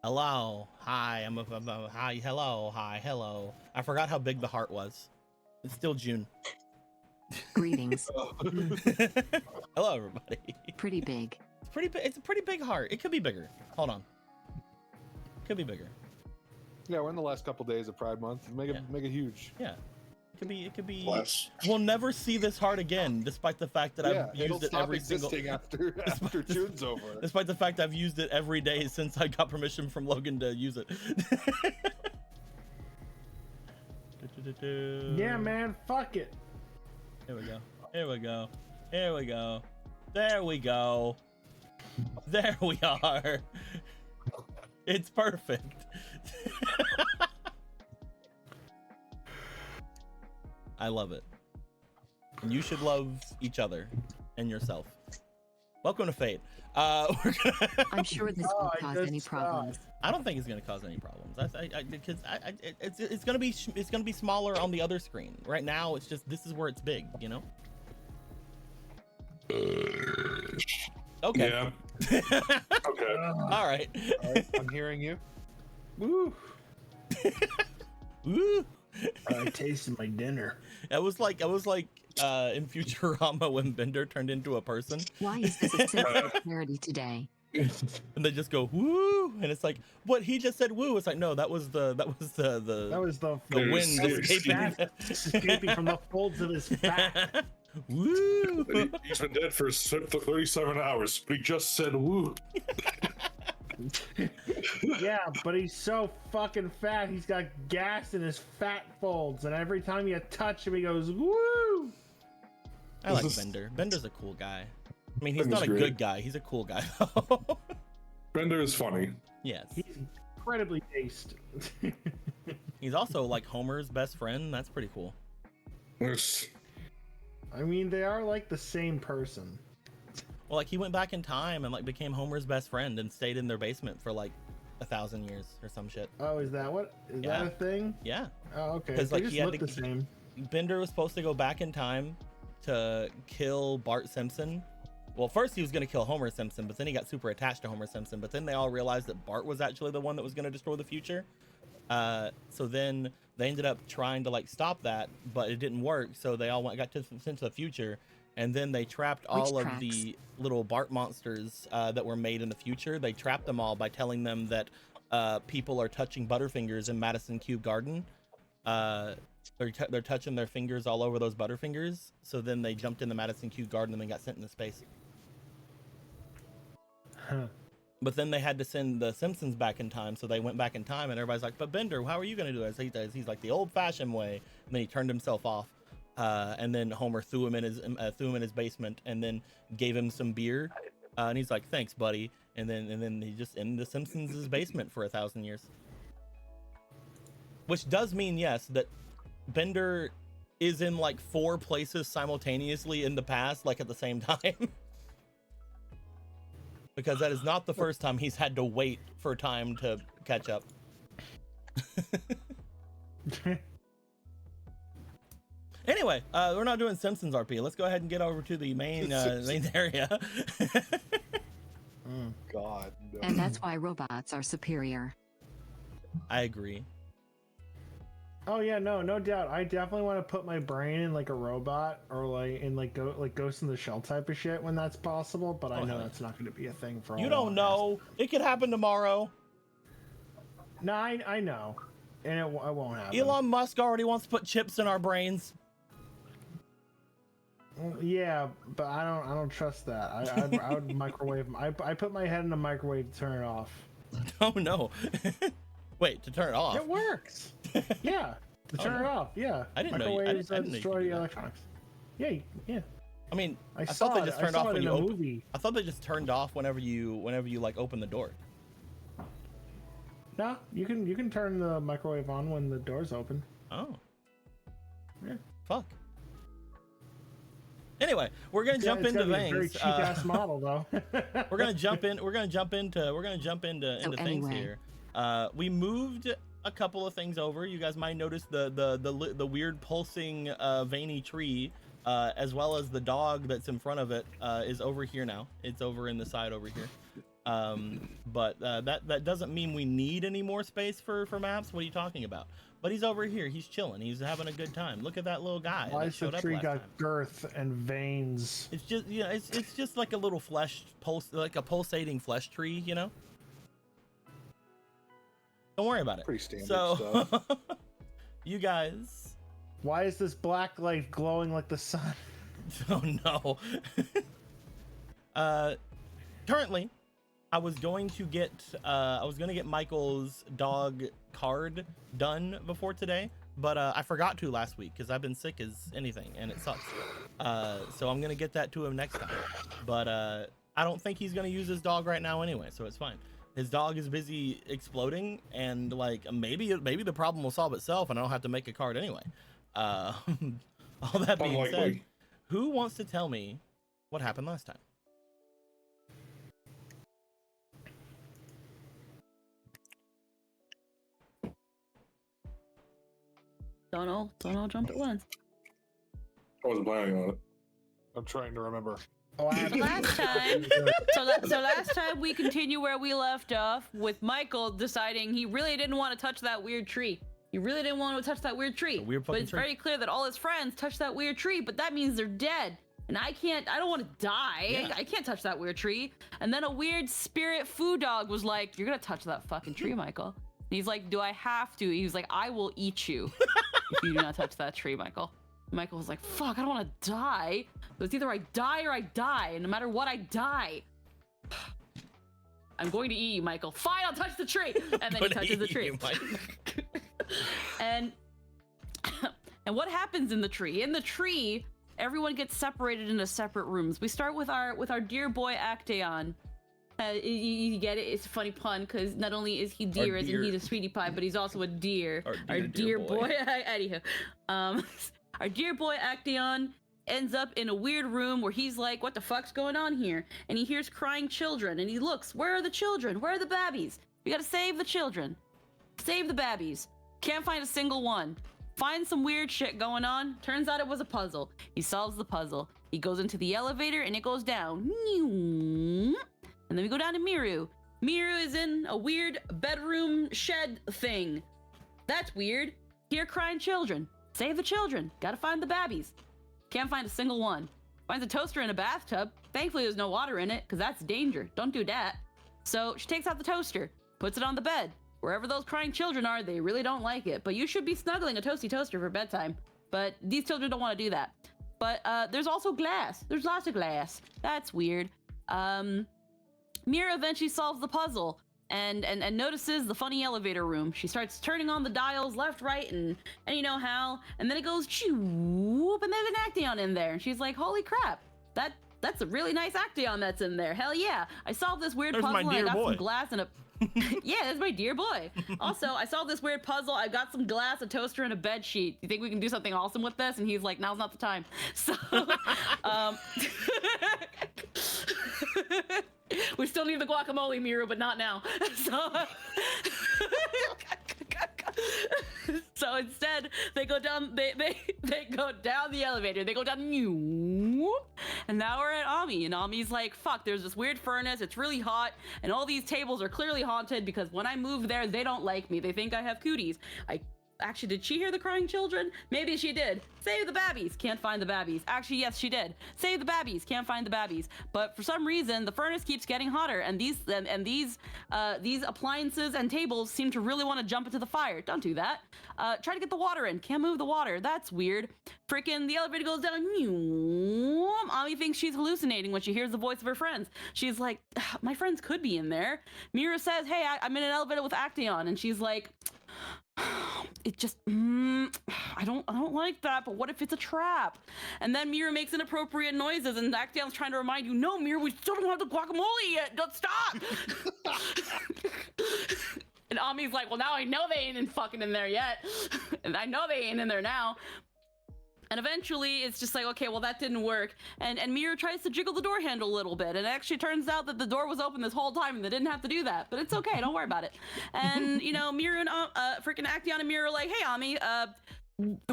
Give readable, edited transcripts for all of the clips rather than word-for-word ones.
Hello. Hi. Hi. Hello. Hi. Hello. I forgot how big the heart was. It's still June. Greetings. Hello, everybody. Pretty big. It's pretty big. It's a pretty big heart. It could be bigger. Hold on. Could be bigger. Yeah, we're in the last couple days of Pride Month. Make it huge. Yeah. It could be. Less. We'll never see this heart again, despite the fact that I've used it every single. After June's over. Despite the fact I've used it every day since I got permission from Logan to use it. Yeah, man. Fuck it. Here we go. Here we go. Here we go. There we go. There we are. It's perfect. I love it. And you should love each other and yourself. Welcome to Fate. I'm sure this won't cause any problems. I don't think it's going to cause any problems. Because it's going to be smaller on the other screen. Right now, it's just this is where it's big. You know. Okay. Yeah. Okay. All right. I'm hearing you. Woo. Woo. I tasted my dinner. I was like in Futurama when Bender turned into a person. Why is this a simple clarity today? And they just go woo, and it's like, what, he just said woo. It's like, no, that was the wind escaping from the folds of his fat. Woo. He's been dead for 37 hours, but he just said woo. Yeah, but he's so fucking fat, he's got gas in his fat folds, and every time you touch him, he goes, woo! I like Bender. Bender's a cool guy. I mean, he's Bender's not a great. good guy. He's a cool guy, though. Bender is funny. Yes. He's incredibly based. He's also like Homer's best friend. That's pretty cool. It's, I mean, they are like the same person. Well, like he went back in time and like became Homer's best friend and stayed in their basement for like 1,000 years or some shit. Oh, is that what? Is Yeah. that a thing? Yeah. Oh, okay. 'Cause, They like, just he had look to- the same. Bender was supposed to go back in time to kill Bart Simpson. Well, first he was going to kill Homer Simpson, but then he got super attached to Homer Simpson. But then they all realized that Bart was actually the one that was going to destroy the future. So then they ended up trying to like stop that, but it didn't work. So they all got sent to the future, and then they trapped all of the little Bart monsters that were made in the future. They trapped them all by telling them that people are touching Butterfingers in Madison Cube Garden. They're touching their fingers all over those Butterfingers. So then they jumped in the Madison Cube Garden and then got sent into space. Huh. But then they had to send the Simpsons back in time, so they went back in time, and everybody's like, "But Bender, how are you going to do this?" He's like the old-fashioned way, and then he turned himself off. And then Homer threw him in his basement, and then gave him some beer, and he's like, "Thanks, buddy." And then he just in the Simpsons' basement for 1,000 years. Which does mean, yes, that Bender is in like 4 places simultaneously in the past, like at the same time. Because that is not the first time he's had to wait for time to catch up. Anyway, we're not doing Simpsons RP. Let's go ahead and get over to the main area. God. No. And that's why robots are superior. I agree. Oh yeah, no doubt. I definitely want to put my brain in like a robot or like in like Ghost in the Shell type of shit when that's possible. But I know that's not going to be a thing for. You don't know. It could happen tomorrow. No, I know, and it won't happen. Elon Musk already wants to put chips in our brains. Yeah, but I don't trust that. I would microwave. I put my head in the microwave to turn it off. Oh no. Wait, to turn it off? It works. Yeah, to turn it off. Yeah, I didn't know. Microwaves I didn't destroy know you the could do that. electronics. Yeah. I mean, I saw thought they it. just I turned saw off it when in you a open. movie. I thought they just turned off whenever you like open the door. No, you can turn the microwave on when the door's open. Oh. Yeah. Fuck. Anyway, we're gonna jump into things. Very cheap ass model though. We're gonna jump into things here. We moved a couple of things over. You guys might notice the weird pulsing veiny tree, as well as the dog that's in front of it is over here now. It's over in the side over here. But that doesn't mean we need any more space for maps. What are you talking about? But he's over here. He's chilling. He's having a good time. Look at that little guy. Why that is the showed up tree last got time. girth and veins? It's just it's just like a little flesh like a pulsating flesh tree, you know. Don't worry about it. Pretty standard So, stuff. you guys. Why is this black light glowing like the sun? Oh no. Currently, I was going to get Michael's dog card done before today, but I forgot to last week because I've been sick as anything and it sucks. So I'm gonna get that to him next time. But I don't think he's gonna use his dog right now anyway, so it's fine. His dog is busy exploding, and like maybe the problem will solve itself, and I don't have to make a card anyway. All that being said, Unlikely. who wants to tell me what happened last time? Don't all jump at once. I wasn't planning on it. I'm trying to remember. Oh, So last time, so last time we continue where we left off with Michael deciding he really didn't want to touch that weird tree. He really didn't want to touch that weird tree. Weird But fucking it's tree. very clear that all his friends touched that weird tree, but that means they're dead. And I don't want to die. Yeah. I can't touch that weird tree. And then a weird spirit food dog was like, "You're gonna touch that fucking tree, Michael." And he's like, "Do I have to?" He was like, "I will eat you if you do not touch that tree, Michael." Michael was like, "Fuck, I don't want to die. So it's either I die or I die. And no matter what, I die. I'm going to eat you, Michael. Fine, I'll touch the tree." And then he touches the tree. And what happens in the tree? In the tree, everyone gets separated into separate rooms. We start with our dear boy Actaeon. You get it? It's a funny pun because not only is he deer, as in he's a sweetie pie, but he's also a deer. Our dear boy. Anywho, our dear boy Actaeon ends up in a weird room where he's like, "What the fuck's going on here?" And he hears crying children, and he looks. Where are the children? Where are the babbies? We gotta save the children. Save the babbies. Can't find a single one. Find some weird shit going on. Turns out it was a puzzle. He solves the puzzle. He goes into the elevator and it goes down. And then we go down to Miru. Miru is in a weird bedroom shed thing. That's weird. Hear crying children. Save the children. Gotta find the babbies. Can't find a single one. Finds a toaster in a bathtub. Thankfully there's no water in it, because that's danger. Don't do that. So she takes out the toaster, puts it on the bed. Wherever those crying children are, they really don't like it. But you should be snuggling a toasty toaster for bedtime. But these children don't want to do that. But there's also glass. There's lots of glass. That's weird. Mira eventually solves the puzzle and notices the funny elevator room. She starts turning on the dials left, right, and you know how. And then it goes whoop, and there's an Actaeon in there. And she's like, "Holy crap, that's a really nice Actaeon that's in there. Hell yeah! I solved this weird puzzle. And I got some glass and a yeah, that's my dear boy. Also, I solved this weird puzzle. I got some glass, a toaster, and a bed sheet. You think we can do something awesome with this?" And he's like, "Now's not the time." So, we still need the guacamole, Miru, but not now. So instead, they go down. They go down the elevator. They go down. And now we're at Ami, and Ami's like, "Fuck! There's this weird furnace. It's really hot, and all these tables are clearly haunted because when I move there, they don't like me. They think I have cooties." Actually, did she hear the crying children? Maybe she did. Save the babbies. Can't find the babbies. Actually, yes, she did. Save the babbies. Can't find the babbies. But for some reason, the furnace keeps getting hotter, and these appliances and tables seem to really want to jump into the fire. Don't do that. Try to get the water in. Can't move the water. That's weird. Freaking the elevator goes down. Ami thinks she's hallucinating when she hears the voice of her friends. She's like, "My friends could be in there." Mira says, "Hey, I'm in an elevator with Actaeon," and she's like, "It just, I don't like that, but what if it's a trap?" And then Mira makes inappropriate noises, and Actaeon's trying to remind you, "No, Mira, we still don't have the guacamole yet. Don't stop." And Ami's like, "Well, now I know they ain't fucking in there yet. And I know they ain't in there now." And eventually, it's just like, okay, well, that didn't work. And Mira tries to jiggle the door handle a little bit. And it actually turns out that the door was open this whole time and they didn't have to do that. But it's okay, don't worry about it. And, you know, Mira and freaking Actaeon and Mira are like, "Hey, Ami,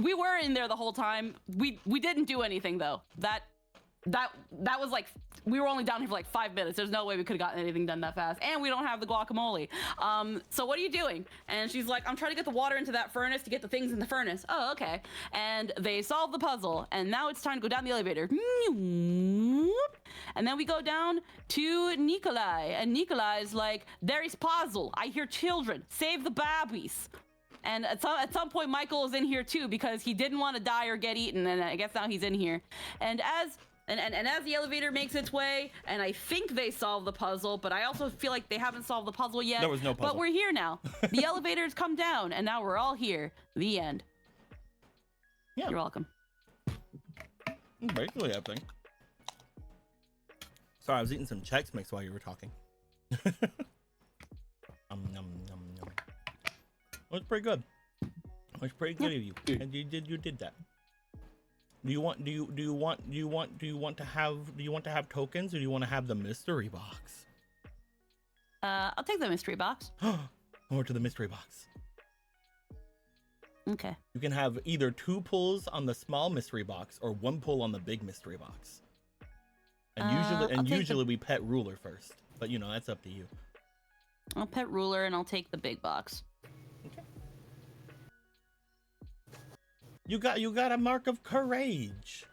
we were in there the whole time. We didn't do anything, though. That that was like, we were only down here for like 5 minutes. There's no way we could have gotten anything done that fast, and we don't have the guacamole. So what are you doing? And she's like, I'm trying to get the water into that furnace to get the things in the furnace. Oh, okay. And they solve the puzzle, and now it's time to go down the elevator. And then we go down to Nikolai, and Nikolai's like, there is puzzle. I hear children. Save the babies. And at some point, Michael is in here too, because he didn't want to die or get eaten, and I guess now he's in here. And as the elevator makes its way, and I think they solve the puzzle, but I also feel like they haven't solved the puzzle yet. There was no puzzle. But we're here now. The elevator's come down, and now we're all here. The end. Yeah. You're welcome. Basically, I think. Sorry, I was eating some Chex Mix while you were talking. Nom, nom, nom. It was pretty good. It was pretty good of you. And you did that. Do you want to have tokens, or do you want to have the mystery box? I'll take the mystery box. Over to the mystery box. Okay. You can have either 2 pulls on the small mystery box or 1 pull on the big mystery box. And usually we pet ruler first, but you know, that's up to you. I'll pet ruler and I'll take the big box. Okay. You got a mark of courage.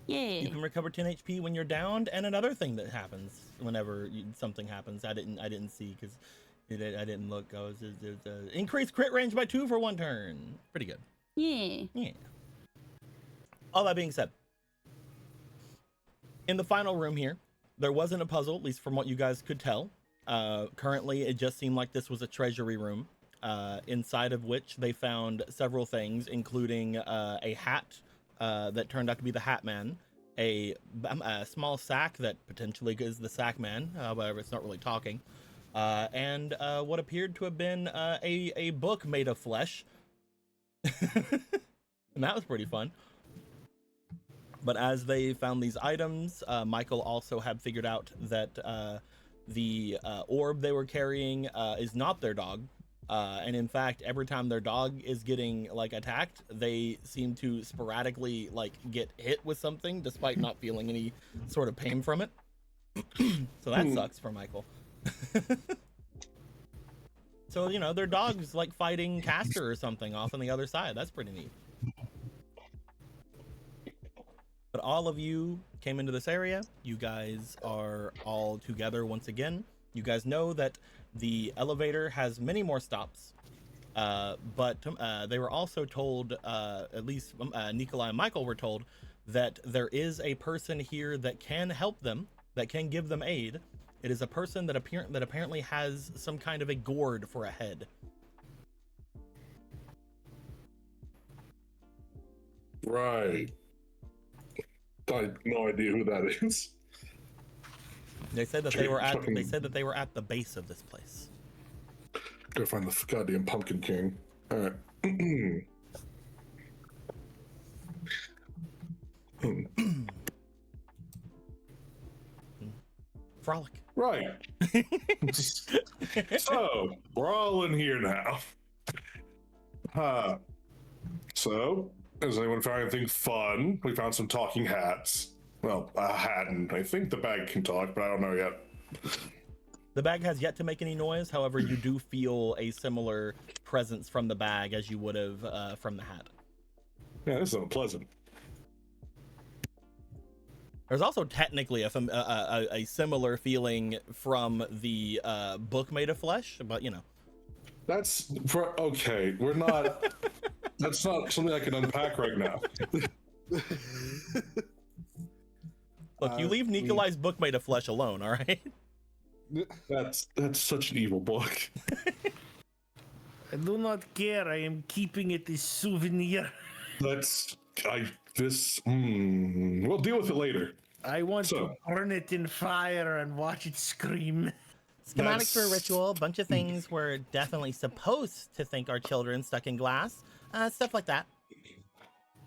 Yay. You can recover 10 HP when you're downed, and another thing that happens whenever something happens. I didn't see because I didn't look. Increased crit range by 2 for 1 turn. Pretty good. Yeah. Yeah. All that being said, in the final room here, there wasn't a puzzle, at least from what you guys could tell. Currently, it just seemed like this was a treasury room, inside of which they found several things, including a hat that turned out to be the Hat Man, a small sack that potentially is the Sack Man, however, it's not really talking, and what appeared to have been a book made of flesh. And that was pretty fun. But as they found these items, Michael also had figured out that the orb they were carrying is not their dog. And in fact, every time their dog is getting like attacked, they seem to sporadically like get hit with something despite not feeling any sort of pain from it. So that sucks for Michael. So, you know, their dog's like fighting Castor or something off on the other side. That's pretty neat. But all of you came into this area. You guys are all together once again. You guys know that the elevator has many more stops, but they were also told, at least Nikolai and Michael were told, that there is a person here that can help them, that can give them aid. It is a person that apparently has some kind of a gourd for a head. Right. I have no idea who that is. They said that they were at. They said that they were at the base of this place. Go find the goddamn Pumpkin King. All right. Frolic. Right. So we're all in here now. So has anyone found anything fun? We found some talking hats. Well, a hat, and I think the bag can talk, but I don't know yet. The bag has yet to make any noise. However, you do feel a similar presence from the bag as you would have from the hat. Yeah, this is unpleasant. There's also technically a similar feeling from the book made of flesh, but you know. That's for okay. We're not. That's not something I can unpack right now. Look, you leave Nikolai's book made of flesh alone, all right? That's such an evil book. I do not care. I am keeping it as souvenir. We'll deal with it later. I want to burn it in fire and watch it scream. Schematics for a ritual, a bunch of things we're definitely supposed to think are children stuck in glass, stuff like that.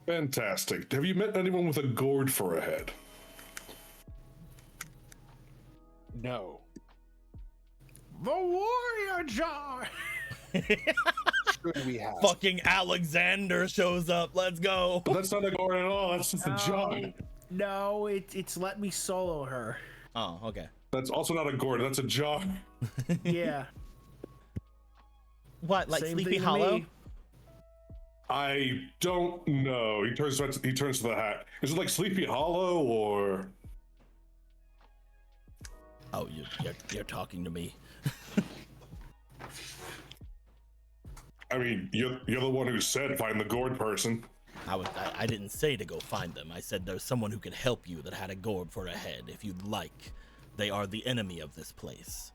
Fantastic. Have you met anyone with a gourd for a head? No. The warrior jar. Should we have? Fucking Alexander shows up. Let's go. That's not a gourd at all. That's just a jar. No, it's let me solo her. Oh, okay. That's also not a gourd. That's a jar. Yeah. What, like Same Sleepy thing to Hollow? me. I don't know. He turns to the hat. Is it like Sleepy Hollow or? Oh, you're talking to me. I mean, you're the one who said find the gourd person. I didn't say to go find them. I said there's someone who could help you that had a gourd for a head, if you'd like. They are the enemy of this place.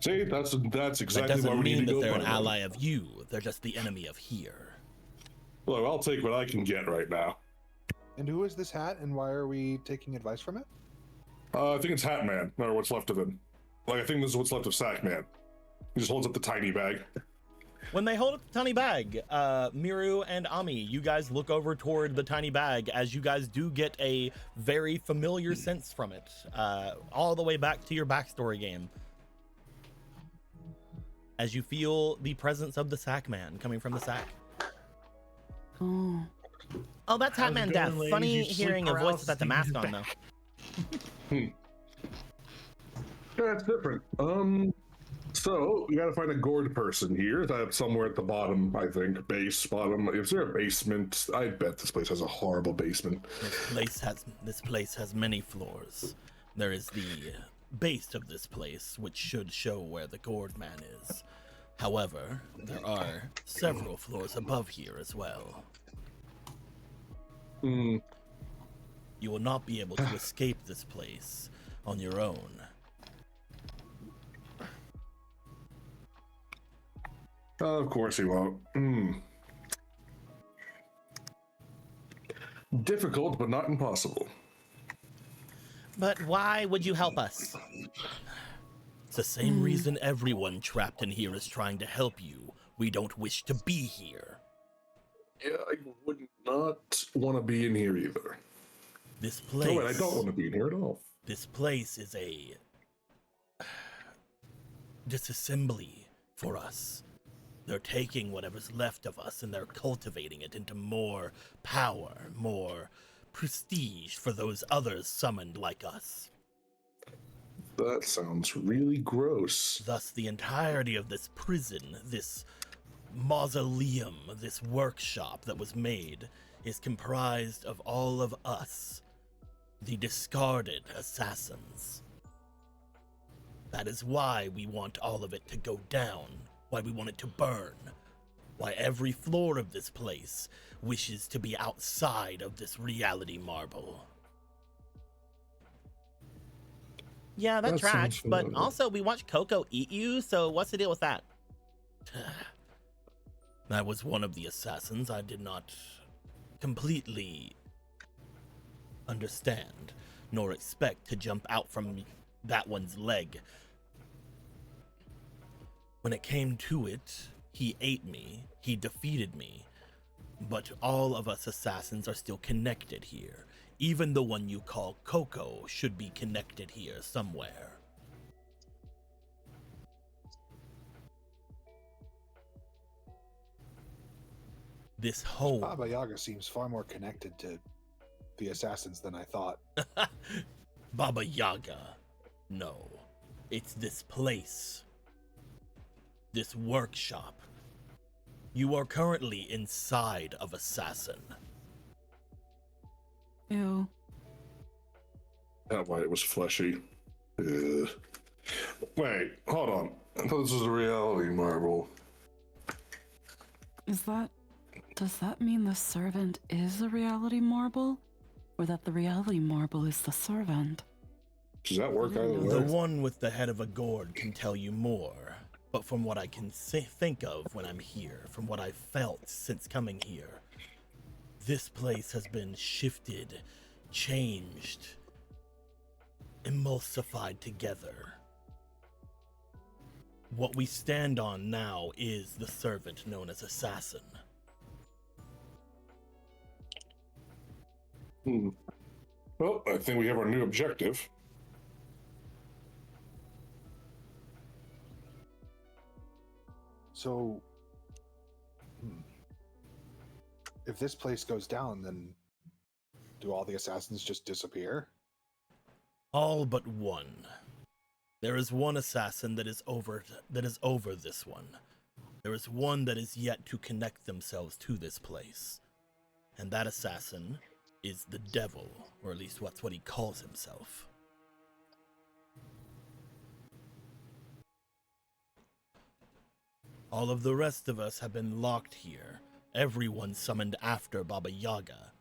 See, that's That exactly why doesn't we need mean to that go they're an find them. ally of you. They're just the enemy of here. Look, I'll take what I can get right now. And who is this hat, and why are we taking advice from it? I think it's Hat Man, or what's left of him. Like, I think this is what's left of Sack Man. He just holds up the tiny bag. When they hold up the tiny bag, Miru and Ami, you guys look over toward the tiny bag as you guys do get a very familiar sense from it, all the way back to your backstory game. As you feel the presence of the Sack Man coming from the sack. Oh. Oh, that's How's Hat Man it Death. going, ladies? Funny You sleep hearing a voice paralysis without the mask on, though. That's different. So we gotta find a gourd person here. That's somewhere at the bottom, I think. Bottom. Is there a basement? I bet this place has a horrible basement. This place has many floors. There is the base of this place, which should show where the gourd man is. However, there are several floors above here as well. Hmm. You will not be able to escape this place on your own. Of course he won't. Hmm. Difficult, but not impossible. But why would you help us? It's the same reason everyone trapped in here is trying to help you. We don't wish to be here. Yeah, I would not want to be in here either. This place. No, wait, I don't want to be in here at all. This place is a disassembly for us. They're taking whatever's left of us and they're cultivating it into more power, more prestige for those others summoned like us. That sounds really gross. Thus, the entirety of this prison, this mausoleum, this workshop that was made, is comprised of all of us, the discarded assassins. That is why we want all of it to go down, why we want it to burn, why every floor of this place wishes to be outside of this reality marble. Yeah, that tracks, sounds but fun. also we watched Coco eat you, so what's the deal with that? That was one of the assassins I did not completely understand, nor expect to jump out from that one's leg. When it came to it, he ate me, he defeated me, but all of us assassins are still connected here. Even the one you call Coco should be connected here somewhere. This home. Baba Yaga seems far more connected to the assassins than I thought. Baba Yaga. No. It's this place. This workshop. You are currently inside of Assassin. Ew. That's why it was fleshy. Ugh. Wait, hold on. I thought this was a reality marble. Does that mean the servant is a reality marble? Or that the reality marble is the servant? Does that work either The way? one with the head of a gourd can tell you more, but from what I can think of when I'm here, from what I've felt since coming here, this place has been shifted, changed, emulsified together. What we stand on now is the servant known as Assassin. Well, I think we have our new objective. So, if this place goes down, then Do all the assassins just disappear? All but one. There is one assassin that is over this one. There is one that is yet to connect themselves to this place. And that assassin is the devil, or at least that's what he calls himself. All of the rest of us have been locked here. Everyone summoned after Baba Yaga.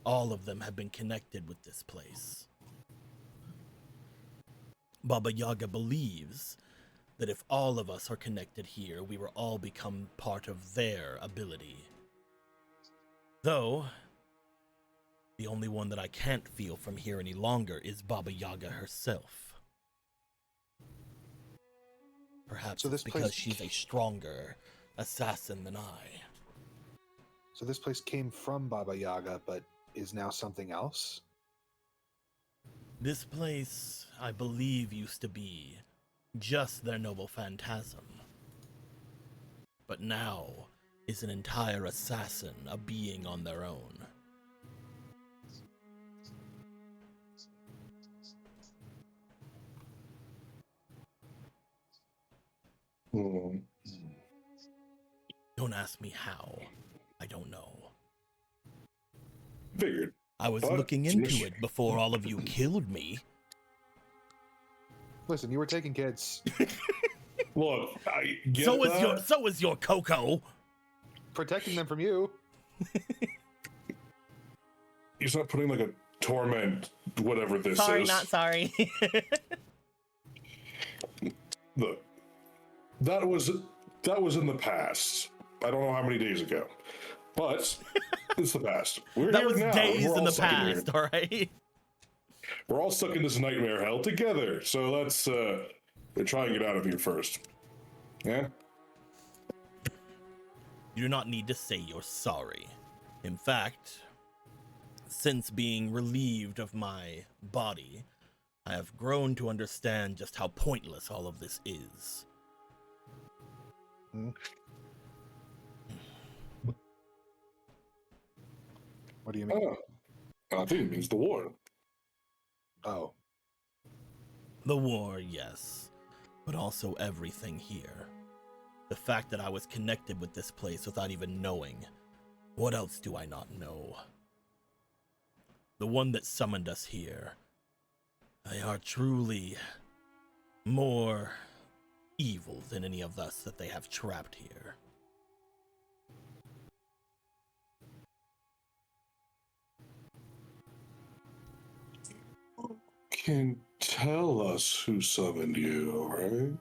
All of them have been connected with this place. Baba Yaga believes that if all of us are connected here, we will all become part of their ability. Though, the only one that I can't feel from here any longer is Baba Yaga herself. Perhaps So it's this because place- she's a stronger assassin than I. So this place came from Baba Yaga, but is now something else? This place, I believe, used to be just their noble phantasm. But now is an entire assassin, a being on their own. Hmm. Don't ask me how. I don't know. Figured. I was But- looking into it before all of you killed me. Listen, you were taking kids, Look, I get So that. is your Coco. protecting them from you. He's not putting like a torment, whatever this Sorry, is. not sorry. Look, that was in the past. I don't know how many days ago, but it's the past. We're That here was now. days We're in all the stuck here. past, all right? We're all stuck in this nightmare hell together. So let's try and get out of here first. Yeah. You do not need to say you're sorry. In fact, since being relieved of my body, I have grown to understand just how pointless all of this is. What do you mean? I think it means the war. Oh, The war, yes, but also everything here. The fact that I was connected with this place without even knowing. What else do I not know? The one that summoned us here. They are truly more evil than any of us that they have trapped here. Can tell us who summoned you, right?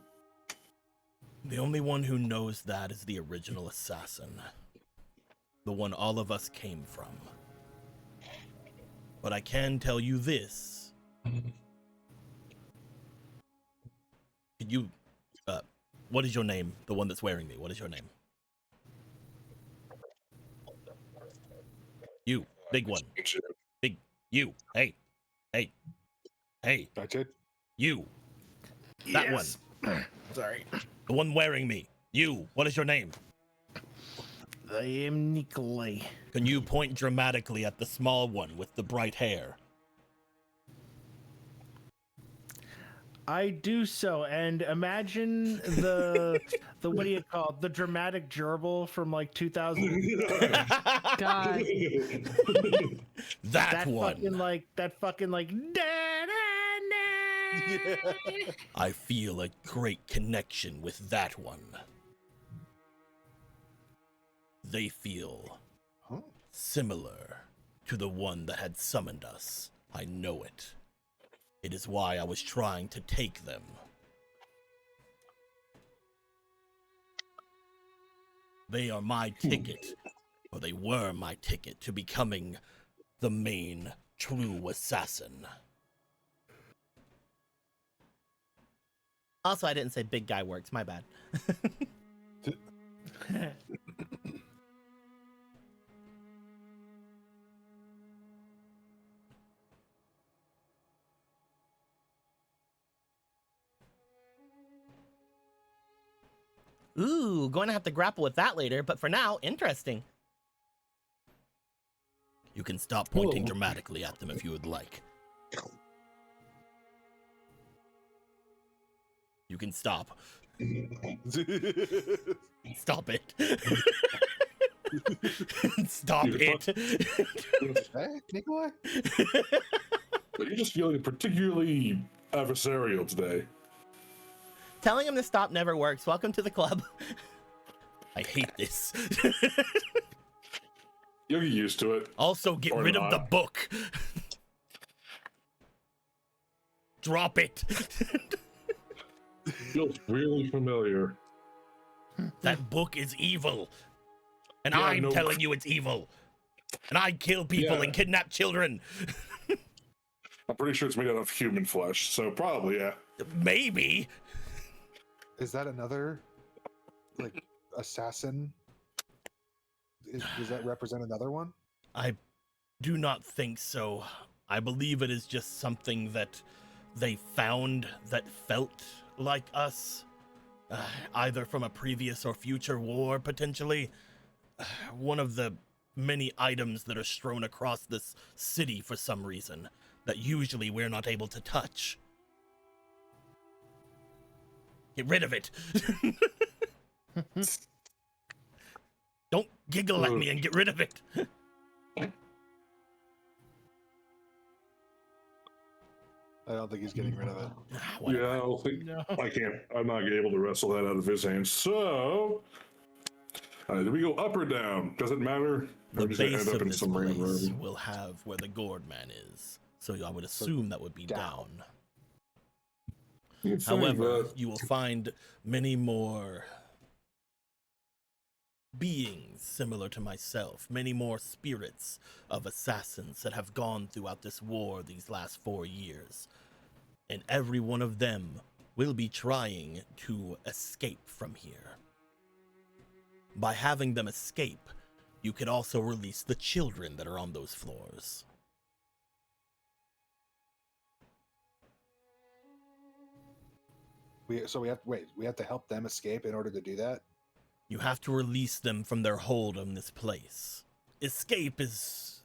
The only one who knows that is the original assassin. The one all of us came from. But I can tell you this. Could you, what is your name? The one that's wearing me, what is your name? You, big one. Big, you, hey, hey, hey, that's it. you. That one. Sorry. The one wearing me. You, what is your name? I am Nikolai. Can you point dramatically at the small one with the bright hair? I do so, and imagine the what do you call it? The dramatic gerbil from like 2000. God. That one. fucking like da-da-da. I feel a great connection with that one. They feel Huh? similar to the one that had summoned us. I know it. It is why I was trying to take them. They are my ticket, or they were my ticket to becoming the main true assassin. Also, I didn't say big guy works, my bad. Ooh, going to have to grapple with that later, but for now, interesting. You can stop pointing dramatically at them if you would like. You can stop. Stop it. Stop it. Hey, Nikolai? You're just feeling particularly adversarial today. Telling him to stop never works. Welcome to the club. I hate this. You'll get used to it. Also, get rid of the book. Drop it. Feels really familiar. That book is evil. And Yeah, I'm telling you it's evil. And I kill people and kidnap children. I'm pretty sure it's made out of human flesh, so probably, yeah. Maybe. Is that another, like, assassin? Does that represent another one? I do not think so. I believe it is just something that they found that felt like us. Either from a previous or future war, potentially. One of the many items that are strewn across this city for some reason that usually we're not able to touch. Get rid of it. Don't giggle at me and get rid of it. I don't think he's getting rid of it. Whatever. Yeah, I don't think No. I can't. I'm not able to wrestle that out of his hands. So, do we go up or down? Does it matter? The Or does it base end up of in this some random place room? will have where the gourd man is. So I would assume that would be down. You'd think However, that- you will find many more beings similar to myself, many more spirits of assassins that have gone throughout this war these last 4 years. And every one of them will be trying to escape from here. By having them escape, you could also release the children that are on those floors. We have to help them escape in order to do that? You have to release them from their hold on this place. Escape is...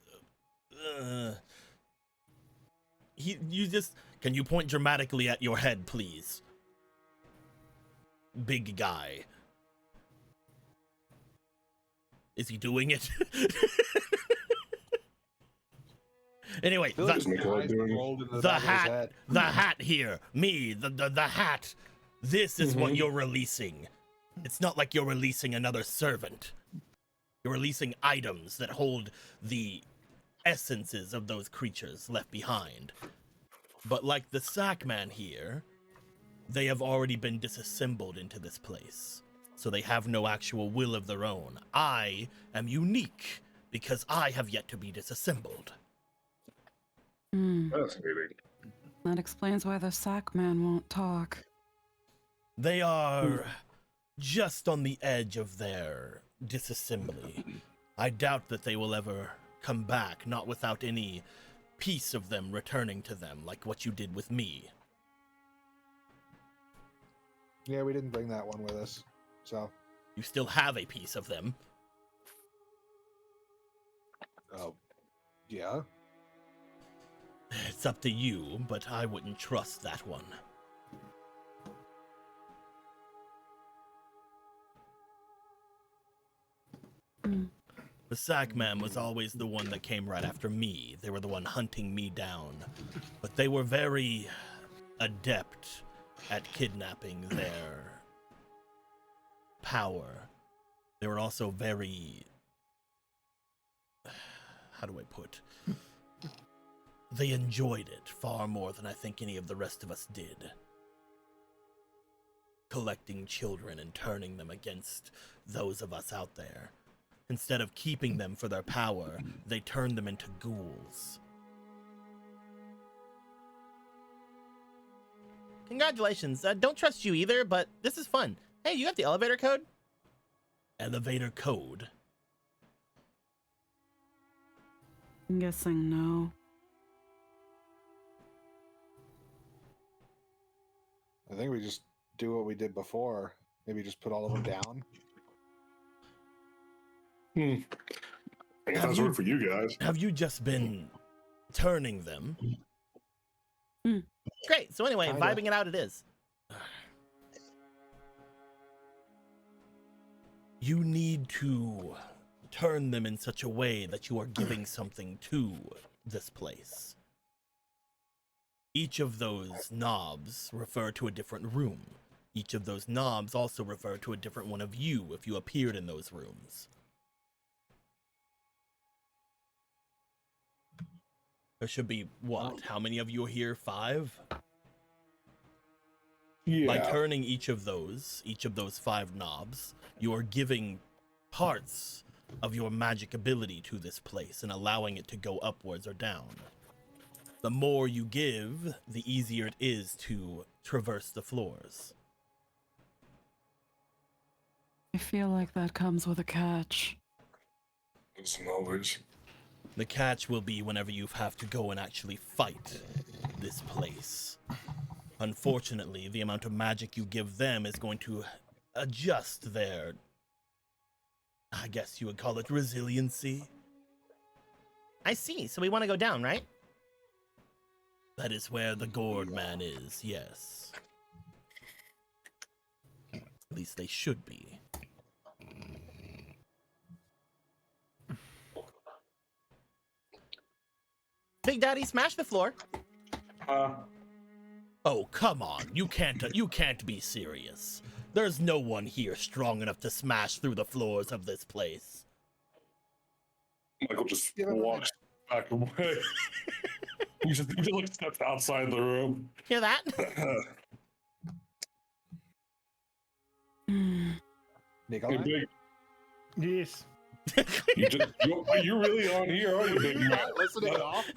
Can you point dramatically at your head, please? Big guy. Is he doing it? Anyway, I feel like his Nikolai eyes doing- rolled into the the back of his hat, head. the hat here, me, the hat. This is what Mhm. you're releasing. It's not like you're releasing another servant. You're releasing items that hold the essences of those creatures left behind. But like the sack man here, they have already been disassembled into this place. So they have no actual will of their own. I am unique because I have yet to be disassembled. Fascinating. That explains why the sack man won't talk. They are just on the edge of their disassembly. I doubt that they will ever come back, not without any piece of them returning to them, like what you did with me. Yeah, we didn't bring that one with us. So, You still have a piece of them. oh, yeah. It's up to you, but I wouldn't trust that one. The sack man was always the one that came right after me. They were the one hunting me down. But they were very adept at kidnapping their power. They were also very... How do I put? They enjoyed it far more than I think any of the rest of us did. Collecting children and turning them against those of us out there. Instead of keeping them for their power, they turned them into ghouls. Congratulations. Don't trust you either, but this is fun. Hey, you got the elevator code? Elevator code? I'm guessing no. I think we just do what we did before. Maybe just put all of them down. I guess that's work for you guys. Have you just been turning them? Mm. Great. So anyway, Kinda. vibing it out it is. You need to turn them in such a way that you are giving something to this place. Each of those knobs refer to a different room. Each of those knobs also refer to a different one of you if you appeared in those rooms. There should be, what, how many of you are here? 5? Yeah. By turning each of those 5 knobs, you are giving parts of your magic ability to this place and allowing it to go upwards or down. The more you give, the easier it is to traverse the floors. I feel like that comes with a catch. Doesn't always. The catch will be whenever you have to go and actually fight this place. Unfortunately, the amount of magic you give them is going to adjust their, I guess you would call it, resiliency. I see. So we want to go down, right? That is where the gourd man is, yes. At least they should be. Big Daddy, smash the floor. Oh, come on. You can't be serious. There's no one here strong enough to smash through the floors of this place. Michael just walks back away. he just like steps outside the room. Hear that? Nikolai? Hey, Big, Yes. are you really on here, are you, Big Mac? Listening off.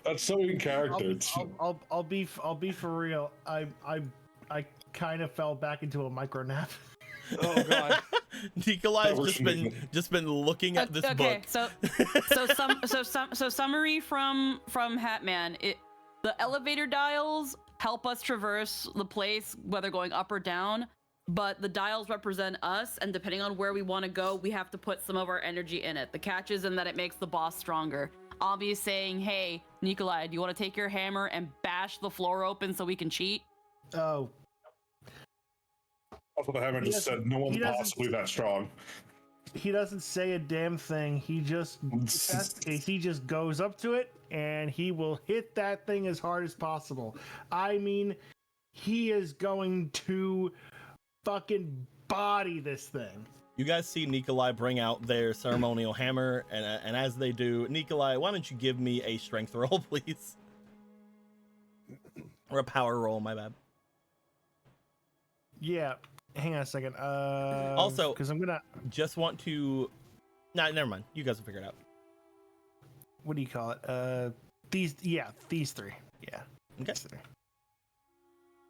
That's so in character. I'll be for real. I kind of fell back into a micro nap. Oh god. Nikolai's just been looking at this book. So summary from Hatman. The elevator dials help us traverse the place, whether going up or down. But the dials represent us, and depending on where we want to go, we have to put some of our energy in it. The catch is in that it makes the boss stronger. I'll be saying, hey, Nikolai, do you want to take your hammer and bash the floor open so we can cheat? Oh. That's what the hammer just said. No one's possibly that strong. He doesn't say a damn thing. He just goes up to it and he will hit that thing as hard as possible. I mean, he is going to fucking body this thing. You guys see Nikolai bring out their ceremonial hammer, and as they do, Nikolai, why don't you give me a strength roll, please? Or a power roll, my bad. Yeah, hang on a second. Also, because I'm gonna just want to. Nah, never mind. You guys will figure it out. What do you call it? These 3. Yeah. Okay. These 3.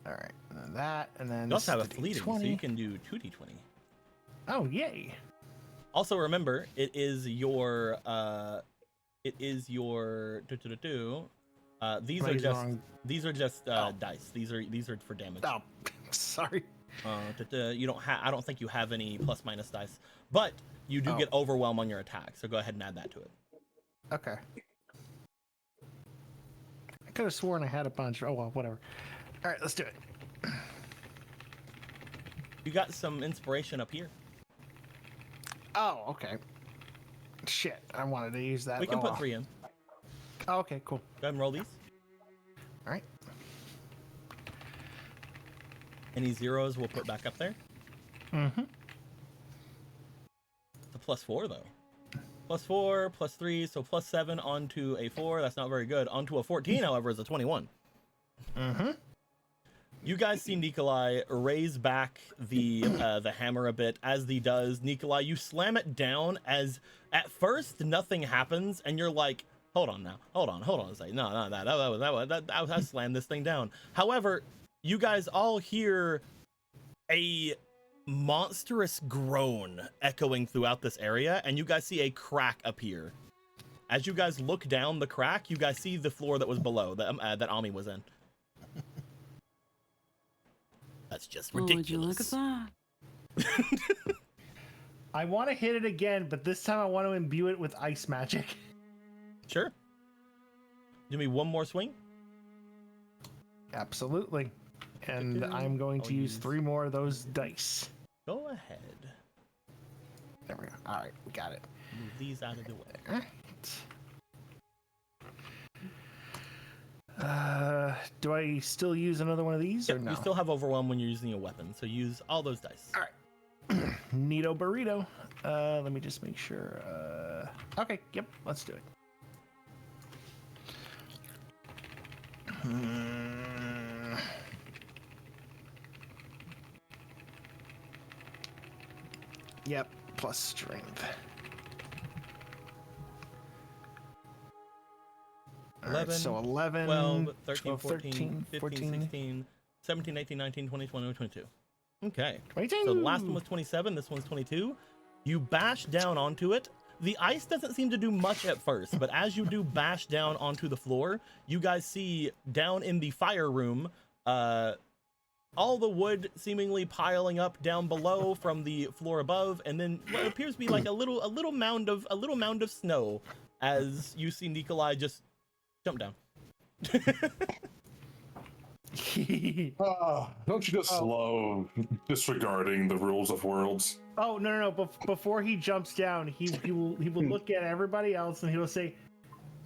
All right, and then that, and then You also have a the fleeting, so D20. you can do 2d20. Oh, yay! Also, remember, it is your. These are just dice. These are for damage. Oh, sorry. You don't have. I don't think you have any plus minus dice, but you do get overwhelm on your attack. So go ahead and add that to it. Okay. I could have sworn I had a bunch. Oh well, whatever. All right, let's do it. You got some inspiration up here. Oh, okay. Shit, I wanted to use that. We can put 3 in. Oh, okay, cool. Go ahead and roll these. All right. Any zeros we'll put back up there. Mm-hmm. It's a +4 though. +4, +3, so +7 onto a 4. That's not very good. Onto a 14, however, is a 21. Mm-hmm. You guys see Nikolai raise back the hammer a bit. As he does, Nikolai, you slam it down. As at first nothing happens, and you're like, hold on a second. No, I slammed this thing down. However, you guys all hear a monstrous groan echoing throughout this area, and you guys see a crack appear. As you guys look down the crack, you guys see the floor that was below that Ami was in. That's just ridiculous. Would you look at that? I want to hit it again, but this time I want to imbue it with ice magic. Sure. Give me one more swing. Absolutely. And I'm going to use 3 more of those dice. Go ahead. There we go. All right, we got it. Move these out of the way. Do I still use another one of these or no? You still have overwhelm when you're using a weapon, so use all those dice. All right. Neato burrito. Let me just make sure. Okay, yep, let's do it. Yep, plus strength. 11, so 11, 12, 13, 12, 14, 15, 14. 16, 17, 18, 19, 20, 21, 22. Okay. 22. So the last one was 27, this one's 22. You bash down onto it. The ice doesn't seem to do much at first, but as you do bash down onto the floor, you guys see down in the fire room, all the wood seemingly piling up down below from the floor above, and then what appears to be like a little mound of snow as you see Nikolai just jump down. Don't you just slow disregarding the rules of worlds? Oh no! Before he jumps down, he will look at everybody else and he will say,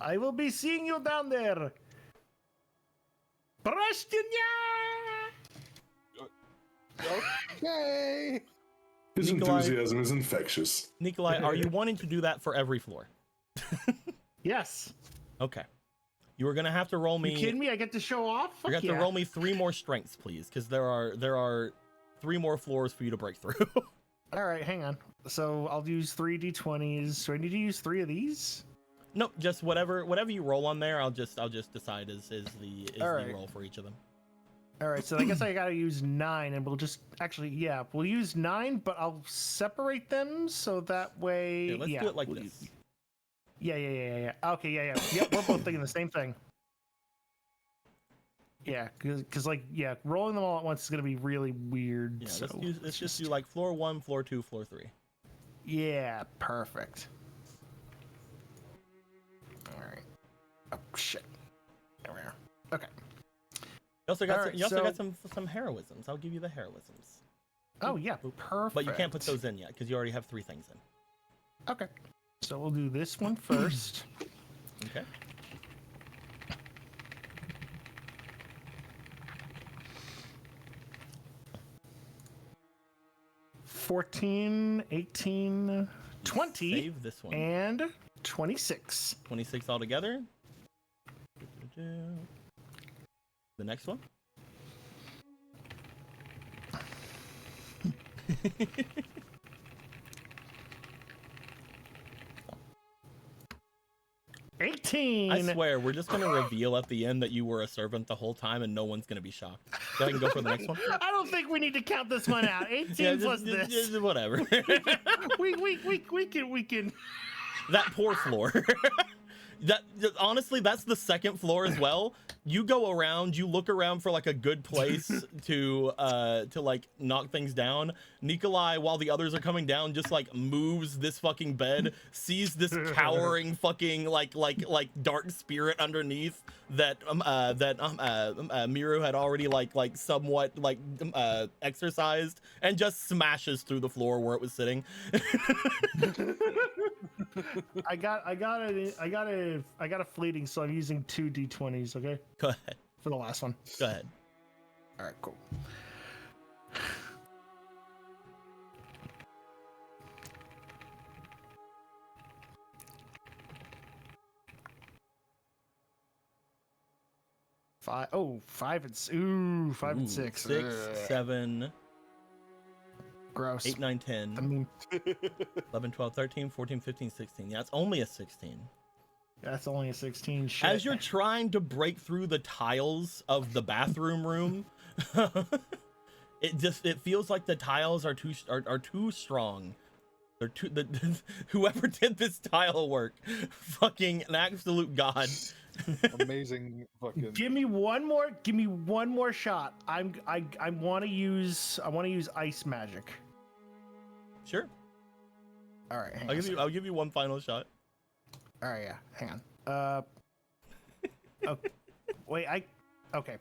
"I will be seeing you down there." Okay. His Nikolai- enthusiasm is infectious. Nikolai, are you wanting to do that for every floor? Yes. Okay. You are gonna have to roll me. You kidding me? I get to show off? You have Fuck to yeah. roll me 3 more strengths, please, because there are 3 more floors for you to break through. All right, hang on. So I'll use 3 d20s. Do I need to use 3 of these? Nope, just whatever you roll on there, I'll just decide is the right. roll for each of them. All right, so I guess I gotta use 9, and we'll just we'll use 9, but I'll separate them so that way. Here, let's do it like this. Yeah. Okay, yeah. Yep, we're both thinking the same thing. Yeah, because rolling them all at once is gonna be really weird. Yeah, so let's just do like floor 1, floor 2, floor 3. Yeah, perfect. All right. Oh shit. There we are. Okay. You also got All right, you also so- got some heroisms. I'll give you the heroisms. Oh yeah, perfect. But you can't put those in yet because you already have 3 things in. Okay. So we'll do this one first. Okay. $14, 18, 20, Save this one. and 26. 26 altogether. The next one. $18. I swear, we're just gonna reveal at the end that you were a servant the whole time, and no one's gonna be shocked. Go ahead and go for the next one. I don't think we need to count this one out. 18 Yeah, plus this. just whatever. we can. That poor floor. That honestly, that's the second floor as well. You go around, you look around for like a good place to like knock things down. Nikolai, while the others are coming down, just like moves this fucking bed, sees this cowering fucking like dark spirit underneath that Miru had already like somewhat exercised, and just smashes through the floor where it was sitting. I got a fleeting, so I'm using 2 d20s. Okay. Go ahead. For the last one. Go ahead. All right. Cool. Five and 6. 6, Ugh. 7, Gross. 8, 9, 10, I mean, 11, 12, 13, 14, 15, 16. Yeah, it's only a 16. that's only a 16. Shit. As you're trying to break through the tiles of the bathroom room, it feels like the tiles are too strong. They're too whoever did this tile work, fucking an absolute god. Amazing fucking. Give me one more shot. I want to use ice magic. Sure. All right. I'll give you one final shot. All right. Yeah. Hang on. Okay. Wait. Okay.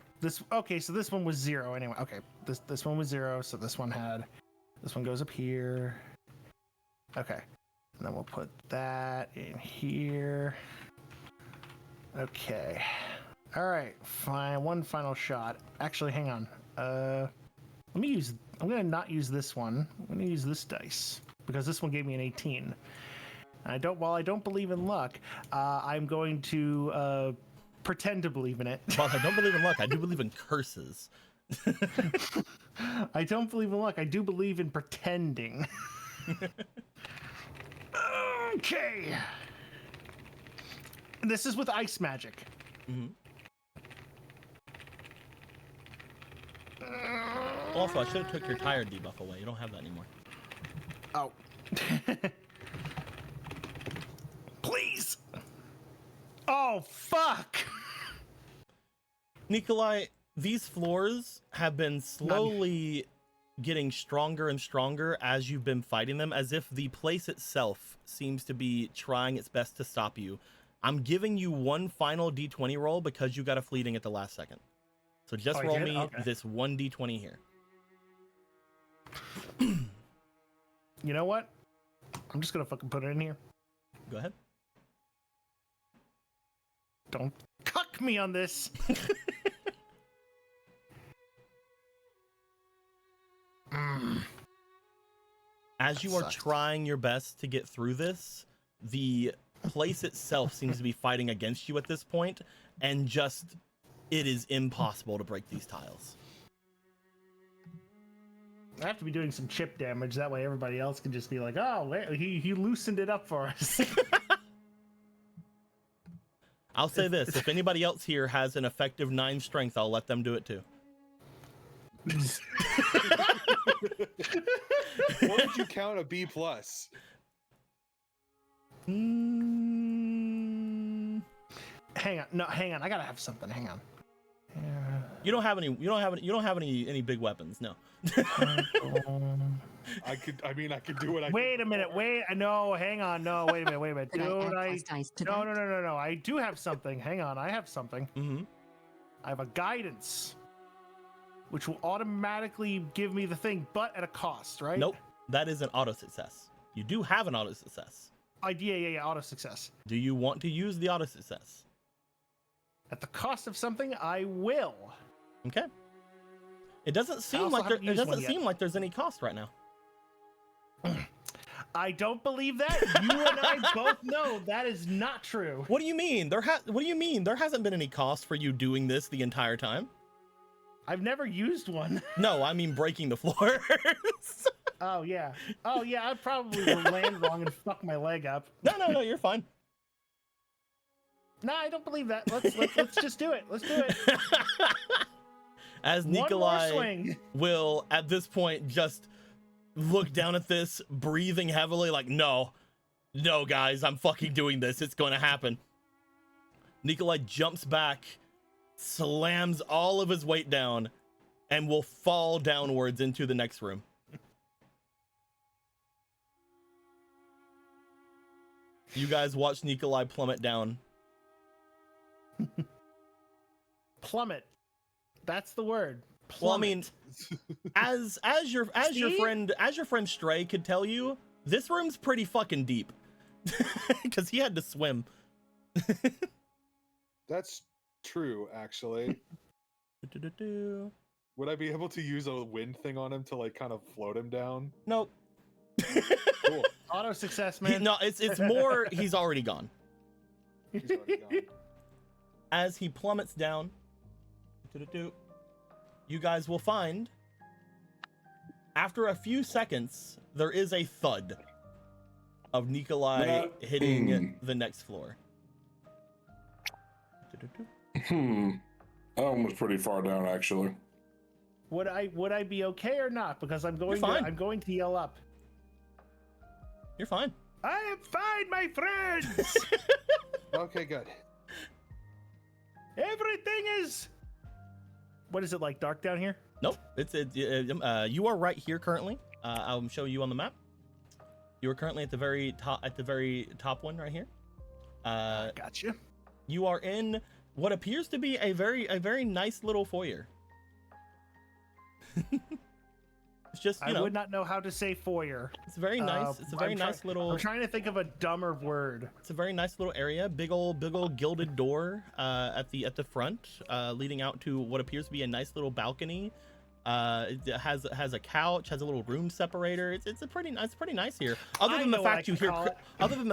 So this one was 0 anyway. Okay. This one was 0. So this one goes up here. Okay. And then we'll put that in here. Okay. All right. Fine. One final shot. Actually, hang on. I'm gonna not use this one. I'm gonna use this dice because this one gave me an 18. While I don't believe in luck, I'm going to pretend to believe in it. While I don't believe in luck, I do believe in curses. I don't believe in luck. I do believe in pretending. Okay. This is with ice magic. Mm-hmm. Also, I should have took your tire debuff away. You don't have that anymore. Oh. Please. Oh, fuck. Nikolai, these floors have been slowly getting stronger and stronger as you've been fighting them, as if the place itself seems to be trying its best to stop you. I'm giving you one final d20 roll because you got a fleeting at the last second. So just roll me this one d20 here. You know what? I'm just gonna fucking put it in here. Go ahead. Don't cuck me on this. As you are trying your best to get through this, the place itself seems to be fighting against you at this point, and just it is impossible to break these tiles. I have to be doing some chip damage. That way everybody else can just be like, oh, wait, he loosened it up for us. I'll say this. If anybody else here has an effective 9 strength, I'll let them do it too. What would you count a B+? Hang on. No, hang on. I gotta have something. Hang on. You don't have any big weapons, no. I could do what I Wait a minute. Wait. No, hang on. No, wait a minute. No, I do have something. Hang on. I have something. Mm-hmm. I have a guidance, which will automatically give me the thing, but at a cost, right? Nope. That is an auto success. You do have an auto success. Yeah. Auto success. Do you want to use the auto success? At the cost of something, I will. Okay. It doesn't seem like there's any cost right now. I don't believe that. You and I both know that is not true. What do you mean? What do you mean? There hasn't been any cost for you doing this the entire time. I've never used one. No, I mean breaking the floors. Oh yeah. I probably will land wrong and fuck my leg up. No, you're fine. No, I don't believe that. Let's just do it. Let's do it. As Nikolai will at this point just look down at this, breathing heavily, like, no, guys, I'm fucking doing this. It's going to happen. Nikolai jumps back, slams all of his weight down, and will fall downwards into the next room. You guys watch Nikolai plummet down. Plummet. That's the word. Plummet. Well, I mean, as your friend Stray could tell you, this room's pretty fucking deep. Because he had to swim. That's true, actually. Would I be able to use a wind thing on him to like kind of float him down? Nope. Cool. Auto success, man. It's more he's already gone. He's already gone. As he plummets down, you guys will find, after a few seconds, there is a thud of Nikolai hitting the next floor. That one was pretty far down, actually. Would I be okay or not? Because I'm going to yell up. You're fine. I am fine, my friends. Okay, good. Everything is. What is it like? Dark down here? Nope. You are right here currently. I'll show you on the map. You are currently at the very top one right here. Gotcha. You are in what appears to be a very nice little foyer. It's just, I would not know how to say foyer. It's very nice. It's a very nice little. I'm trying to think of a dumber word. It's a very nice little area. Big old gilded door at the front, leading out to what appears to be a nice little balcony. It has a couch, has a little room separator. It's pretty nice here. Other than the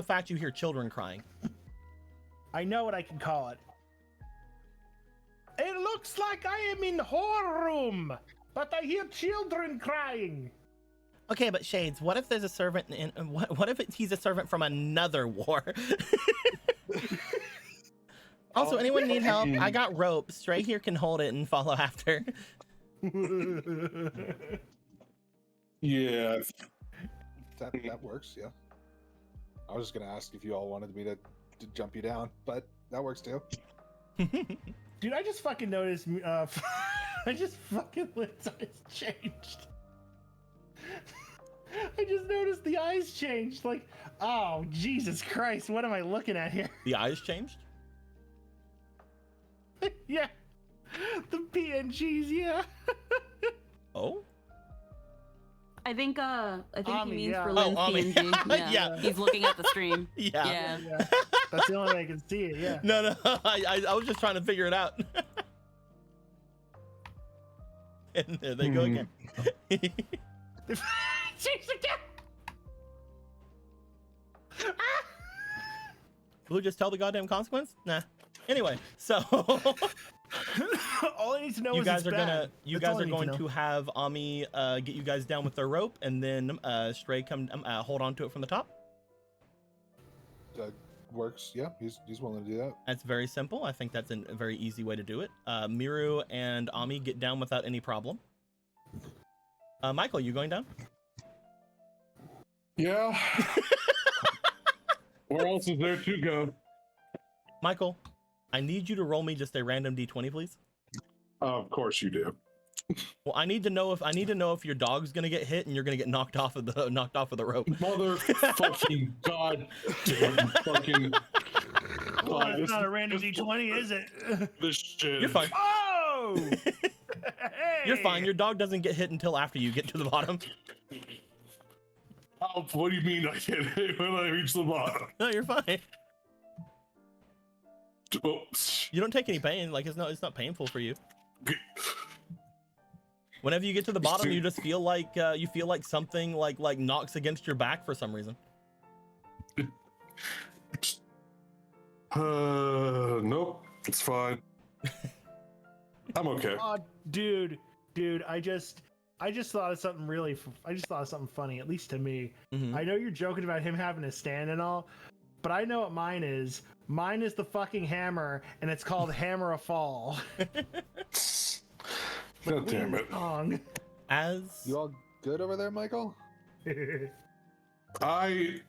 fact you hear children crying. I know what I can call it. It looks like I am in horror room, but I hear children crying. Okay, but Shades, what if there's a servant in? What if he's a servant from another war? Also, anyone need help? I got rope. Stray here can hold it and follow after. Yeah. That works, yeah. I was just gonna ask if you all wanted me to jump you down, but that works too. Dude, I just fucking noticed. I just fucking its eyes changed. I just noticed the eyes changed. Like, oh Jesus Christ! What am I looking at here? The eyes changed. Yeah, the PNGs. Yeah. Oh. I think Ami, he means yeah. for Oh, Lynn's Ami. PNG. Yeah. He's looking at the stream. Yeah. Yeah. That's the only way I can see it. Yeah. No, I was just trying to figure it out. And there they go again. Change again. We'll just tell the goddamn consequence? Nah. Anyway, so All I need to know you is guys it's bad. you That's guys all I are need going know. to have Ami get you guys down with their rope, and then Stray come hold on to it from the top. That works, yeah. He's willing to do that. That's very simple. I think that's a very easy way to do it. Miru and Ami get down without any problem. Michael, you going down? Yeah. Where else is there to go? Michael, I need you to roll me just a random d20, please. Of course you do. Well, I need to know if your dog's gonna get hit and you're gonna get knocked off of the rope. Motherfucking god damn fucking Well, it's not a random D20, is it? this shit. You're fine. Oh! Hey! You're fine. Your dog doesn't get hit until after you get to the bottom. Oh, what do you mean I get hit when I reach the bottom? No, you're fine. Oops. You don't take any pain. Like it's not painful for you. Whenever you get to the bottom, you just feel like something like knocks against your back for some reason. Nope, it's fine. I'm okay. Oh, dude, I just thought of something funny, at least to me. Mhm. I know you're joking about him having a stand and all, but I know what mine is. Mine is the fucking hammer, and it's called Hammer a Fall. God damn it. Song. As You all good over there, Michael? I'm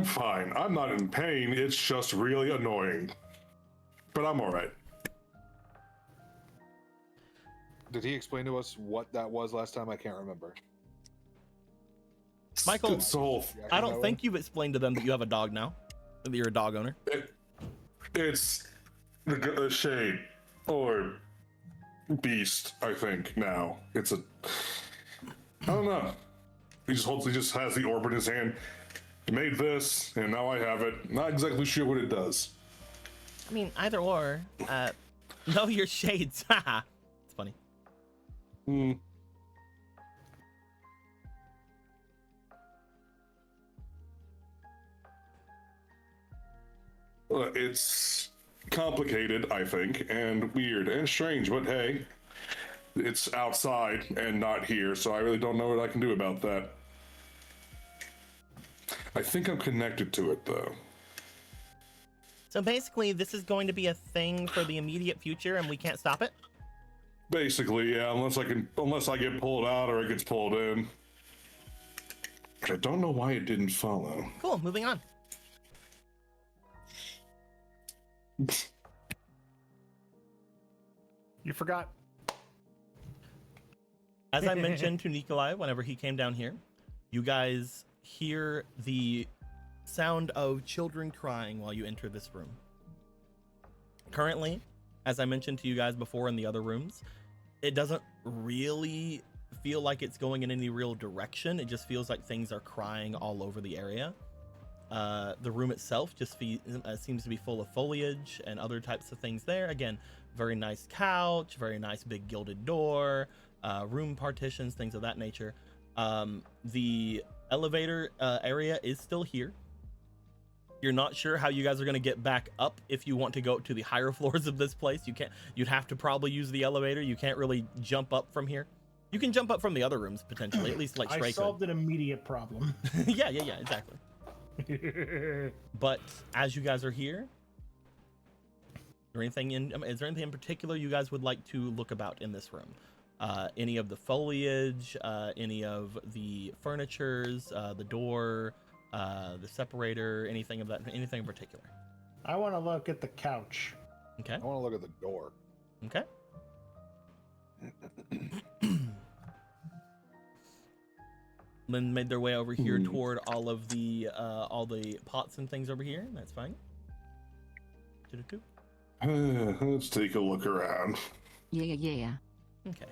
fine. I'm not in pain. It's just really annoying. But I'm alright. Did he explain to us what that was last time? I can't remember. Michael, It's the whole I don't think you've explained to them that you have a dog now, that you're a dog owner. It's the shade or beast, I think, now. It's a I don't know. He just has the orb in his hand. He made this, and now I have it. Not exactly sure what it does. I mean, either or. No, your shades. Haha. It's funny. Hmm. Well, it's complicated, I think, and weird and strange, but hey, it's outside and not here, so I really don't know what I can do about that. I think I'm connected to it, though. So basically, this is going to be a thing for the immediate future, and we can't stop it. Basically, yeah, unless I get pulled out or it gets pulled in. I don't know why it didn't follow. Cool. Moving on. You forgot. As I mentioned to Nikolai whenever he came down here, you guys hear the sound of children crying while you enter this room. Currently, as I mentioned to you guys before in the other rooms, it doesn't really feel like it's going in any real direction. It just feels like things are crying all over the area. The room itself just seems to be full of foliage and other types of things there. Again, very nice couch, very nice big gilded door, room partitions, things of that nature. The elevator area is still here. You're not sure how you guys are going to get back up if you want to go to the higher floors of this place. You'd have to probably use the elevator. You can't really jump up from here. You can jump up from the other rooms potentially, at least like Stray I solved an immediate problem. yeah, exactly. But as you guys are here, is there anything in particular you guys would like to look about in this room? Any of the foliage, any of the furnitures, the door, the separator, anything in particular? I want to look at the couch. Okay. I want to look at the door. Okay. Lynn made their way over here toward all the pots and things over here. That's fine. Let's take a look around. Yeah. Okay.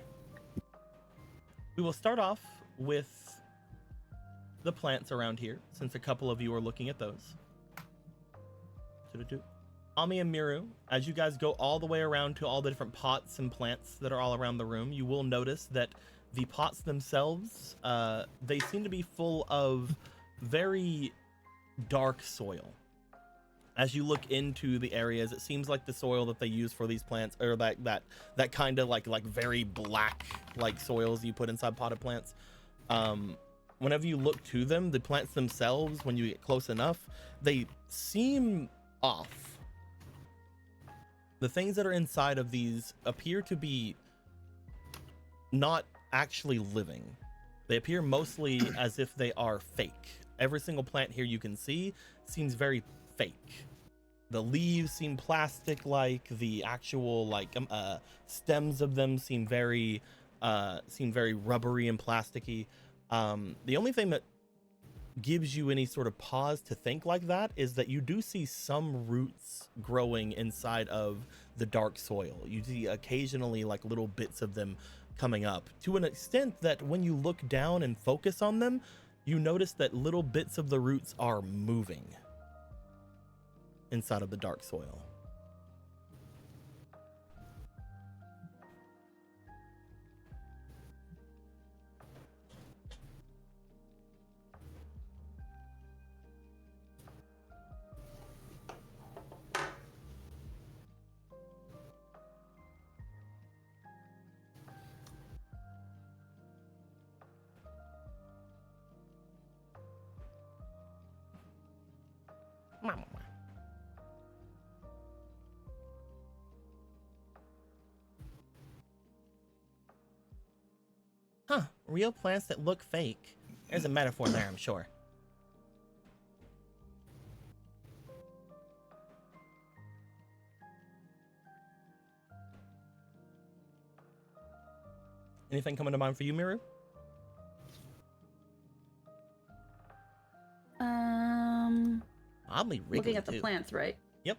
We will start off with the plants around here, since a couple of you are looking at those. Ami and Miru, as you guys go all the way around to all the different pots and plants that are all around the room, you will notice that the pots themselves, they seem to be full of very dark soil. As you look into the areas, it seems like the soil that they use for these plants, or that kind of like very black like soils you put inside potted plants. Whenever you look to them, the plants themselves, when you get close enough, they seem off. The things that are inside of these appear to be not actually living. They appear mostly as if they are fake. Every single plant here you can see seems very fake. The leaves seem plastic-like. The actual stems of them seem very rubbery and plasticky. The only thing that gives you any sort of pause to think like that is that you do see some roots growing inside of the dark soil. You see occasionally like little bits of them coming up, to an extent that when you look down and focus on them, you notice that little bits of the roots are moving inside of the dark soil. Huh, real plants that look fake. There's a metaphor there, I'm sure. Anything coming to mind for you, Miru? Oddly wriggly, looking at the too. plants, right? Yep.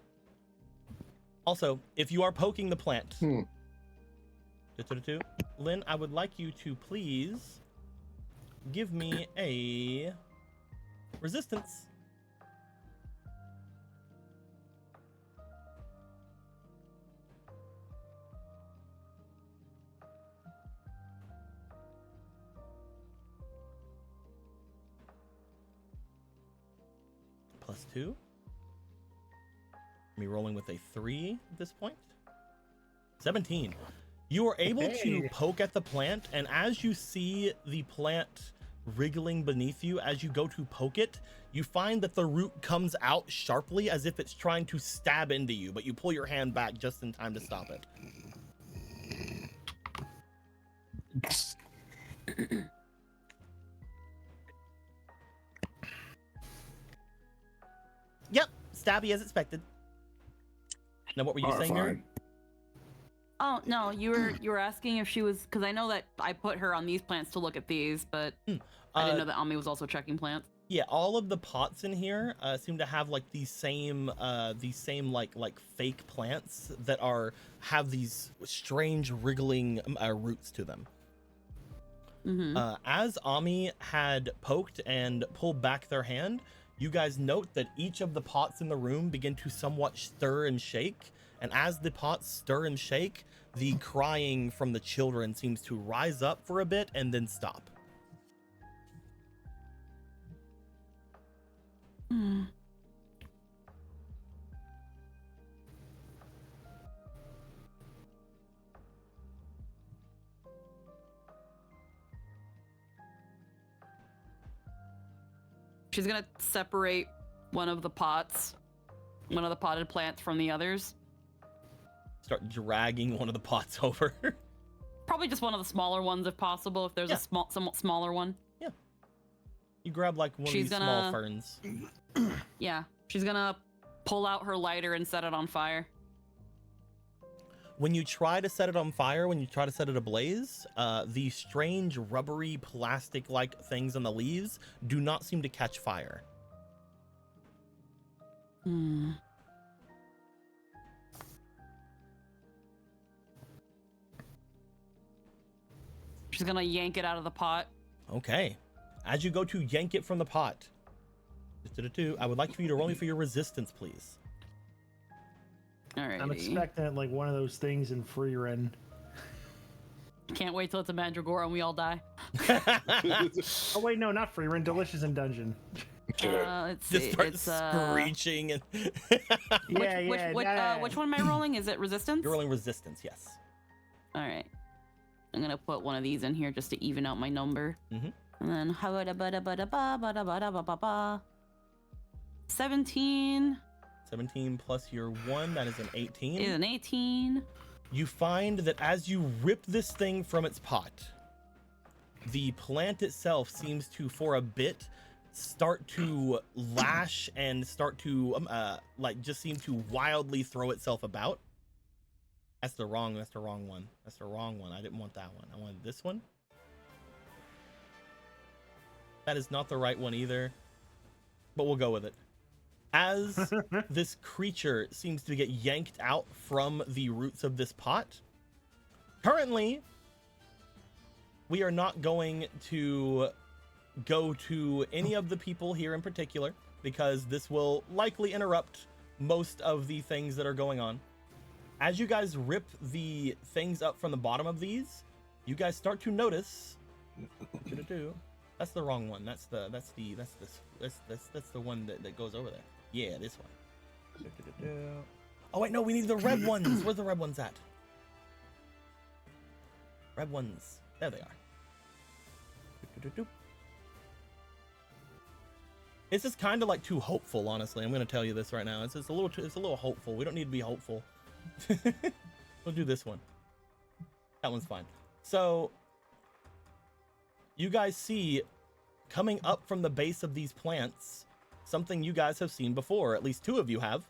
Also, if you are poking the plant, Lynn, I would like you to please give me a resistance. +2. Me rolling with a 3 at this point. 17. You are able to poke at the plant, and as you see the plant wriggling beneath you, as you go to poke it, you find that the root comes out sharply as if it's trying to stab into you, but you pull your hand back just in time to stop it. Yep, stabby as expected. Now, what were you saying, Mary? Oh no, you were asking if she was, because I know that I put her on these plants to look at these, but I didn't know that Ami was also checking plants. Yeah, all of the pots in here seem to have like these same like fake plants that have these strange wriggling roots to them. As Ami had poked and pulled back their hand, you guys note that each of the pots in the room begin to somewhat stir and shake. And as the pots stir and shake, the crying from the children seems to rise up for a bit and then stop. She's gonna separate one of the potted plants from the others. Start dragging one of the pots over. Probably just one of the smaller ones if possible, if there's a somewhat smaller one. Yeah. You grab like one of these small ferns. Yeah. She's gonna pull out her lighter and set it on fire. When you try to set it on fire, when you try to set it ablaze, the strange rubbery plastic-like things on the leaves do not seem to catch fire. She's gonna yank it out of the pot. Okay. As you go to yank it from the pot, I would like for you to roll me for your resistance, please. All right. I'm expecting it like one of those things in Free Ren. Can't wait till it's a mandragora and we all die. Oh wait, no, not Free Ren. Delicious in Dungeon. Let's Just see. start It's screeching and which one am I rolling? Is it resistance? You're rolling resistance, yes. All right. I'm gonna put one of these in here just to even out my number. And then 17. 17 plus your 1, that is an 18. Is an 18. You find that as you rip this thing from its pot, the plant itself seems to, for a bit, start to lash and start to like just seem to wildly throw itself about. That's the wrong one. That's the wrong one. I didn't want that one. I wanted this one. That is not the right one either, but we'll go with it. As this creature seems to get yanked out from the roots of this pot, currently, we are not going to go to any of the people here in particular, because this will likely interrupt most of the things that are going on. As you guys rip the things up from the bottom of these, you guys start to notice. That's the wrong one. That's the one that goes over there. Yeah, this one. Oh wait, no, we need the red ones. Where's the red ones at? Red ones. There they are. This is kind of like too hopeful, honestly. I'm gonna tell you this right now. It's a little hopeful. We don't need to be hopeful. We'll do this one. That one's fine. So you guys see coming up from the base of these plants something you guys have seen before. At least two of you have.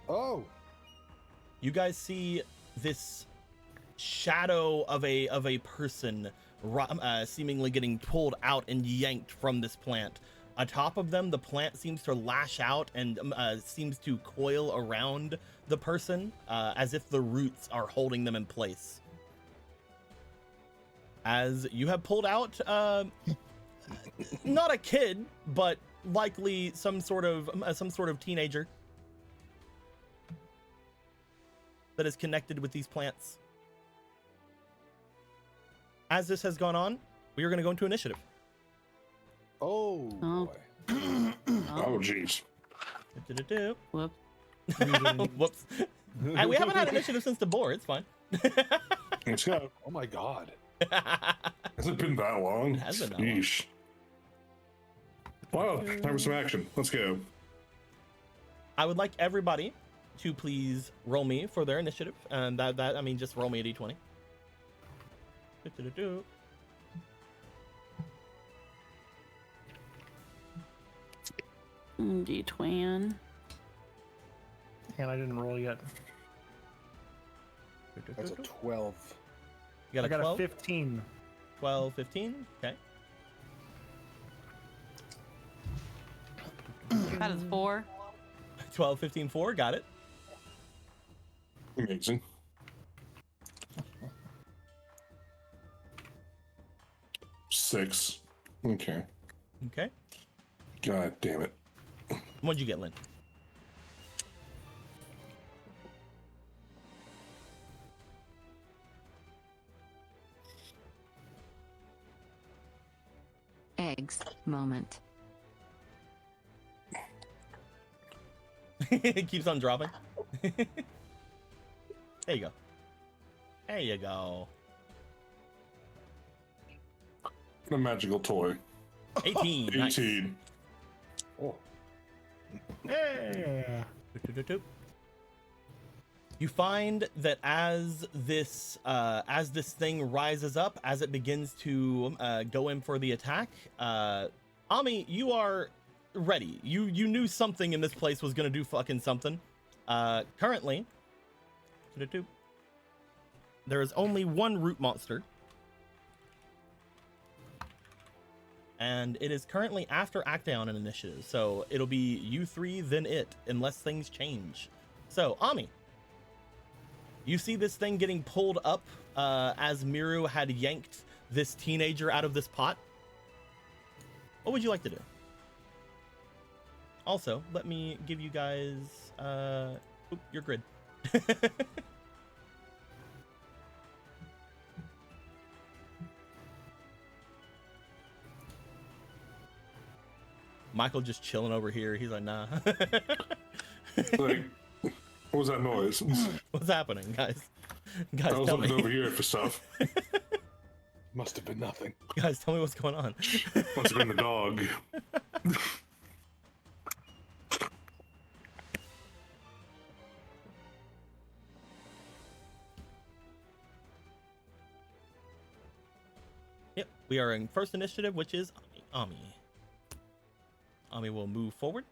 Oh. You guys see this shadow of a person seemingly getting pulled out and yanked from this plant. Atop of them, the plant seems to lash out and seems to coil around the person as if the roots are holding them in place. As you have pulled out, not a kid, but likely some sort of teenager that is connected with these plants. As this has gone on, we are going to go into initiative. Oh, boy. Oh, jeez. Whoops. Whoops. And we haven't had initiative since the boar. It's fine. Let's go. Oh my god. Has it been that long? It has been that long. Yeesh. Wow, time for some action. Let's go. I would like everybody to please roll me for their initiative. And that I mean, just roll me a d20. D-Twan. And I didn't roll yet. That's a 12. You got I a got 12? a 15. 12, 15? Okay. That is 4. 12, 15, 4. Got it. Amazing. Six. Okay. Okay. God damn it. What'd you get, Lynn? Eggs. Moment. It keeps on dropping. There you go. There you go. A magical toy. 18. Nice. 18. Oh, Yeah. You find that as this thing rises up, as it begins to go in for the attack, Ami, you are ready. You knew something in this place was gonna do fucking something. Currently, there is only one root monster, and it is currently after Actaeon in initiative. So it'll be you three, then it, unless things change. So Ami, you see this thing getting pulled up as Miru had yanked this teenager out of this pot. What would you like to do? Also, let me give you guys your grid. Michael just chilling over here. He's like, nah. Like, what was that noise? What's happening, guys? Guys, I was tell looking me. over here for stuff. must have been nothing. Guys, tell me what's going on. Must have been the dog. Yep, we are in first initiative, which is Ami. Ami will move forward.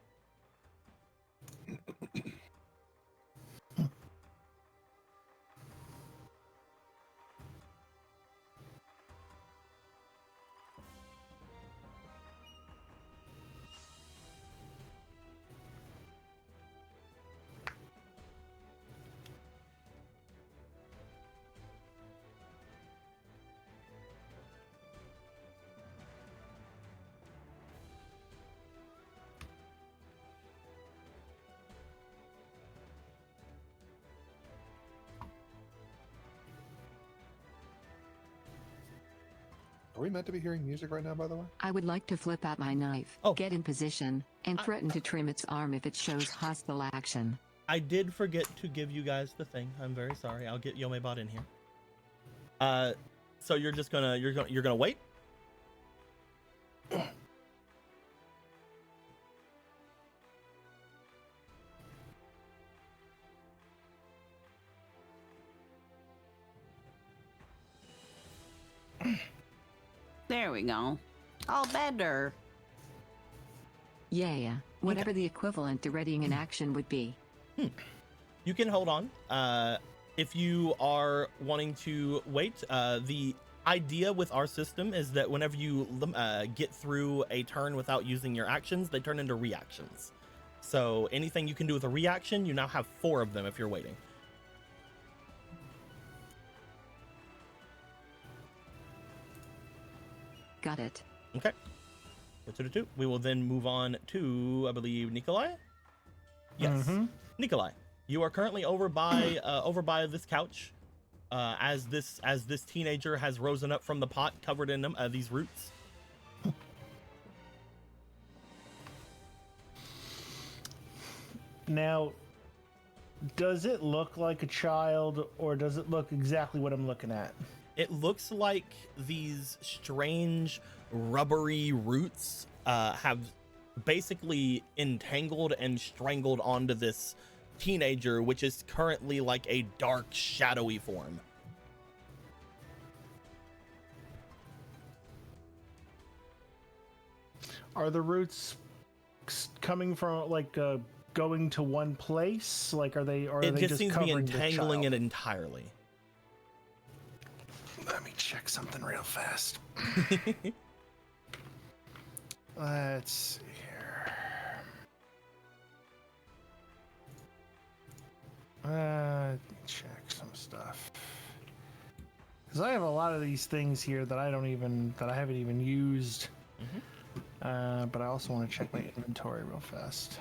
Are we meant to be hearing music right now, by the way? I would like to flip out my knife, Oh. get in position, and threaten to trim its arm if it shows hostile action. I did forget to give you guys the thing. I'm very sorry. I'll get Yomebot in here. So you're just gonna you're gonna wait? There we go. All better. Yeah, whatever the equivalent to readying an action would be. You can hold on. If you are wanting to wait, the idea with our system is that whenever you get through a turn without using your actions, they turn into reactions. So anything you can do with a reaction, you now have 4 of them if you're waiting. Got it. Okay. We will then move on to, I believe, Nikolai. Yes, Nikolai. You are currently over by this couch, as this teenager has risen up from the pot covered in them these roots. Now, does it look like a child, or does it look exactly what I'm looking at? It looks like these strange rubbery roots have basically entangled and strangled onto this teenager, which is currently like a dark, shadowy form. Are the roots coming from like going to one place? Like, are they? Or are It they just seems to be covering the entangling child? it entirely. Let me check something real fast. Let's see here. Check some stuff. Because I have a lot of these things here that I haven't even used. But I also want to check my inventory real fast.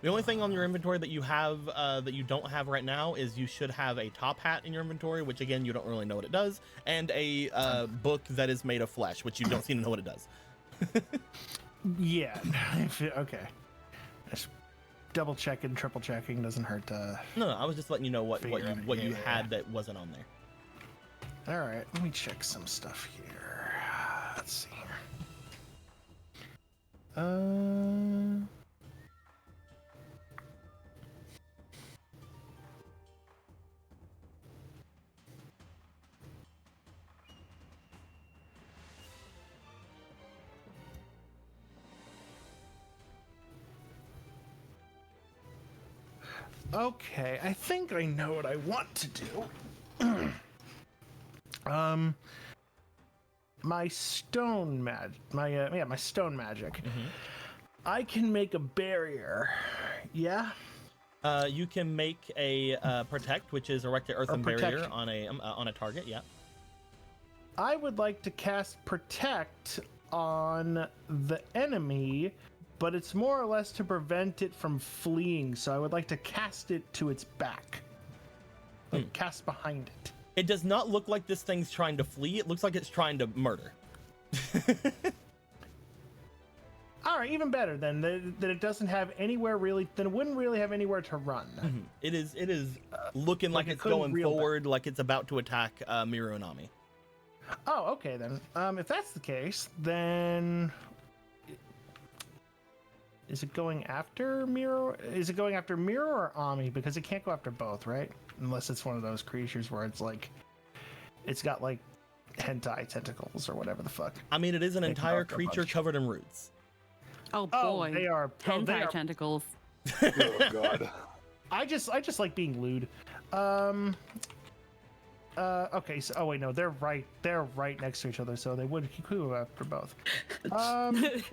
The only thing on your inventory that you have that you don't have right now is you should have a top hat in your inventory, which again you don't really know what it does, and a book that is made of flesh, which you don't seem to know what it does. Yeah. Okay. Just double checking, triple checking doesn't hurt. No, I was just letting you know what you Yeah. had that wasn't on there. All right. Let me check some stuff here. Let's see here. Okay, I think I know what I want to do. My stone magic. My stone magic. I can make a barrier. Yeah. You can make a protect, which is erect an earthen barrier on a target. Yeah. I would like to cast protect on the enemy, but it's more or less to prevent it from fleeing. So I would like to cast it to its back, like cast behind it. It does not look like this thing's trying to flee. It looks like it's trying to murder. All right, even better then. That it doesn't have anywhere really. Then it wouldn't really have anywhere to run. It is looking like it's going forward, like it's about to attack Miru and Ami. Oh, okay then. If that's the case, then is it going after Miru? Is it going after Miru or Ami? Because it can't go after both, right? Unless it's one of those creatures where it's like, it's got like hentai tentacles or whatever the fuck. I mean, it is an entire creature covered in roots. Oh boy, they are hentai tentacles. Oh god. I just like being lewd. Okay, so oh wait, no, they're right next to each other, so they would go after both. I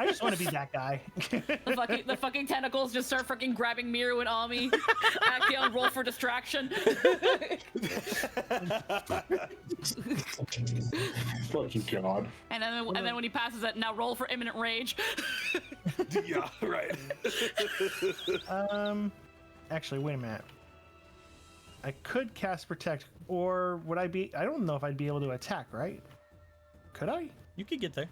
just want to be that guy. The fucking tentacles just start fucking grabbing Miru and Ami. Actaeon, roll for distraction. Fucking god. And then when he passes it, now roll for imminent rage. Yeah, right. Actually, wait a minute. I could cast protect, or would I be? I don't know if I'd be able to attack, right? Could I? You could get there.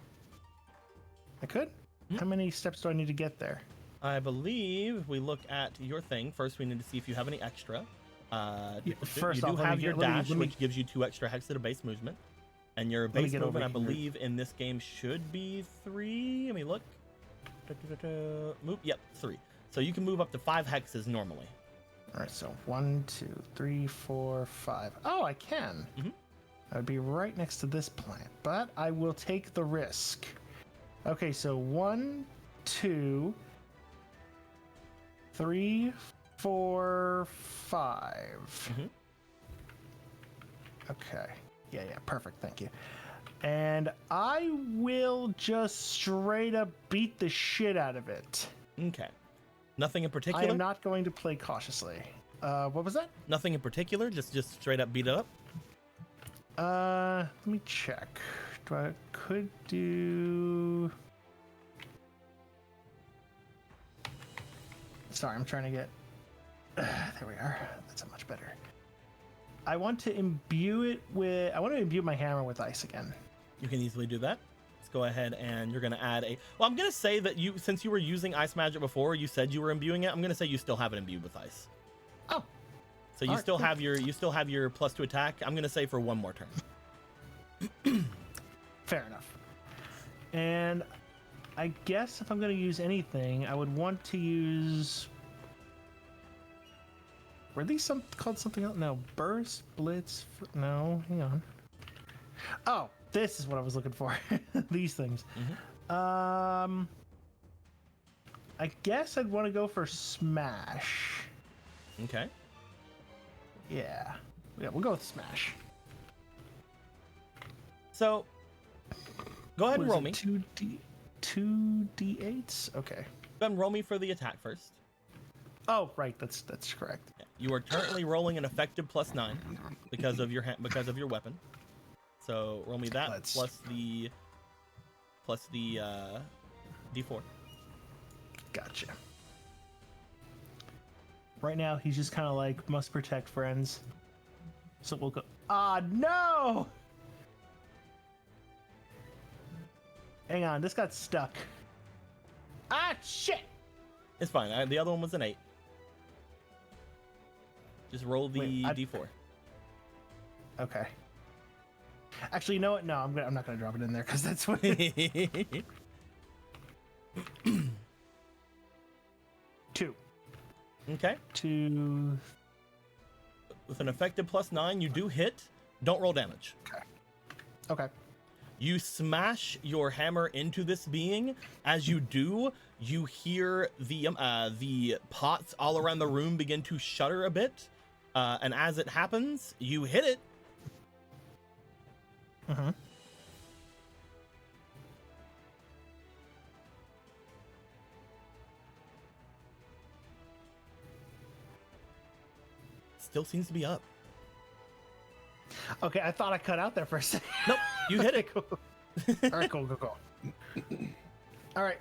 I could. How many steps do I need to get there? I believe if we look at your thing first, we need to see if you have any extra. First you do off, have your dash, which gives you 2 extra hexes to base movement, and your base movement, I believe, in this game should be 3. Let me look. Move. Yep, 3. So you can move up to 5 hexes normally. All right, so 1, 2, 3, 4, 5. Oh, I can. I would be right next to this plant, but I will take the risk. Okay, so 1, 2, 3, 4, 5. Okay. Yeah, perfect. Thank you. And I will just straight up beat the shit out of it. Okay. Nothing in particular? I am not going to play cautiously. What was that? Nothing in particular? Just straight up beat it up? Let me check. Could do... Sorry, I'm trying to get... there we are. That's much better. I want to imbue it with... I want to imbue my hammer with ice again. You can easily do that. Go ahead and you're going to add a... Well, I'm going to say that since you were using ice magic before, you said you were imbuing it. I'm going to say you still have it imbued with ice. Oh. So you still have your +2 attack. I'm going to say for 1 more turn. Fair enough. And I guess if I'm going to use anything, I would want to use... Were these called something else? No. Burst, Blitz... No, hang on. Oh. This is what I was looking for. These things. I guess I'd want to go for Smash. Okay. Yeah, we'll go with Smash. So, go ahead and roll me. 2d8s? Okay. Go ahead and roll me for the attack first. Oh, right. That's correct. You are currently rolling an effective +9 because of your weapon. So roll me that plus the D4. Gotcha. Right now, he's just kind of like must protect friends. So we'll go. Ah, no! Hang on, this got stuck. Ah, shit! It's fine. The other one was an 8. Just roll the D4. Okay. Actually, you know what? No, I'm not gonna drop it in there because that's what. 2. Okay. 2. With an effective +9, you do hit. Don't roll damage. Okay. You smash your hammer into this being. As you do, you hear the pots all around the room begin to shudder a bit. And as it happens, you hit it. Mm-hmm. Still seems to be up. Okay, I thought I cut out there for a second. Nope, you hit it. Cool. All right, cool. All right.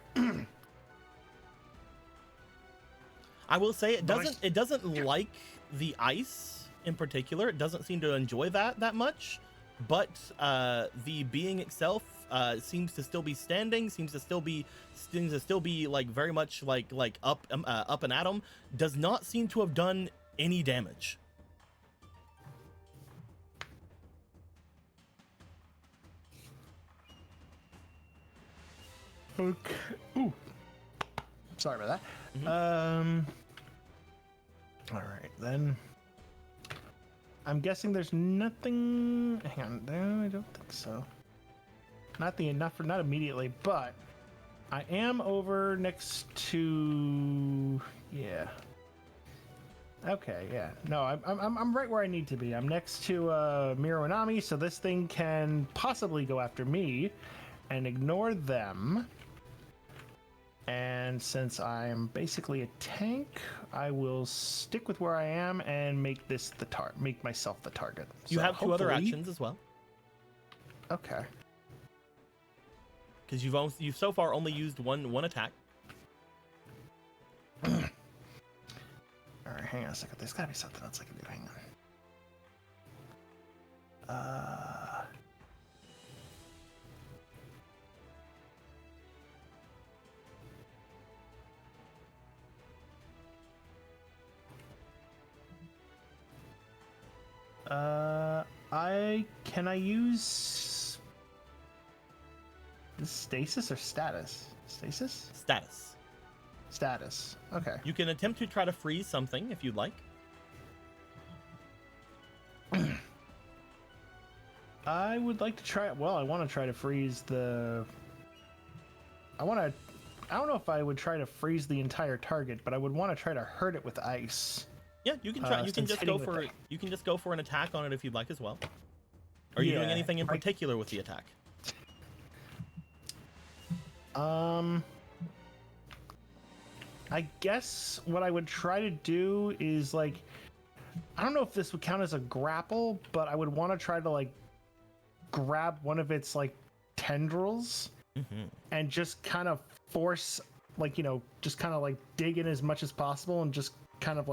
I will say it doesn't like the ice in particular. It doesn't seem to enjoy that much. But the being itself seems to still be standing. Seems to still be like very much like up and at 'em. Does not seem to have done any damage. Okay. Ooh. Sorry about that. Mm-hmm. All right then. I'm guessing there's nothing. Hang on. No, I don't think so. Not immediately, but I am over next to. Yeah. Okay. Yeah. No, I'm right where I need to be. I'm next to Miro and Ami, so this thing can possibly go after me and ignore them. And since I'm basically a tank, I will stick with where I am and make make myself the target. You have 2 other actions as well. Okay. Because you've so far only used one attack. All right, hang on a second. There's gotta be something else I can do. Hang on. Can I use stasis or status? Stasis? Status. Okay. You can attempt to try to freeze something if you'd like. I would like to try. Well, I want to try to freeze the. I don't know if I would try to freeze the entire target, but I would want to try to hurt it with ice. Yeah, you can try. You can just go for an attack on it if you'd like as well. Are you doing anything in particular with the attack? I guess what I would try to do is I don't know if this would count as a grapple, but I would want to try to grab one of its tendrils and just kind of force just kind of dig in as much as possible and just kind of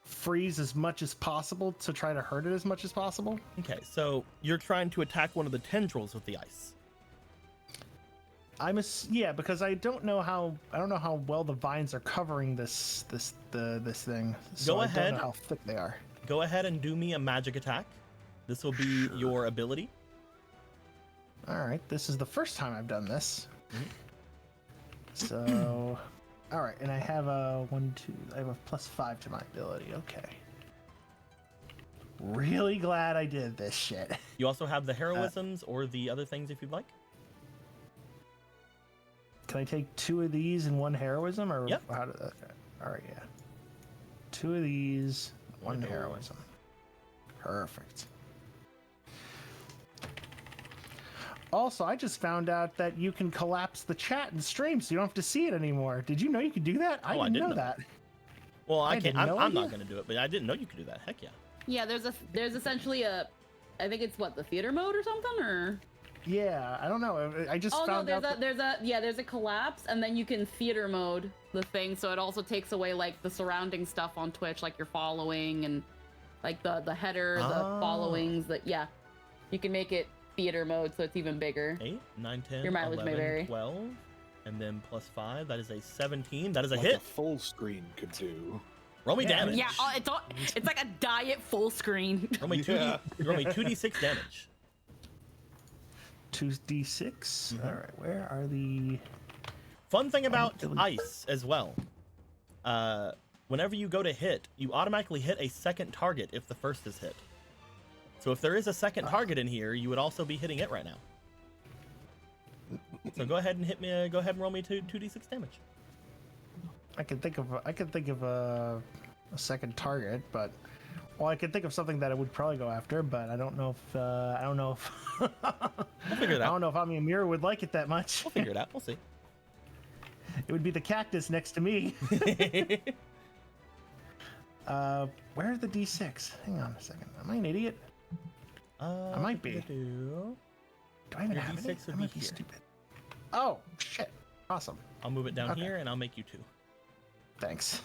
freeze as much as possible to try to hurt it as much as possible. Okay, so you're trying to attack one of the tendrils with the ice. Because I don't know how well the vines are covering this thing. So I don't know how thick they are. Go ahead and do me a magic attack. This will be your ability. All right, this is the first time I've done this. So, all right, and I have a I have a +5 to my ability. Okay. Really glad I did this shit. You also have the heroisms or the other things if you'd like. Can I take 2 of these and 1 heroism, or yep. How okay. All right, yeah. 2 of these, 1 heroism. Perfect. Also, I just found out that you can collapse the chat and stream, so you don't have to see it anymore. Did you know you could do that? I didn't know that. Well, I I can't. had no I'm not idea. gonna do it, but I didn't know you could do that. Heck yeah. Yeah, there's essentially a, I think it's what, the theater mode or something, or? Yeah, I don't know. I just Oh no, found out. there's a collapse, and then you can theater mode the thing, so it also takes away like the surrounding stuff on Twitch, like your following and like the header, the Oh. followings. That yeah, you can make it theater mode, so it's even bigger. 8, 9, 10, Your mileage may 11, vary. 12, and then plus 5. That is a 17. That is a Like hit. a full screen could do. Roll me Yeah, damage. Yeah, it's like a diet full screen. Roll me 2d. Yeah. Roll me 2d6 damage. 2d6. All right, where are the? Fun thing about Delete. ice as well. Whenever you go to hit, you automatically hit a second target if the first is hit. So if there is a second target in here, you would also be hitting it right now. So go ahead and hit me. Go ahead and roll me 2d6 damage. I can think of a second target, but well, I could think of something that I would probably go after, but I don't know if We'll figure it I out. don't know if Amir would like it that much. We'll figure it out. We'll see. It would be the cactus next to me. Where's the D6? Hang on a second. Am I an idiot? I might be. do-do-do. Do I even Your have D6 it? would I be might be here. stupid. Oh shit! Awesome. I'll move it down Okay. here and I'll make you 2. Thanks.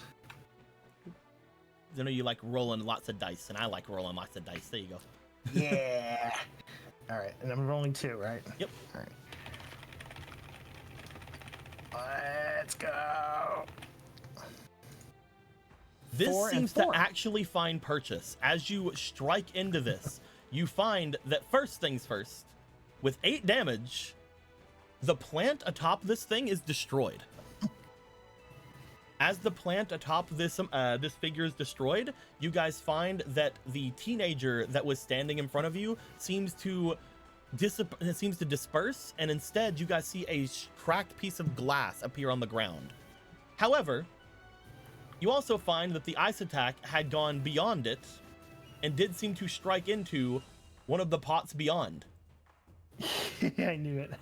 'Cause I know you like rolling lots of dice, and I like rolling lots of dice. There you go. Yeah. All right, and I'm rolling 2, right? Yep. All right. Let's go. This 4 and seems to 4. actually find purchase. As you strike into this, you find that first things first, with 8 damage, the plant atop this thing is destroyed. As the plant atop this this figure is destroyed, you guys find that the teenager that was standing in front of you seems to disperse, and instead you guys see a cracked piece of glass appear on the ground. However, you also find that the ice attack had gone beyond it and did seem to strike into one of the pots beyond. I knew it.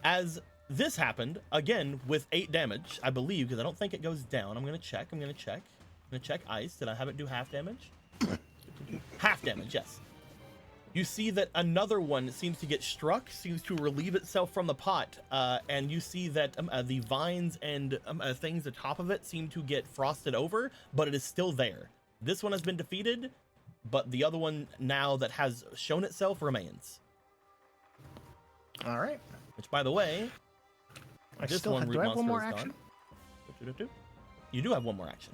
As this happened, again, with 8 damage, I believe, because I don't think it goes down. I'm going to check. I'm going to check ice. Did I have it do half damage? Half damage, yes. You see that another one seems to get struck, seems to relieve itself from the pot, and you see that the vines and things atop of it seem to get frosted over, but it is still there. This one has been defeated, but the other one now that has shown itself remains. All right. Which, by the way, I this still one have, root do I have one monster more is action? gone. You do have one more action.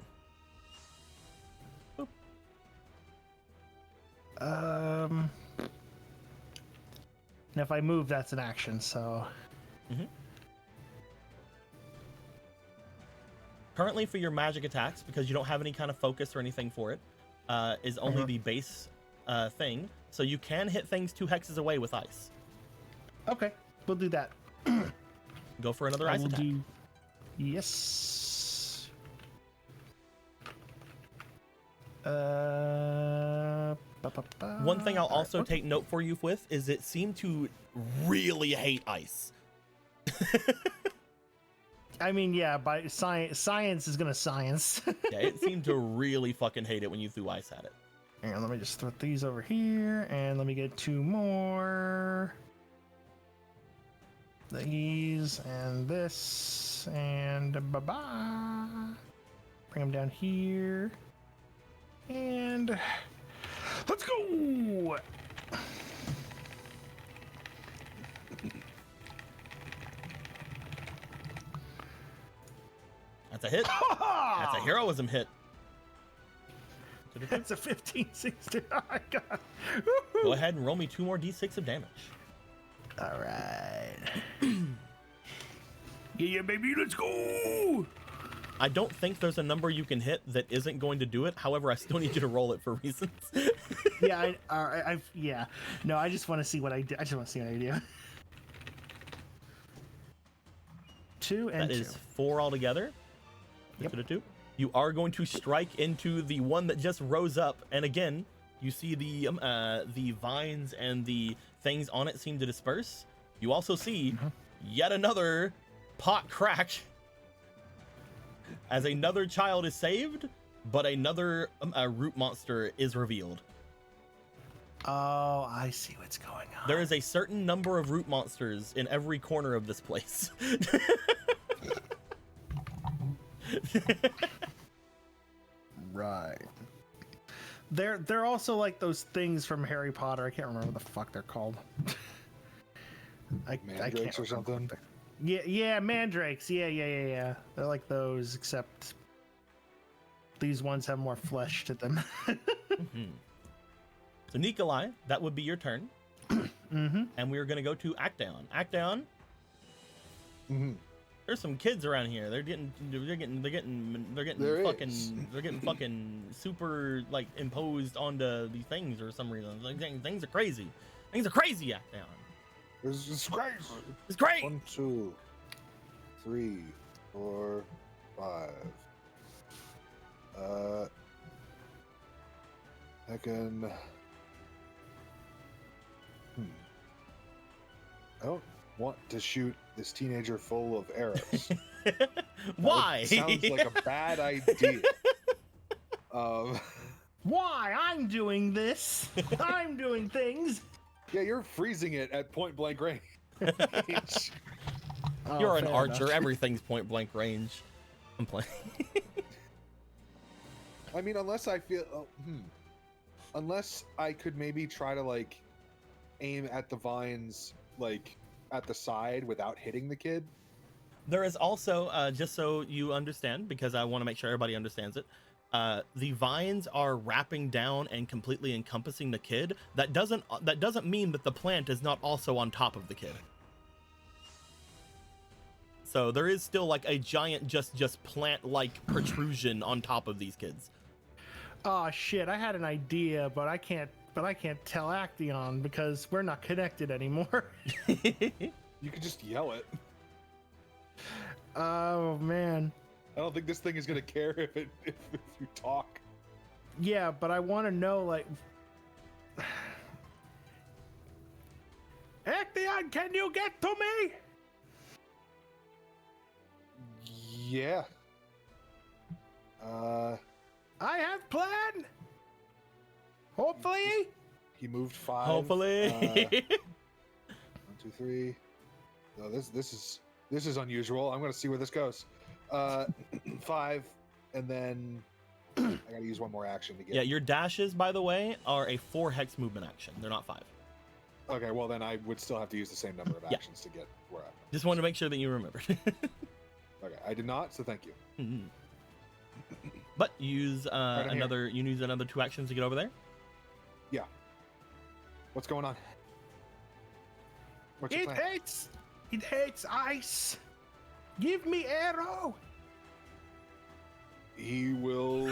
And if I move, that's an action. So Currently, for your magic attacks, because you don't have any kind of focus or anything for it, is only the base thing. So you can hit things 2 hexes away with ice. okay, we'll do that. Go for another I ice will attack. do. Yes. One thing I'll All right, also take note for you with is it seemed to really hate ice. I mean, yeah, by science is gonna science. Yeah, it seemed to really fucking hate it when you threw ice at it. Hang on, let me just throw these over here, and let me get 2 more. These and this, and bye-bye. Bring them down here, and let's go. That's a hit. That's a heroism hit. That's a 15, 16. Oh my god. Go ahead and roll me 2 more d6 of damage. All right. Yeah, baby, let's go. I don't think there's a number you can hit that isn't going to do it. However, I still need you to roll it for reasons. Yeah, yeah. No, I just want to see what I do. I just want to see what I do. 2 and That 2. is 4 altogether. Yep. 2. You are going to strike into the one that just rose up, and again, you see the vines and the things on it seem to disperse. You also see yet another pot crack as another child is saved, but another root monster is revealed. Oh, I see what's going on. There is a certain number of root monsters in every corner of this place. Right. They're also like those things from Harry Potter. I can't remember what the fuck they're called. I Mandrakes can't or something. Yeah, mandrakes. Yeah. They're like those, except these ones have more flesh to them. Mm-hmm. So Nikolai, that would be your turn. Mm-hmm. And we're gonna go to Actaeon. Actaeon, Mm-hmm. there's some kids around here. They're getting There fucking is. they're getting fucking super like imposed onto these things for some reason. Like things are crazy. Things are crazy, Actaeon. It's crazy. It's great. 1, 2, 3, 4, 5. Heckin'. I don't want to shoot this teenager full of arrows. Why? Sounds like a bad idea. Why? I'm doing this. I'm doing things. Yeah, you're freezing it at point blank range. Oh, You're an fair archer. enough. Everything's point blank range. I'm playing. I mean, unless I feel, unless I could maybe try to like aim at the vines, like at the side without hitting the kid. There is also, just so you understand, because I want to make sure everybody understands it, the vines are wrapping down and completely encompassing the kid. That doesn't mean that the plant is not also on top of the kid. So there is still like a giant just plant-like protrusion on top of these kids. Oh shit! I had an idea, but I can't tell Actaeon because we're not connected anymore. You could just yell it. Oh man. I don't think this thing is gonna care if you talk. Yeah, but I want to know, like, Actaeon, can you get to me? Yeah. I have plan. Hopefully. He moved 5. Hopefully. 1, 2, 3. No, this is unusual. I'm gonna see where this goes. 5, and then I gotta use one more action to get. Yeah, your dashes, by the way, are a 4 hex movement action. They're not 5. Okay, well then I would still have to use the same number of actions to get where I'm. Just wanted to make sure that you remembered. Okay, I did not, so thank you. Mhm. But use in here. you use another 2 actions to get over there. Yeah. What's going on? What's your plan? It hates ice. Give me arrow. He will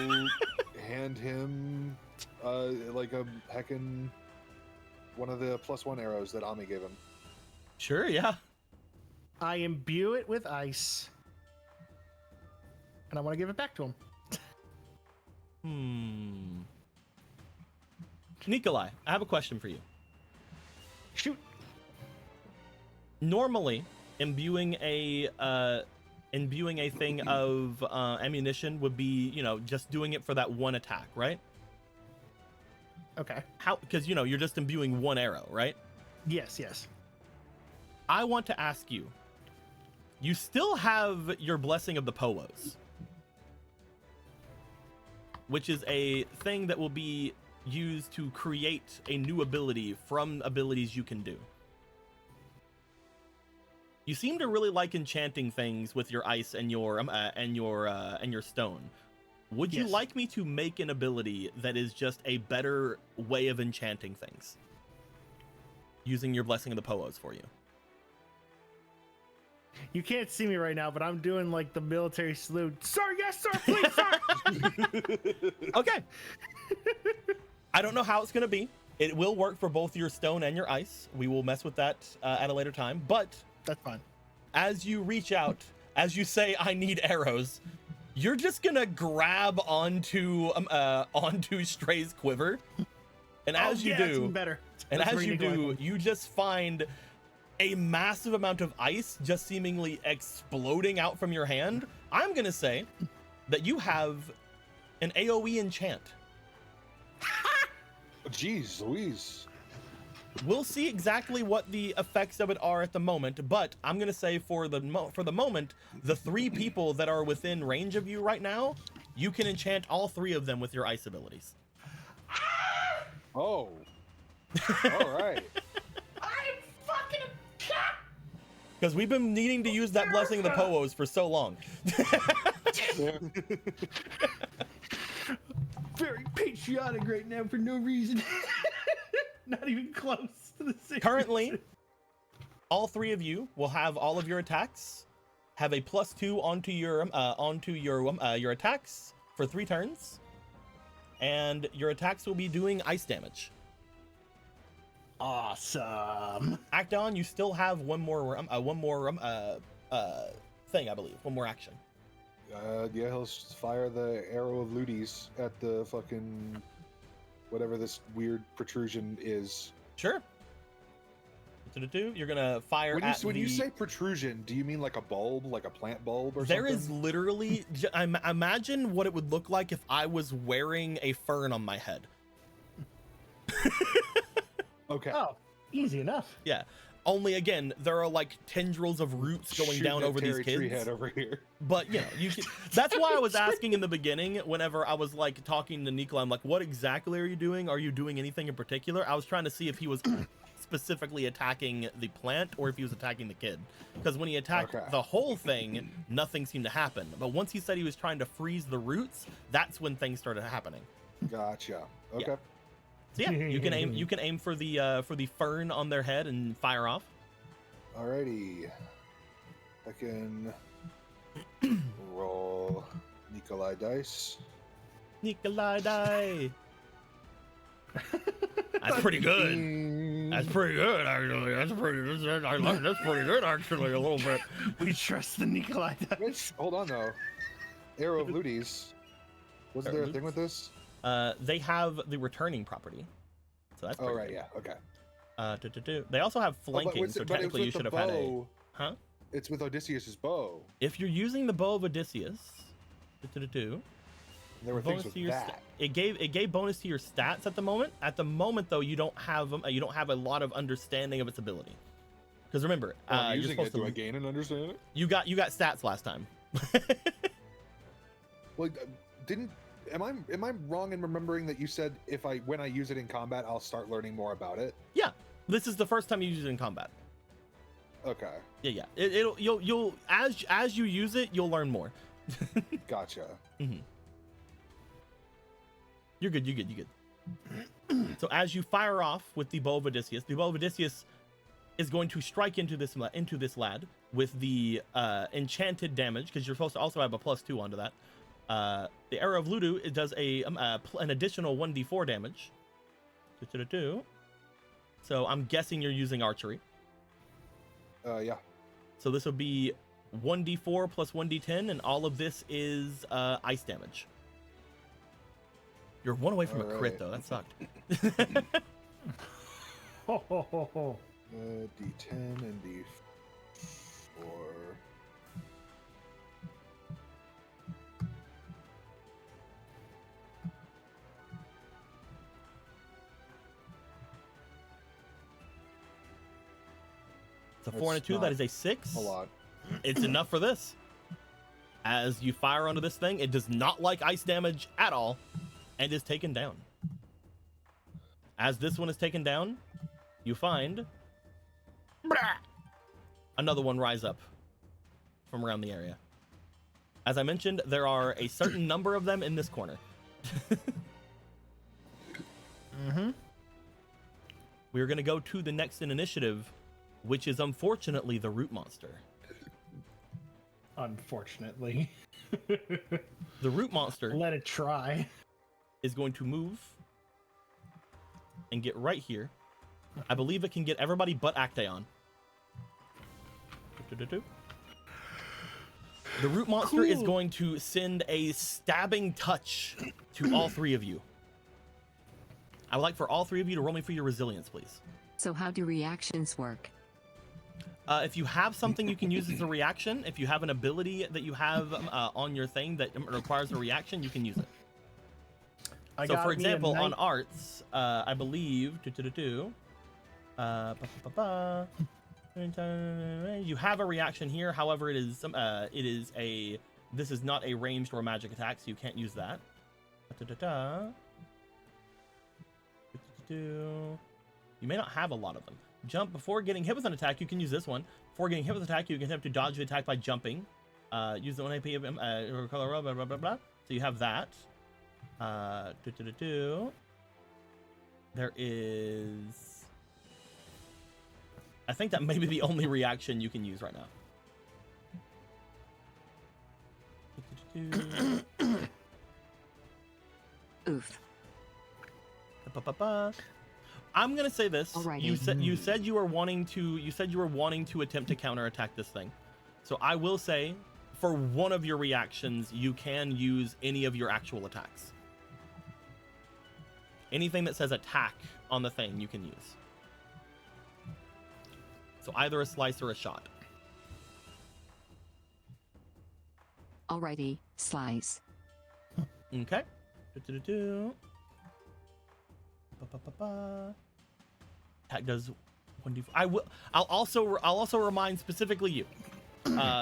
hand him like a heckin' one of the +1 arrows that Ami gave him. Sure, yeah. I imbue it with ice, and I want to give it back to him. Nikolai, I have a question for you. Shoot. Normally, imbuing a thing of ammunition would be, just doing it for that one attack, right? Okay. How? Because you're just imbuing 1 arrow, right? Yes. I want to ask you. You still have your Blessing of the Poos, which is a thing that will be used to create a new ability from abilities you can do. You seem to really like enchanting things with your ice and your stone. Would you Yes. like me to make an ability that is just a better way of enchanting things, using your Blessing of the Poos for you? You can't see me right now, but I'm doing like the military salute. Sir, yes, sir, please, sir. Okay. I don't know how it's gonna be. It will work for both your stone and your ice. We will mess with that at a later time. But That's fine. as you reach out, as you say, "I need arrows," you're just gonna grab onto Stray's quiver, and as you that's do, even better. and That's as where you Nikolai do, comes. you just find a massive amount of ice just seemingly exploding out from your hand. I'm gonna say that you have An AoE enchant. Jeez Louise. We'll see exactly what the effects of it are at the moment, but I'm gonna say for the moment, the 3 people that are within range of you right now, you can enchant all 3 of them with your ice abilities. Oh. All right. I'm fucking Because we've been needing to use that blessing of the Poos for so long. very patriotic right now for no reason. Not even close to the same. Currently, all 3 of you will have all of your attacks have a +2 onto your attacks for 3 turns, and your attacks will be doing ice damage. Awesome. Acton, you still have one more thing, I believe, one more action. Yeah, he'll fire the arrow of Ludes at the fucking whatever this weird protrusion is. Sure. You're gonna fire When you say protrusion, do you mean like a bulb, like a plant bulb, or there something? is literally imagine what it would look like if I was wearing a fern on my head. Okay. Oh, easy enough. Yeah. Only again, there are like tendrils of roots going down over these kids. Treehead over here. But you know, that's why I was asking in the beginning, whenever I was like talking to Nicola, I'm like, what exactly are you doing? Are you doing anything in particular? I was trying to see if he was specifically attacking the plant or if he was attacking the kid. Because when he attacked the whole thing, nothing seemed to happen. But once he said he was trying to freeze the roots, that's when things started happening. Gotcha. Okay. Yeah. So yeah, you can aim for the fern on their head and fire off. Alrighty. I can roll Nikolai dice. Nikolai die. That's pretty good. That's pretty good, actually. That's pretty good, actually, a little bit. We trust the Nikolai. Which, hold on though. Arrow of Ludes. Wasn't there a thing with this? They have the returning property, so that's pretty Oh right, good. yeah, okay. They also have flanking, so technically you should have had a. Huh? It's with Odysseus's bow. If you're using the bow of Odysseus, There were things with that. It gave bonus to your stats at the moment. At the moment, though, you don't have a lot of understanding of its ability. Because remember, I'm you're using supposed it. to. Do I gain an understanding? You got stats last time. Well, am I wrong in remembering that you said when I use it in combat, I'll start learning more about it? Yeah, this is the first time you use it in combat. Okay. Yeah. You'll as you use it, you'll learn more. Gotcha. Mm-hmm. You're good. So as you fire off with the bow of Odysseus, is going to strike into this lad with the enchanted damage, because you're supposed to also have a +2 onto that. The arrow of Ludu, it does an additional 1d4 damage. So I'm guessing you're using archery. Yeah. So this will be 1d4 plus 1d10, and all of this is ice damage. You're one away from a crit, though. That sucked. Ho, ho, ho, ho. D10 and D4. It's a 4 and a 2. That is a 6. A lot. It's enough for this. As you fire onto this thing, it does not like ice damage at all, and is taken down. As this one is taken down, you find another one rise up from around the area. As I mentioned, there are a certain number of them in this corner. Mm-hmm. We're going to go to the next in initiative, which is unfortunately the root monster. Unfortunately. The root monster Let it try. is going to move and get right here. I believe it can get everybody but Actaeon. The root monster is going to send a stabbing touch to all 3 of you. I would like for all 3 of you to roll me for your resilience, please. So how do reactions work? If you have something you can use as a reaction, if you have an ability that you have on your thing that requires a reaction, you can use it. I So got for me a example, on night- arts, I believe you have a reaction here. However, this is not a ranged or magic attack, so you can't use that. You may not have a lot of them. Jump before getting hit with an attack. You can use this one. Before getting hit with an attack, you can attempt to dodge the attack by jumping. Use the 1 AP of color, blah blah blah blah. So you have that. There is. I think that may be the only reaction you can use right now. Oof. I'm gonna say this. Alrighty. You said you were wanting to attempt to counterattack this thing. So I will say, for one of your reactions, you can use any of your actual attacks. Anything that says attack on the thing, you can use. So either a slice or a shot. Alrighty, slice. Okay. Attack does 1d4. I'll also remind specifically you.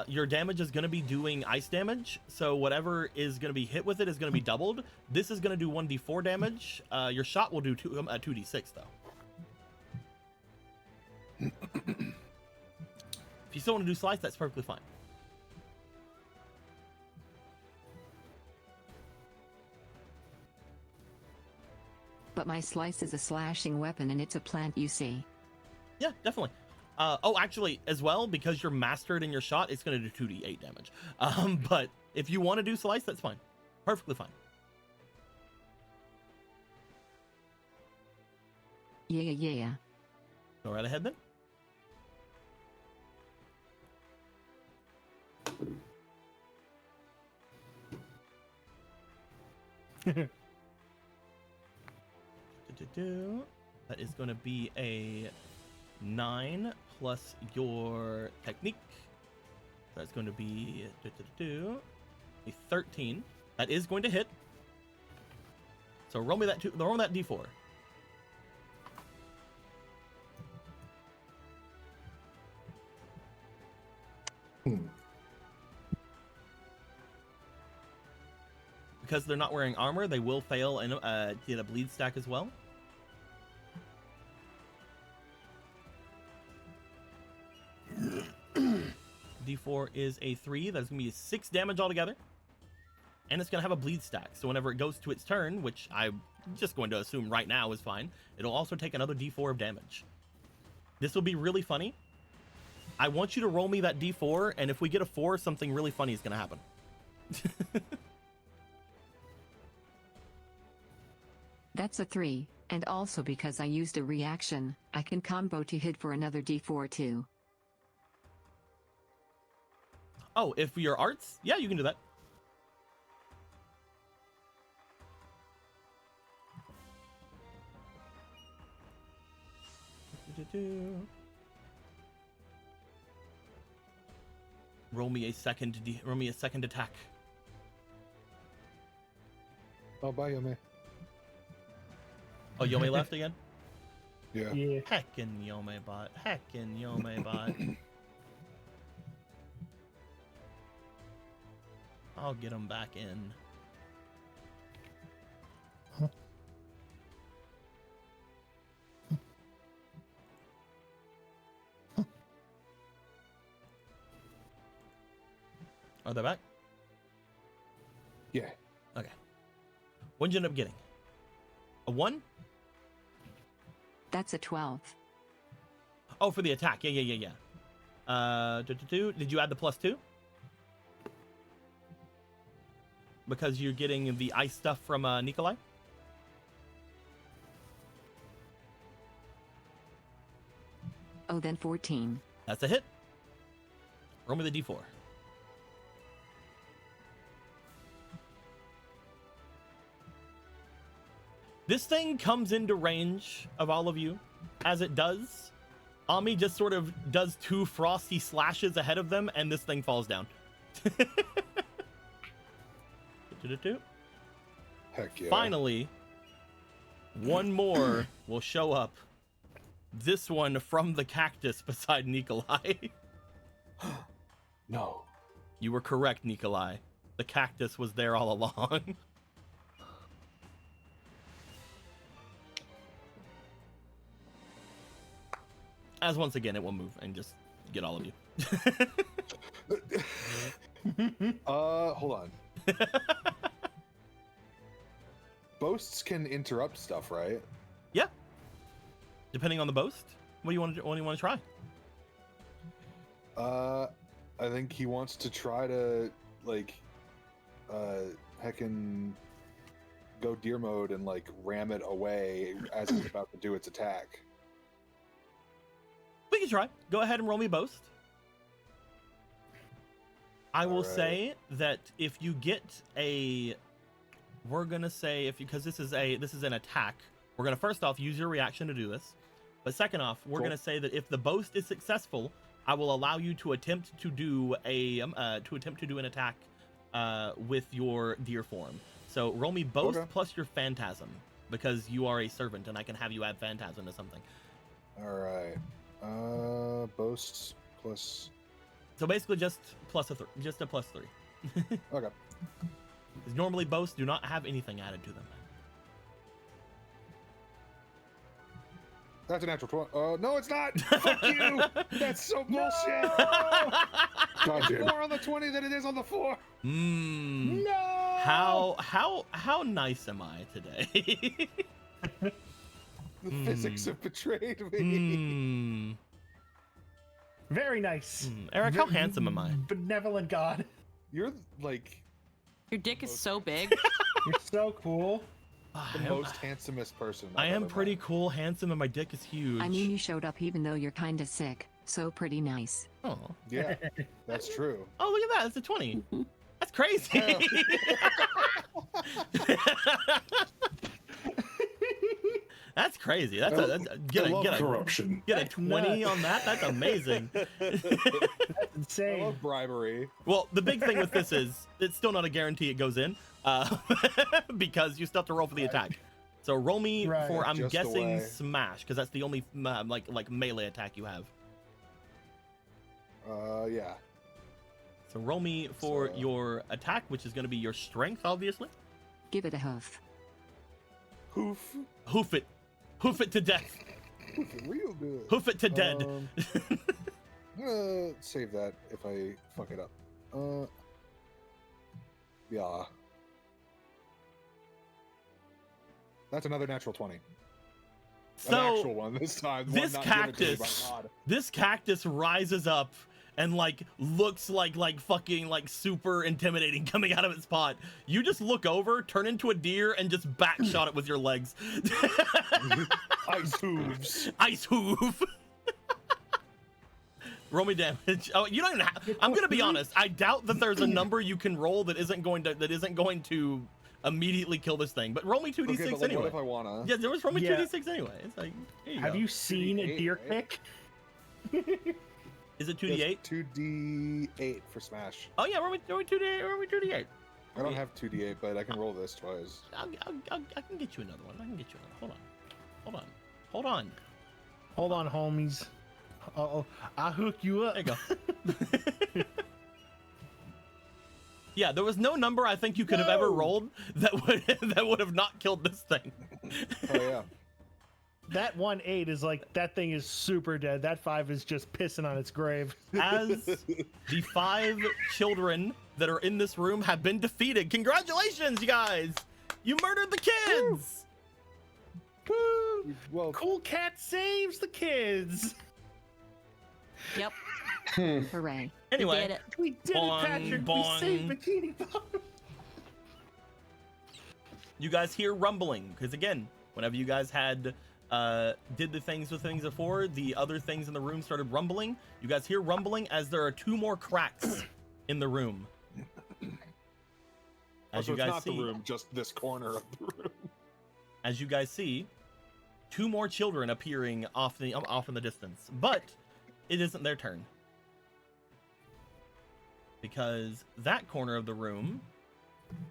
Your damage is going to be doing ice damage, so whatever is going to be hit with it is going to be doubled. This is going to do 1d4 damage. Your shot will do 2d6 though. If you still want to do slice, that's perfectly fine. But my slice is a slashing weapon and it's a plant, you see. Yeah, definitely. Oh, actually, as well, because you're mastered in your shot, it's going to do 2d8 damage. But if you want to do slice, that's fine. Perfectly fine. Yeah. Go right ahead then. That is going to be a 9 plus your technique. That's going to be a 13. That is going to hit. So roll me that d4. Because they're not wearing armor, they will fail and get a bleed stack as well. D4 is a 3. That's going to be 6 damage altogether. And it's going to have a bleed stack. So whenever it goes to its turn, which I'm just going to assume right now is fine, it'll also take another D4 of damage. This will be really funny. I want you to roll me that D4, and if we get a 4, something really funny is going to happen. That's a 3, and also because I used a reaction, I can combo to hit for another d4 too. Oh, if your arts? Yeah, you can do that. Roll me a second attack. Oh, bye, Yome. Oh, Yome left again? Yeah. Yeah. Heckin' Yome bot. Heckin' Yome bot. I'll get him back in. Are they back? Yeah. Okay. What'd you end up getting? A 1? That's a 12. Oh, for the attack. Yeah. Did you add the +2? Because you're getting the ice stuff from Nikolai? Oh, then 14. That's a hit. Roll me the d4. This thing comes into range of all of you. As it does, Ami just sort of does 2 frosty slashes ahead of them, and this thing falls down. Heck yeah. Finally, One more will show up. This one from the cactus beside Nikolai. No. You were correct, Nikolai. The cactus was there all along. As once again, it will move and just get all of you. Hold on. Boasts can interrupt stuff, right? Yeah. Depending on the boast. What do you want to try? I think he wants to try to heckin' go deer mode and like ram it away as it's about to do its attack. We can try. Go ahead and roll me boast. I will Alright. say that if you get a, we're gonna say because this is an attack. We're gonna first off use your reaction to do this, but second off, we're Cool. gonna say that if the boast is successful, I will allow you to attempt to do an attack with your deer form. So roll me boast Okay. plus your phantasm because you are a servant and I can have you add phantasm to something. All right. Boasts plus. So basically just a plus 3. Okay. Because normally boasts do not have anything added to them. That's a natural 20. No, it's not. Fuck you. That's so bullshit. God damn. More on the 20 than it is on the 4. Mm. No. How nice am I today? The physics have betrayed me. Mm. Very nice. Eric, how handsome am I? Benevolent God. You're like Your dick is so big. You're so cool. the most handsomest person. I I've am ever pretty met. cool, handsome, and my dick is huge. I mean, you showed up even though you're kinda sick, so pretty nice. Oh, Yeah, that's true. oh, look at that! It's a 20. That's crazy. That's crazy. That's I get love a corruption. get a 20 on that. That's amazing. That's I insane. love bribery. Well, the big thing with this is it's still not a guarantee it goes in, because you still have to roll for the attack. So roll me Right. for I'm Just guessing away. smash because that's the only like melee attack you have. Yeah. So roll me for So- your attack, which is going to be your strength, obviously. Give it a hoof. Hoof. Hoof it to death. Real good. Hoof it to dead. I'm gonna save that if I fuck it up. Yeah. That's another natural 20. An So actual one this time. one this not given to me by cactus, God. this cactus rises up and like looks like fucking like super intimidating coming out of its pot. You just look over, turn into a deer, and just backshot it with your legs. Ice hooves. Ice hoof. Roll me damage. Oh, you don't even have. I'm gonna be honest. I doubt that there's a number you can roll that isn't going to immediately kill this thing. But roll me 2d6 Okay, but like, anyway. what if I wanna? Yeah, there was roll me Yeah. 2d6 anyway. It's like, here you Have go. you seen a 2d8, deer right? pic? Is it 2d8? 2d8 for smash. Oh yeah, roll me 2d8. Roll me 2d8. I don't have 2d8, but I can roll this twice. I can get you another one. I can get you another. Hold on. Hold on, homies. Uh-oh. I'll hook you up. There you go. Yeah, there was no number I think you could have ever No. rolled that would have not killed this thing. Oh yeah. That 1-8 is like, that thing is super dead. That 5 is just pissing on its grave. As the 5 children that are in this room have been defeated. Congratulations, you guys! You murdered the kids! Woo! Well, Cool Cat saves the kids. Yep. Hooray. Anyway, Did it. We did Boing, it, Patrick. boing. We saved Bikini Bottom. you guys hear rumbling, because again, whenever you guys had did the things with things before, the other things in the room started rumbling. You guys hear rumbling as there are 2 more cracks in the room. As so you it's guys not see, the room, just this corner of the room. as you guys see, 2 more children appearing off in the distance, but it isn't their turn because that corner of the room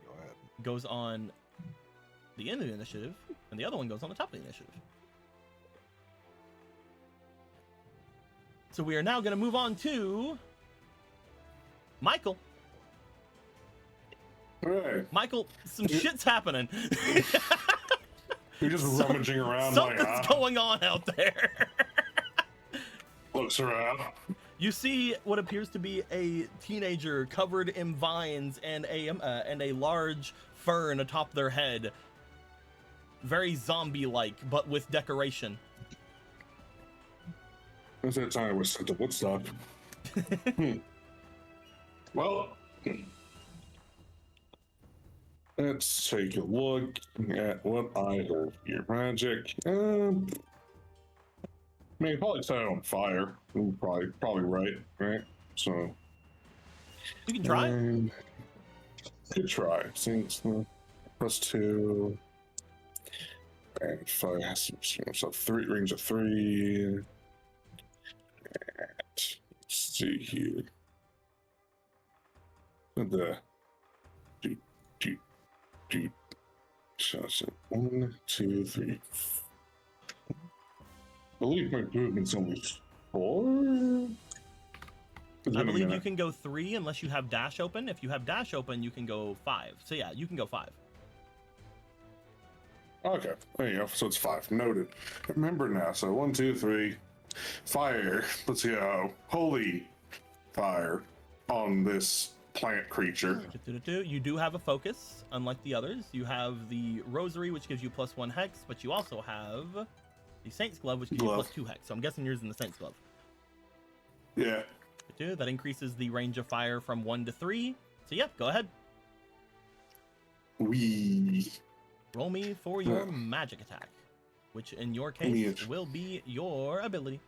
Go ahead. goes on the end of the initiative, and the other one goes on the top of the initiative. So we are now going to move on to Michael. All right. Michael, some shit's happening. You're just rummaging around like, Something's going on out there. Looks around. You see what appears to be a teenager covered in vines and a large fern atop their head. Very zombie-like, but with decoration. That's that time I was sent to Woodstock. Well, let's take a look at what I have here. Magic. I mean, probably set it on fire. Ooh, probably right? So You can try. Good try. Since +2 and 5 has to be so 3 rings of 3. And let's see here. The so 1, 2, 3. I believe my movement's only 4. I believe you can go 3 unless you have dash open. If you have dash open, you can go 5. So yeah, you can go 5. Okay, there you go. So it's 5. Noted. Remember now. So 1, 2, 3. Fire. Let's see how holy fire on this plant creature. You do have a focus, unlike the others. You have the rosary, which gives you +1 hex, but you also have the Saint's Glove, which gives you +2 hex. So I'm guessing yours in the Saint's Glove. Yeah. That increases the range of fire from 1 to 3. So yeah, go ahead. Roll me for your magic attack, which in your case will be your ability.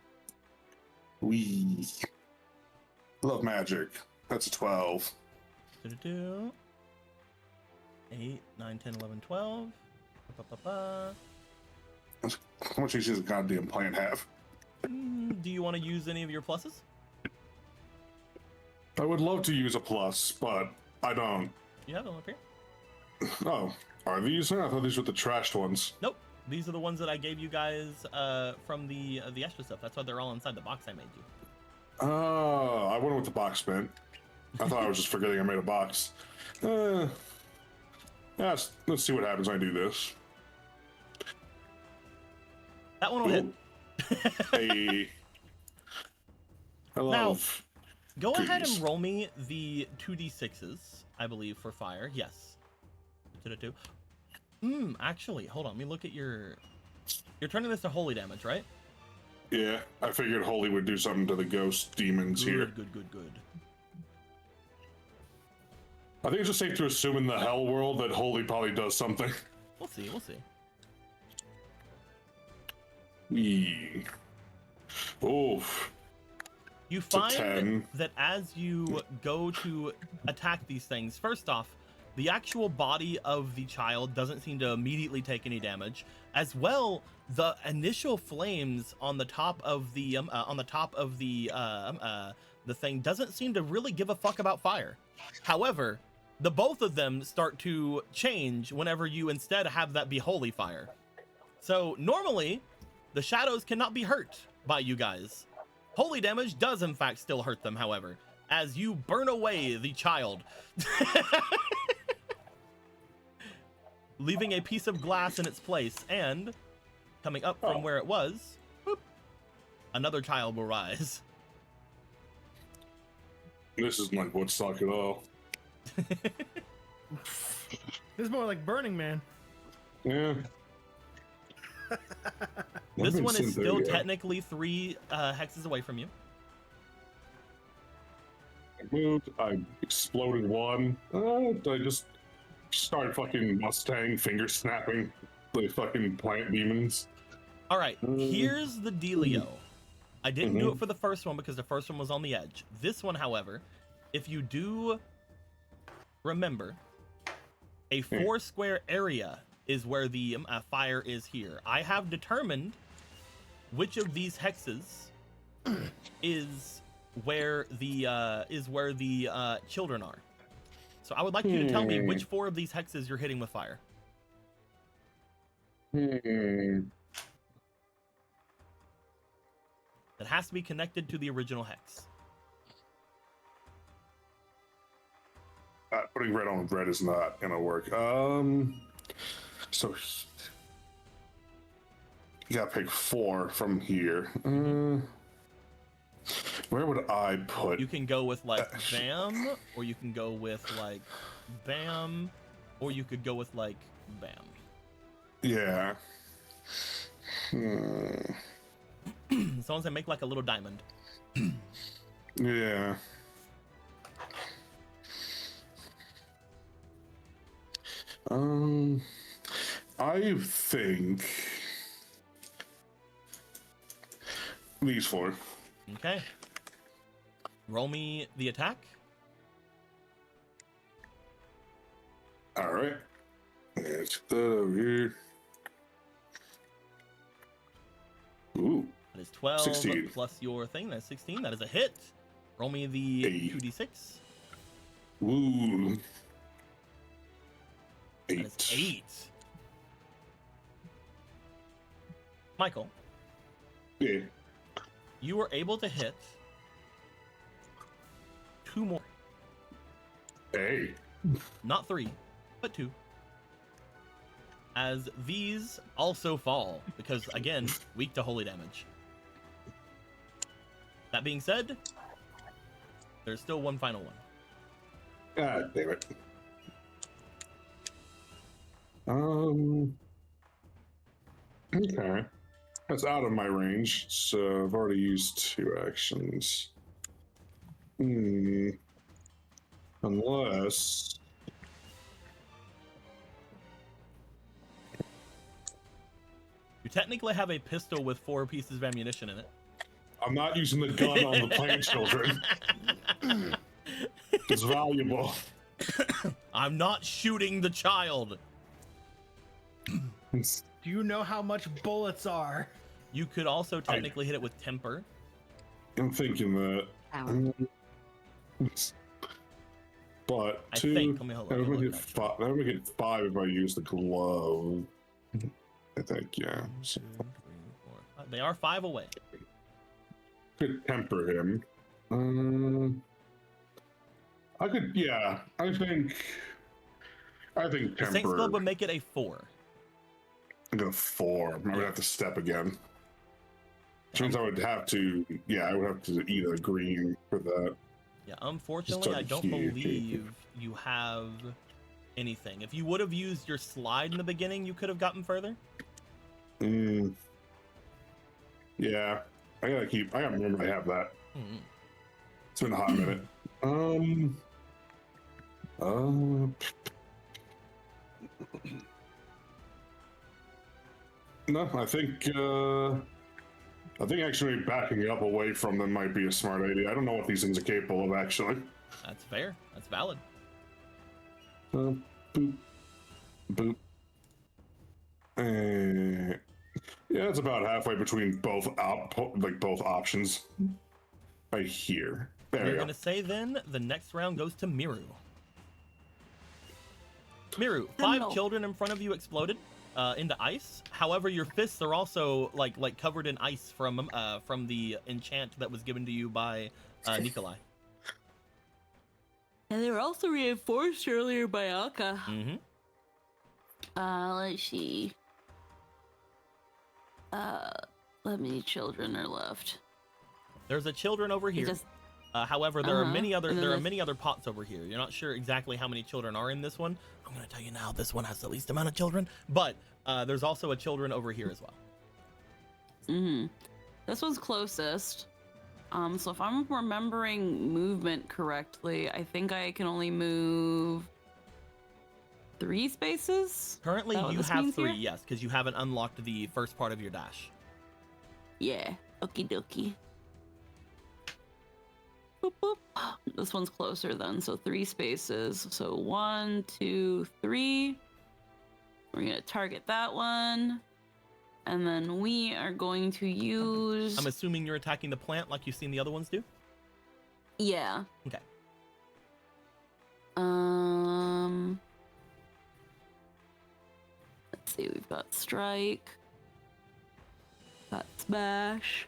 Love magic. That's a 12. 8, 9, 10, 11, 12. How much HP does a goddamn plant have? Do you want to use any of your pluses? I would love to use a plus, but I don't. You have them up here. Oh, are these? I thought these were the trashed ones. Nope. These are the ones that I gave you guys from the extra stuff. That's why they're all inside the box I made you. Oh, I wonder what the box meant. I thought I was just forgetting I made a box. Yeah, let's see what happens when I do this. That one will hit. Hey. I love. Go ahead and roll me the 2d6s, I believe, for fire. Yes. Actually, hold on. Let me look at your... You're turning this to holy damage, right? Yeah, I figured holy would do something to the ghost demons here. Good. I think it's just safe to assume in the hell world that holy probably does something. We'll see. Oof. You find that as you go to attack these things, first off, the actual body of the child doesn't seem to immediately take any damage. As well, the initial flames on the top of the thing doesn't seem to really give a fuck about fire. However, the both of them start to change whenever you instead have that be holy fire. So normally, the shadows cannot be hurt by you guys. Holy damage does in fact still hurt them, however, as you burn away the child. Leaving a piece of glass in its place, and coming up from where it was, whoop, another child will rise. This isn't like Woodstock at all. This is more like Burning Man. Yeah. This one is still technically 3 hexes away from you. I moved, I exploded one. I just started fucking Mustang finger snapping the fucking plant demons. All right, here's the dealio. I didn't do it for the first one because the first one was on the edge. This one, however, if you do remember, a 4 square area is where the fire is here. I have determined which of these hexes is where the children are. So I would like you to tell me which 4 of these hexes you're hitting with fire. Hmm. That has to be connected to the original hex. Putting red on red is not gonna work. So you gotta pick 4 from here. Where would I put? You can go with like bam, or you can go with like bam, or you could go with like bam. Yeah. Someone said make like a little diamond. Yeah. I think these 4. Okay. Roll me the attack. All right. Let's put that over here. Ooh. That is 12 16. plus your thing. That's 16. That is a hit. Roll me the 2d6. Ooh. 8. That is 8. Michael, Yeah. you were able to hit 2 more. Hey. Not 3, but 2. As these also fall, because again, weak to holy damage. That being said, there's still one final one. God damn it. Okay. That's out of my range, so I've already used 2 actions. Unless... You technically have a pistol with 4 pieces of ammunition in it. I'm not using the gun on the plant children. It's valuable. I'm not shooting the child. Do you know how much bullets are? You could also technically hit it with temper. I'm thinking that. Power. But I 2, think. Let me hold on. that would let me make look it at that. 5. That would make it 5 if I use the glove. I think, yeah. 1, 2, So 3, 4, 5. They are 5 away. could temper him. I could, yeah. I think The Saints Club temper. would make it a 4. I go 4. I would have to step again. Which means I would have to, yeah, I would have to eat a green for that. Yeah, unfortunately, I don't here. believe you have anything. If you would have used your slide in the beginning, you could have gotten further. Yeah, I gotta remember I have that. Mhm. It's been a hot minute. No, I think actually backing up away from them might be a smart idea. I don't know what these things are capable of, actually. That's fair. That's valid. Boop, boop. Yeah, it's about halfway between both both options. Right here. There We're we going go. to say then the next round goes to Miru. Miru, 5 Criminal. children in front of you exploded into ice. However, your fists are also like covered in ice from the enchant that was given to you by Nikolai. And they were also reinforced earlier by Aka. Mm-hmm. Let's see. How many children are left? There's a children over It here. just- However, there are many other And then there's- many other pots over here. You're not sure exactly how many children are in this one. I'm gonna tell you now. This one has the least amount of children, but there's also a children over here as well. This one's closest. So if I'm remembering movement correctly, I think I can only move 3 spaces. Currently, Is that what you this have means 3, here? yes, because you haven't unlocked the first part of your dash. Yeah. Okie dokie. Boop, boop. This one's closer then, so 3 spaces. So 1, 2, 3. We're gonna target that one. And then we are going to use... I'm assuming you're attacking the plant like you've seen the other ones do? Yeah. Okay. Let's see, we've got strike, got smash.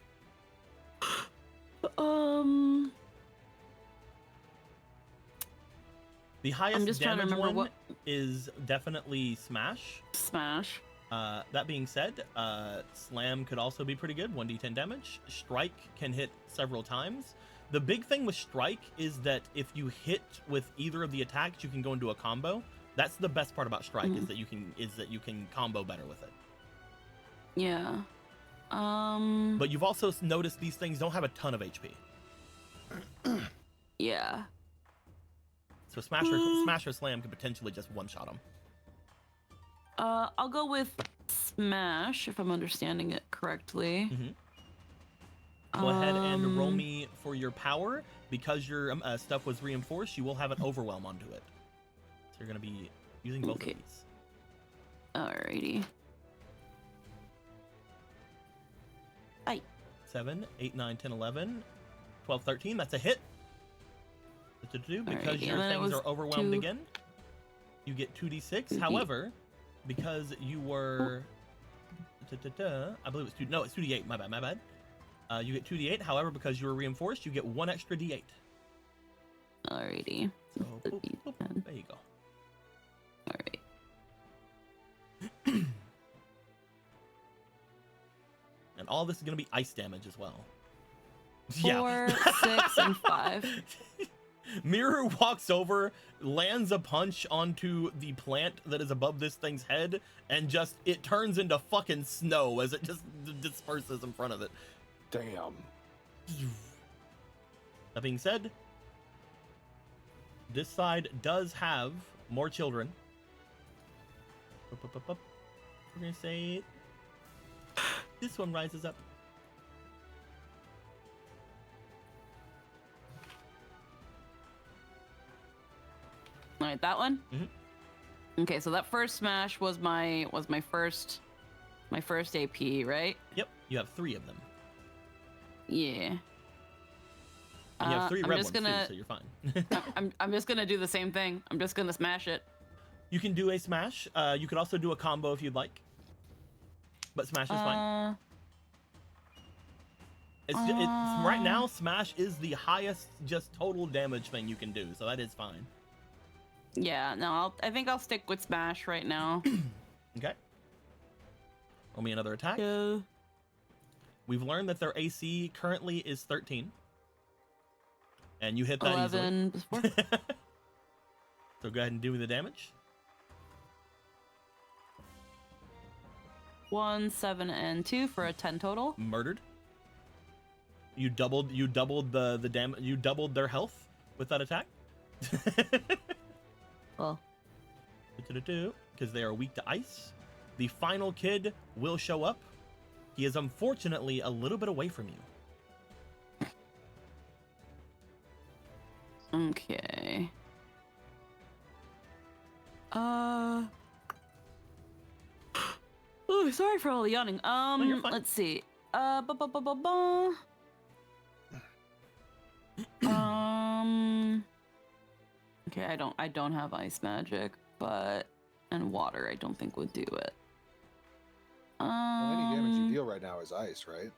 The highest I'm just trying to damage remember one what is definitely Smash. smash. That being said, Slam could also be pretty good, 1d10 damage. Strike can hit several times. The big thing with Strike is that if you hit with either of the attacks, you can go into a combo. That's the best part about Strike is that you can combo better with it. Yeah. But you've also noticed these things don't have a ton of HP. Yeah. So Smash or Slam could potentially just one-shot them. I'll go with smash if I'm understanding it correctly. Go ahead and roll me for your power. Because your stuff was reinforced, you will have an overwhelm onto it. So you're going to be using both of these. Alrighty. 7, 8, 9, 10, 11, 12, 13. That's a hit. Because Alright, your and then it things was are overwhelmed 2. again, you get 2d6. 2D. However, because you were... I believe it's 2... No, it's 2d8. My bad. You get 2d8. However, because you were reinforced, you get 1 extra d8. Alrighty. So, The boop, boop, D10. boop, there you go. Alright. And all this is going to be ice damage as well. 4, 6, and 5. Mirror walks over, lands a punch onto the plant that is above this thing's head, and just, it turns into fucking snow as it just disperses in front of it. Damn. That being said, this side does have more children. We're gonna say this one rises up. All right, that one. Mhm. Okay, so that first smash was my first AP, right? Yep, you have 3 of them. Yeah. And you have 3 I'm red just ones gonna- too, so you're fine. I'm just gonna do the same thing. I'm just gonna smash it. You can do a smash. You could also do a combo if you'd like. But smash is fine. It's right now, smash is the highest just total damage thing you can do, so that is fine. Yeah, no, I think I'll stick with smash right now. Okay. Roll me another attack. Yeah. We've learned that their AC currently is 13. And you hit that 11 before. easily. So go ahead and do me the damage. 1, 7, and 2 for a 10 total. Murdered. You doubled the damage. You doubled their health with that attack. Well, because they are weak to ice. The final kid will show up. He is unfortunately a little bit away from you. okay. Oh, sorry for all the yawning. you're fine. Let's see. Okay, I don't have ice magic, but and water I don't think would do it. Well, any damage you deal right now is ice, right?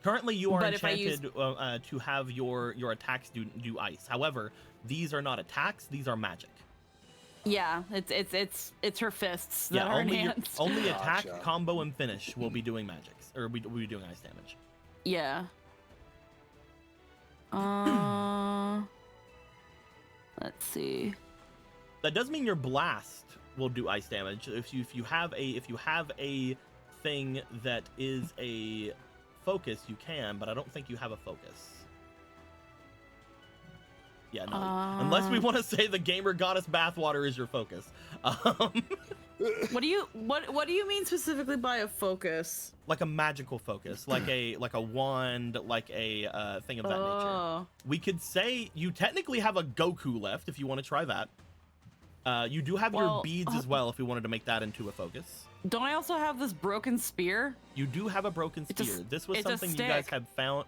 Currently, you are But if I enchanted to have your attacks do ice. However, these are not attacks; these are magic. Yeah, it's her fists that Yeah, are only enhanced. only attack, Gotcha. combo, and finish will be doing magics, or we be doing ice damage. Yeah. Let's see. That does mean your blast will do ice damage. If you have a thing that is a focus, you can, but I don't think you have a focus. Yeah, no. Unless we want to say the gamer goddess bathwater is your focus. What do you mean specifically by a focus? Like a magical focus, like a wand, like a thing of that nature. We could say you technically have a Goku left if you want to try that. You do have your beads as well if you wanted to make that into a focus. Don't I also have this broken spear? You do have a broken It's a spear. s- this was it's a something you guys stick. had found.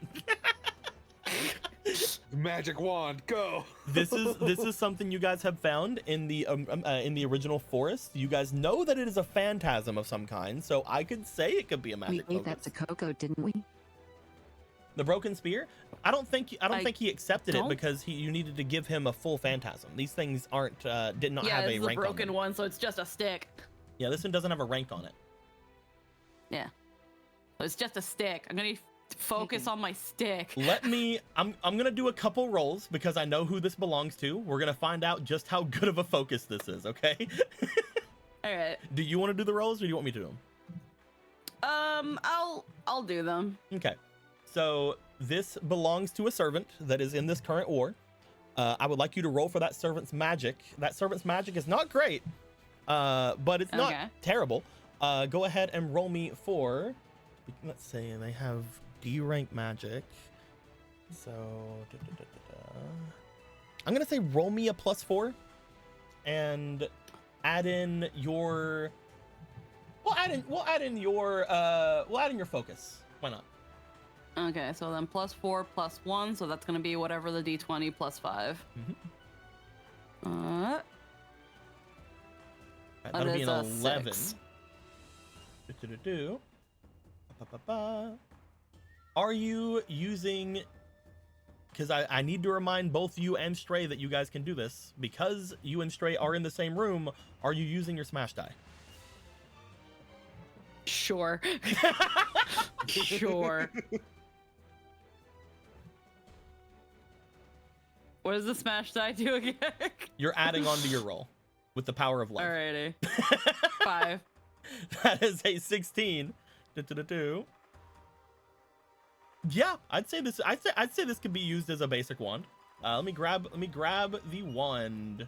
Magic wand, go. This is something you guys have found in the original forest. You guys know that it is a phantasm of some kind, so I could say it could be a We magic gave that focus. to Coco, didn't we? The broken spear? I don't think he accepted it don't- because you needed to give him a full phantasm. These things did not Yeah, have this a is the rank on broken them. one, so it's just a stick. Yeah, this one doesn't have a rank on it. Yeah. It's just a stick. I'm gonna focus on my stick. I'm gonna do a couple rolls because I know who this belongs to. We're gonna find out just how good of a focus this is, okay? All right. Do you want to do the rolls or do you want me to do them? I'll do them. Okay. So this belongs to a servant that is in this current war. I would like you to roll for that servant's magic. That servant's magic is not great, but it's not Okay. terrible. Go ahead and roll me for, let's say they have D rank magic. So I'm gonna say roll me a +4 and add in your, we'll add in your focus. Why not? Okay, so then +4 +1, so that's gonna be whatever the d20 +5. That'll be an is a 11. 6. Are you using, because I need to remind both you and Stray that you guys can do this, because you and Stray are in the same room, are you using your smash die? Sure. Sure. What does the smash die do again? You're adding on to your roll with the power of love. Alrighty. 5. That is a 16. Yeah, I'd say this could be used as a basic wand. Let me grab the wand.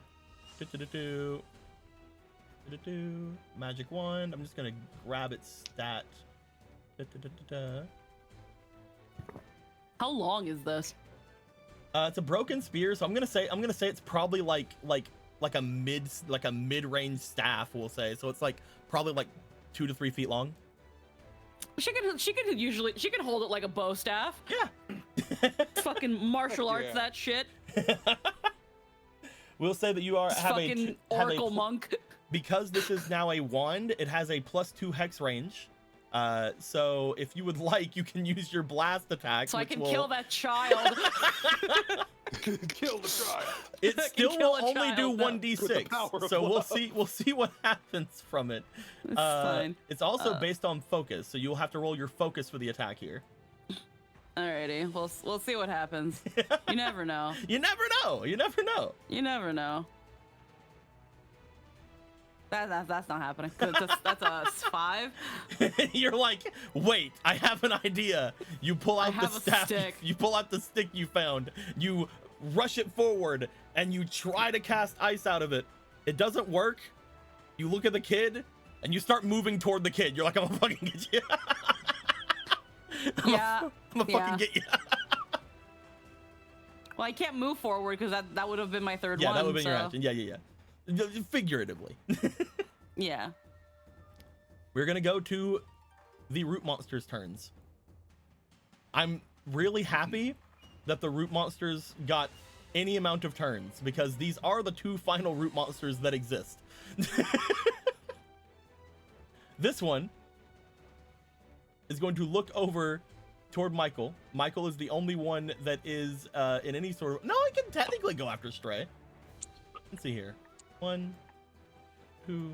Magic wand. I'm just gonna grab its stat. How long is this? It's a broken spear, so I'm gonna say it's probably like a mid-range staff, we'll say. So it's like probably like 2 to 3 feet long. She can hold it like a bow staff. Yeah. Fucking martial Fuck arts yeah. that shit. We'll say that you are Fucking oracle monk. Because this is now a wand. It has a +2 hex range. So if you would like, you can use your blast attack. So I which can will- kill that child. Kill the child. It I can still kill will a only do child, though. 1d6. power of So we'll love. see what happens from it. It's fine. It's also based on focus, so you'll have to roll your focus for the attack here. Alrighty, we'll see what happens. You never know. You never know. You never know. You never know. That's not happening. 'Cause that's a 5. You're like, wait, I have an idea. You pull out the have a staff. stick. You pull out the stick you found. You rush it forward and you try to cast ice out of it. It doesn't work. You look at the kid and you start moving toward the kid. You're like, I'm gonna fucking get you. I'm gonna fucking get you. Well, I can't move forward because that would have been my third Yeah, one. that would have been your so- action. Yeah. Figuratively. Yeah. We're gonna go to the root monsters' turns. I'm really happy that the root monsters got any amount of turns because these are the 2 final root monsters that exist. This one is going to look over toward Michael. Michael is the only one that is in any sort of... No, I can technically go after Stray. Let's see here. 1, 2...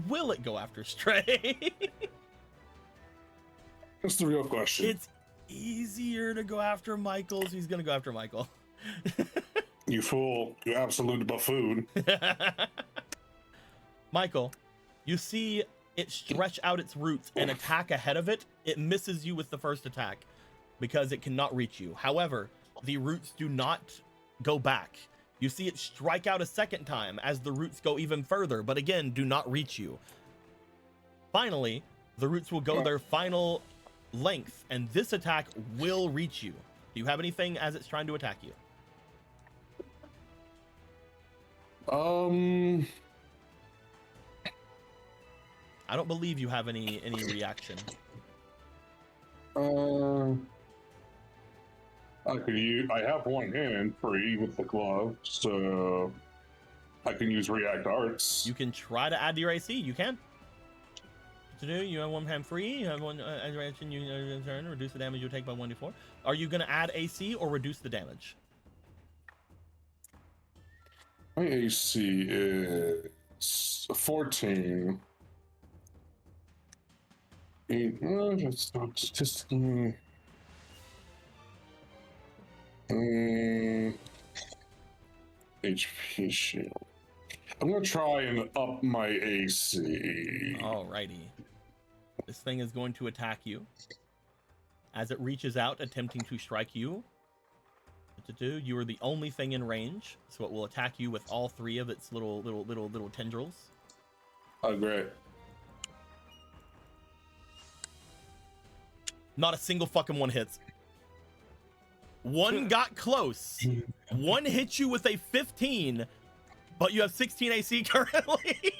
Will it go after Stray? That's the real question. It's easier to go after Michael, so he's gonna go after Michael. You fool. You absolute buffoon. Michael, you see it stretch out its roots and attack ahead of it. It misses you with the first attack because it cannot reach you. However, the roots do not go back. You see it strike out a second time as the roots go even further, but again, do not reach you. Finally, the roots will go their final length, and this attack will reach you. Do you have anything as it's trying to attack you? I don't believe you have any reaction. I could use. I have one hand free with the glove, so I can use React Arts. You can try to add to your AC. You can. To do, you have one hand free. You have one as your action. You turn reduce the damage you take by 1d4. Are you gonna add AC or reduce the damage? My AC is 14. That's not just. HP shield. I'm gonna try and up my AC. Alrighty. This thing is going to attack you. As it reaches out, attempting to strike you. You are the only thing in range, so it will attack you with all three of its little tendrils. Oh, great. Not a single fucking one hits. One got close. One hit you with a 15, but you have 16 AC currently.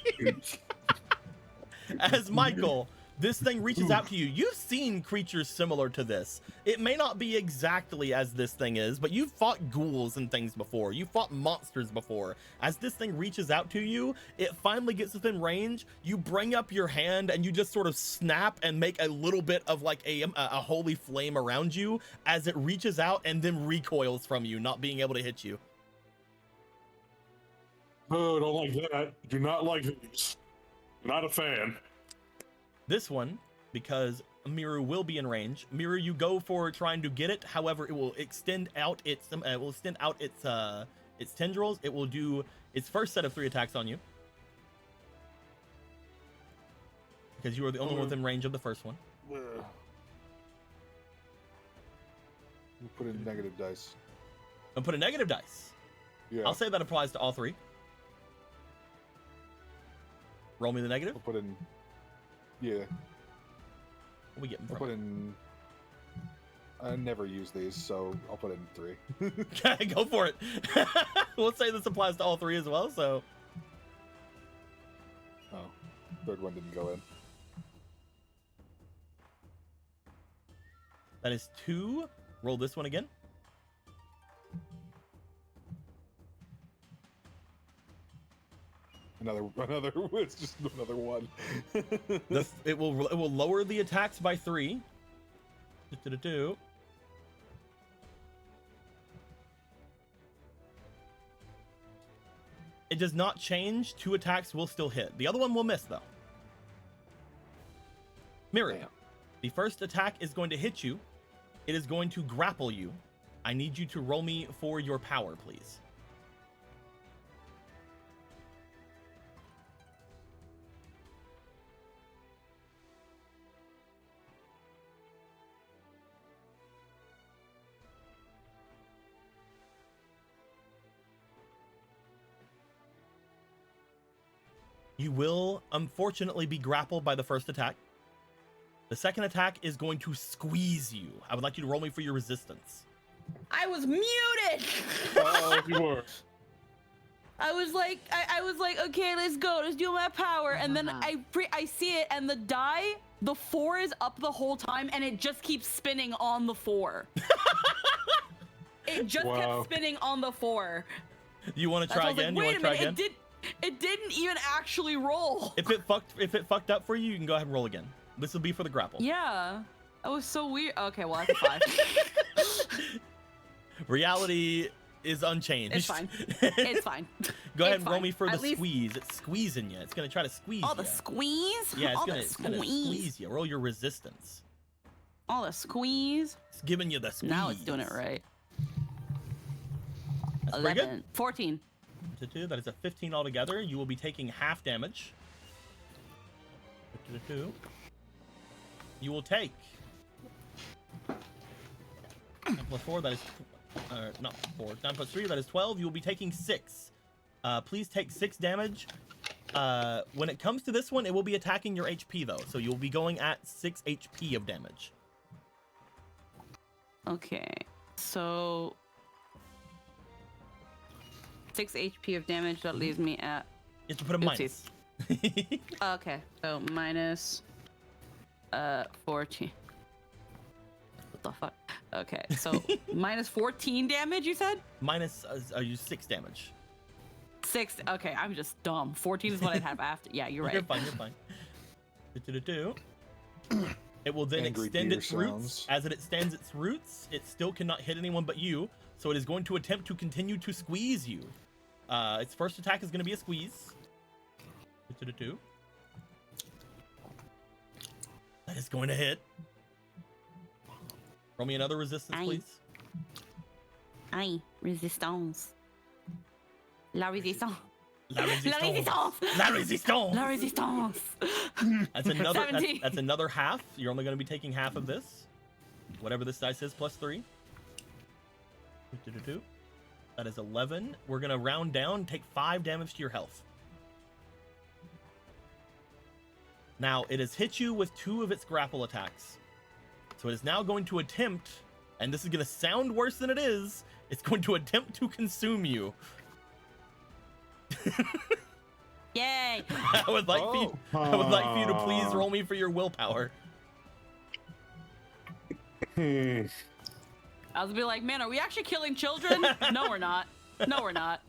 As Michael, this thing reaches out to you. You've seen creatures similar to this. It may not be exactly as this thing is, but you've fought ghouls and things before. You fought monsters before. As this thing reaches out to you, it finally gets within range. You bring up your hand and you just sort of snap and make a little bit of like a holy flame around you as it reaches out and then recoils from you, not being able to hit you. Oh, don't like that. Do not like these. Not a fan. This one, because Miru will be in range. Miru, you go for trying to get it. However, it will extend out its its tendrils. It will do its first set of 3 attacks on you, because you are the only one within range of the first one. You put in negative dice. And put a negative dice. Yeah. I'll say that applies to all 3. Roll me the negative. I'll put in. Yeah. What are we getting I'll from put it? in. I never use these, so I'll put in 3. Okay, go for it. We'll say this applies to all 3 as well, so. Oh, third one didn't go in. That is 2. Roll this one again. Another. It's just another 1. It will lower the attacks by 3. Do-do-do-do. It does not change. 2 attacks will still hit. The other one will miss, though. Miru, Damn. the first attack is going to hit you. It is going to grapple you. I need you to roll me for your power, please. You will, unfortunately, be grappled by the first attack. The second attack is going to squeeze you. I would like you to roll me for your resistance. I was muted. Oh, you were. I was like, okay, let's go, let's do my power, and then I see it, and the 4 is up the whole time, and it just keeps spinning on the 4. It just kept spinning on the 4. You want to try again? Like, You want to try again? It didn't even actually roll. If it fucked up for you, you can go ahead and roll again. This will be for the grapple. Yeah, that was so weird. Okay, well, that's a 5. Reality is unchanged. It's fine. It's fine. Go ahead It's and roll fine. me for the At least- squeeze. It's squeezing you. It's gonna try to squeeze Oh, you. the squeeze? Yeah, Oh, it's gonna squeeze you. Roll your resistance. Oh, the squeeze. It's giving you the squeeze. Now it's doing it right. That's pretty 11. 14. good. That is a 15 altogether. You will be taking half damage. You will take 9 plus 4, that is not 4. 9 plus 3, that is 12. You will be taking 6. Please take 6 damage. When it comes to this one, it will be attacking your HP though, so you'll be going at 6 HP of damage. Okay, so 6 HP of damage. That leaves me at. You have to put a minus. Okay, so minus 14. What the fuck? Okay, so minus 14 damage, you said? Minus you 6 damage. 6. Okay, I'm just dumb. 14 is what I'd have after. Yeah, you're right. You're fine. You're fine. Do-do-do-do. It will then Angry extend deer its roots. sounds. As it extends its roots, it still cannot hit anyone but you. So it is going to attempt to continue to squeeze you. Its first attack is going to be a squeeze. Do-do-do-do. That is going to hit. Roll me another resistance, Aye. please. Aye, resistance. La resistance. La La resistance. La resistance. La resistance. That's another. 17. That's another half. You're only going to be taking half of this. Whatever this dice is, plus 3. Do-do-do-do. That is 11. We're going to round down. Take 5 damage to your health. Now it has hit you with 2 of its grapple attacks. So it is now going to attempt, and this is going to sound worse than it is. It's going to attempt to consume you. Yay. I would like for you, I would like for you to please roll me for your willpower. Hmm. I was be like, man, are we actually killing children? No, we're not. No, we're not.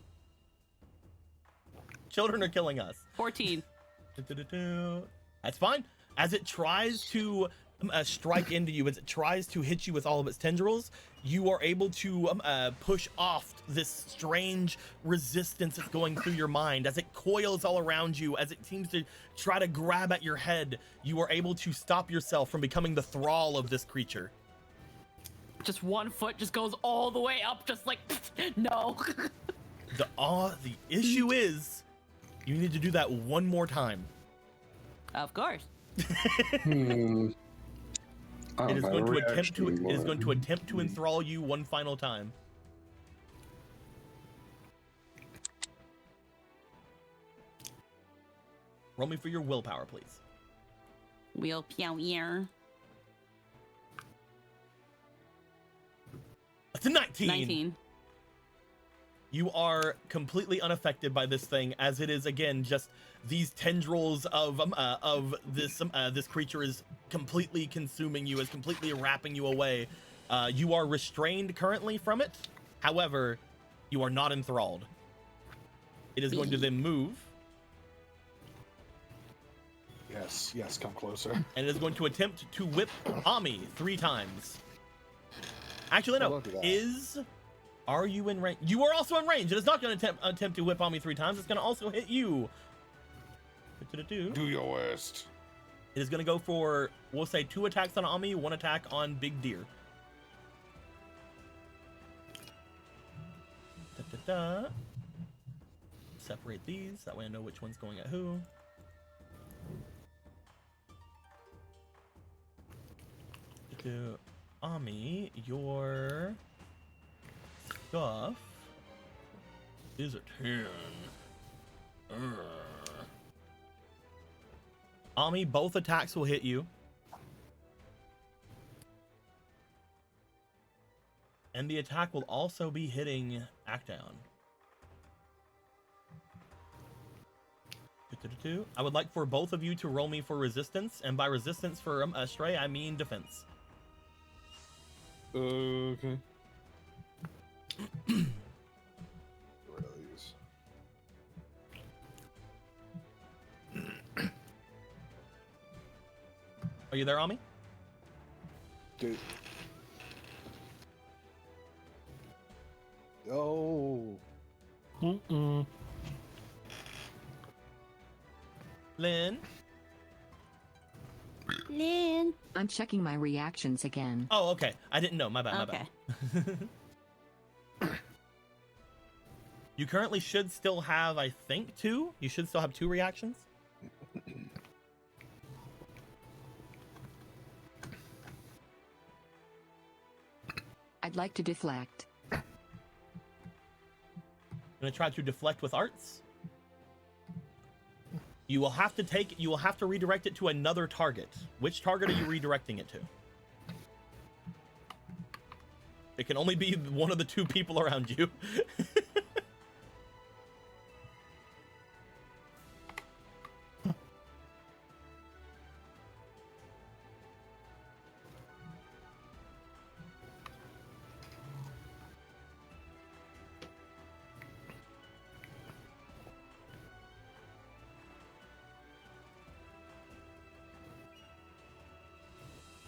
Children are killing us. 14. Du-du-du-du. That's fine. As it tries to strike into you, as it tries to hit you with all of its tendrils, you are able to push off this strange resistance that's going through your mind. As it coils all around you, as it seems to try to grab at your head, you are able to stop yourself from becoming the thrall of this creature. Just one foot just goes all the way up, just like, no. The issue is, you need to do that one more time. Of course. Hmm. I It don't is have going a to attempt reaction to. It is anymore. going to attempt to enthrall you one final time. Roll me for your willpower, please. Wheel pew ear. That's a 19. 19. You are completely unaffected by this thing, as it is again just these tendrils of this creature is completely consuming you, is completely wrapping you away. You are restrained currently from it. However, you are not enthralled. It is going to then move, Yes, come closer. and it is going to attempt to whip Ami 3 times. Actually, Oh, no. don't do that. Are you in range? You are also in range. It is not going to attempt to whip Ami 3 times. It's going to also hit you. Do your worst. It is going to go for, we'll say, 2 attacks on Ami, 1 attack on Big Deer. Da-da-da. Separate these. That way I know which one's going at who. Do Ami, your stuff is a 10. Ami, both attacks will hit you. And the attack will also be hitting Actaeon. I would like for both of you to roll me for resistance, and by resistance for Stray, I mean defense. Okay. Get rid of these. Are you there, Ami? Dude. Oh. Mm-mm. Lynn? Lynn. I'm checking my reactions again. Oh, okay. I didn't know. My bad, my Okay. bad. You currently should still have, I think, 2. You should still have 2 reactions. I'd like to deflect. Gonna try to deflect with arts. You will have to redirect it to another target. Which target are you redirecting it to? It can only be one of the 2 people around you.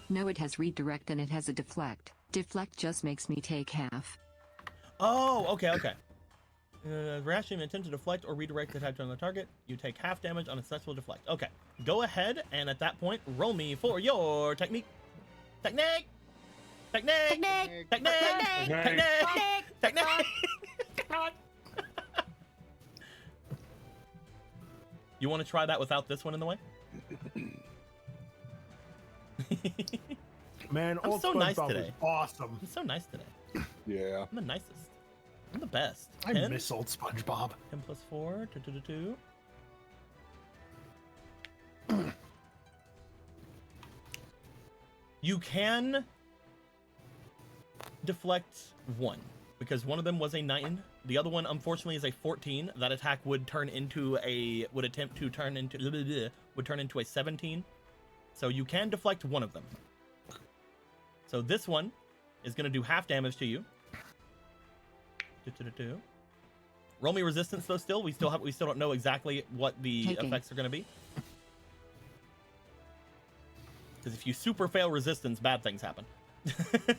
No, it has redirect and it has a deflect. Deflect just makes me take half. Oh, okay, okay. Reaction attempt to deflect or redirect the attack on the target. You take half damage on a successful deflect. Okay, go ahead and at that point, roll me for your technique. Technique! Technique! Technique! Technique! Technique! Technique! You want to try that without this one in the way? Man, I'm old so nice SpongeBob today. was awesome. I'm so nice today. Yeah. I'm the nicest. I'm the best. I 10? miss old SpongeBob. 10 plus 4, 2. You can deflect one because one of them was a 9. The other one, unfortunately, is a 14. That attack would turn into a would turn into a 17. So you can deflect one of them. So this one is going to do half damage to you. 2. Roll me resistance though. Still, we still don't know exactly what the Taking. effects are going to be. Because if you super fail resistance, bad things happen. The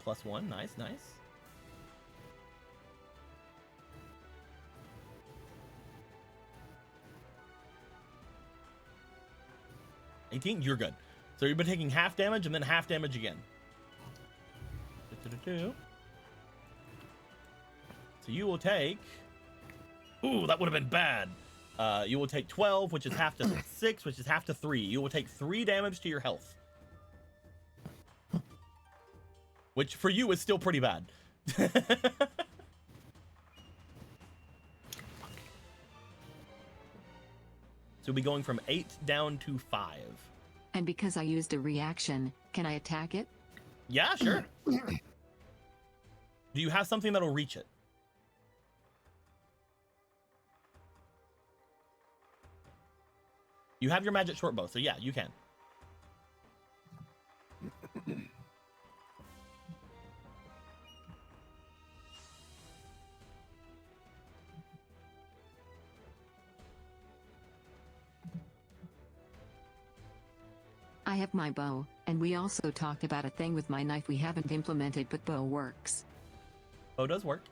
+1, nice, nice. $18, you're good. So you've been taking half damage and then half damage again. 2. So you will take... Ooh, that would have been bad. You will take 12, which is half to 6, which is half to 3. You will take 3 damage to your health. Which for you is still pretty bad. So we'll be going from 8 down to 5. And because I used a reaction, can I attack it? Yeah, sure. Do you have something that'll reach it? You have your magic short bow, so yeah, you can. I have my bow, and we also talked about a thing with my knife we haven't implemented, but bow works. Bow does work.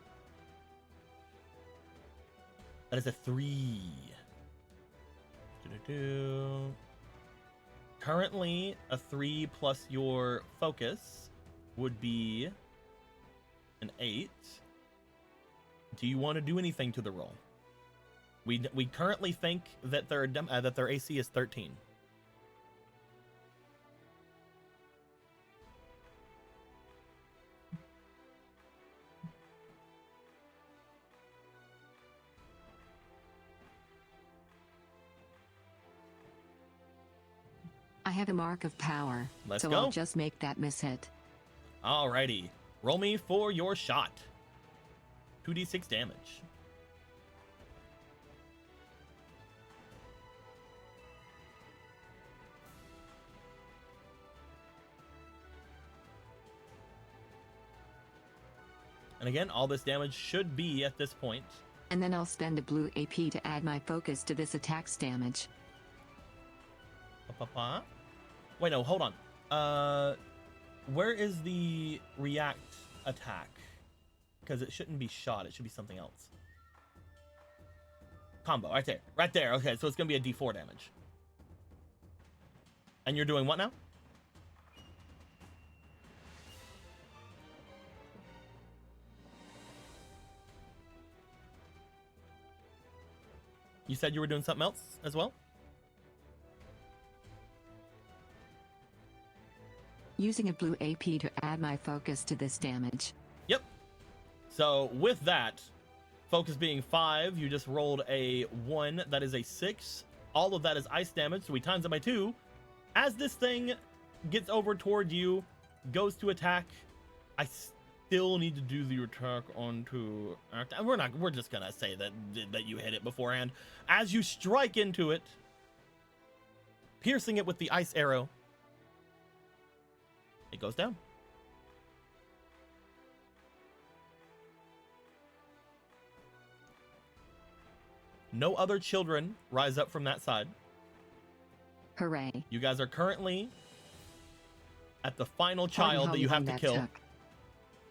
That is a 3. Currently, a 3 plus your focus would be an 8. Do you want to do anything to the roll? We currently think that their AC is 13. I have a mark of power, Let's so go. I'll just make that miss hit. Alrighty. Roll me for your shot. 2d6 damage. And again, all this damage should be at this point. And then I'll spend a blue AP to add my focus to this attack's damage. Wait, no, hold on. Where is the react attack? Because it shouldn't be shot, it should be something else. Combo, right there. Right there. Okay, so it's gonna be a D4 damage. And you're doing what now? You said you were doing something else as well? Using a blue AP to add my focus to this damage. Yep. So with that, focus being 5, you just rolled a 1. That is a 6. All of that is ice damage, so we times it by 2. As this thing gets over toward you, goes to attack, I still need to do the attack onto... We're just gonna say that you hit it beforehand. As you strike into it, piercing it with the ice arrow, it goes down. No other children rise up from that side. Hooray. You guys are currently at the final Party child how that you have long to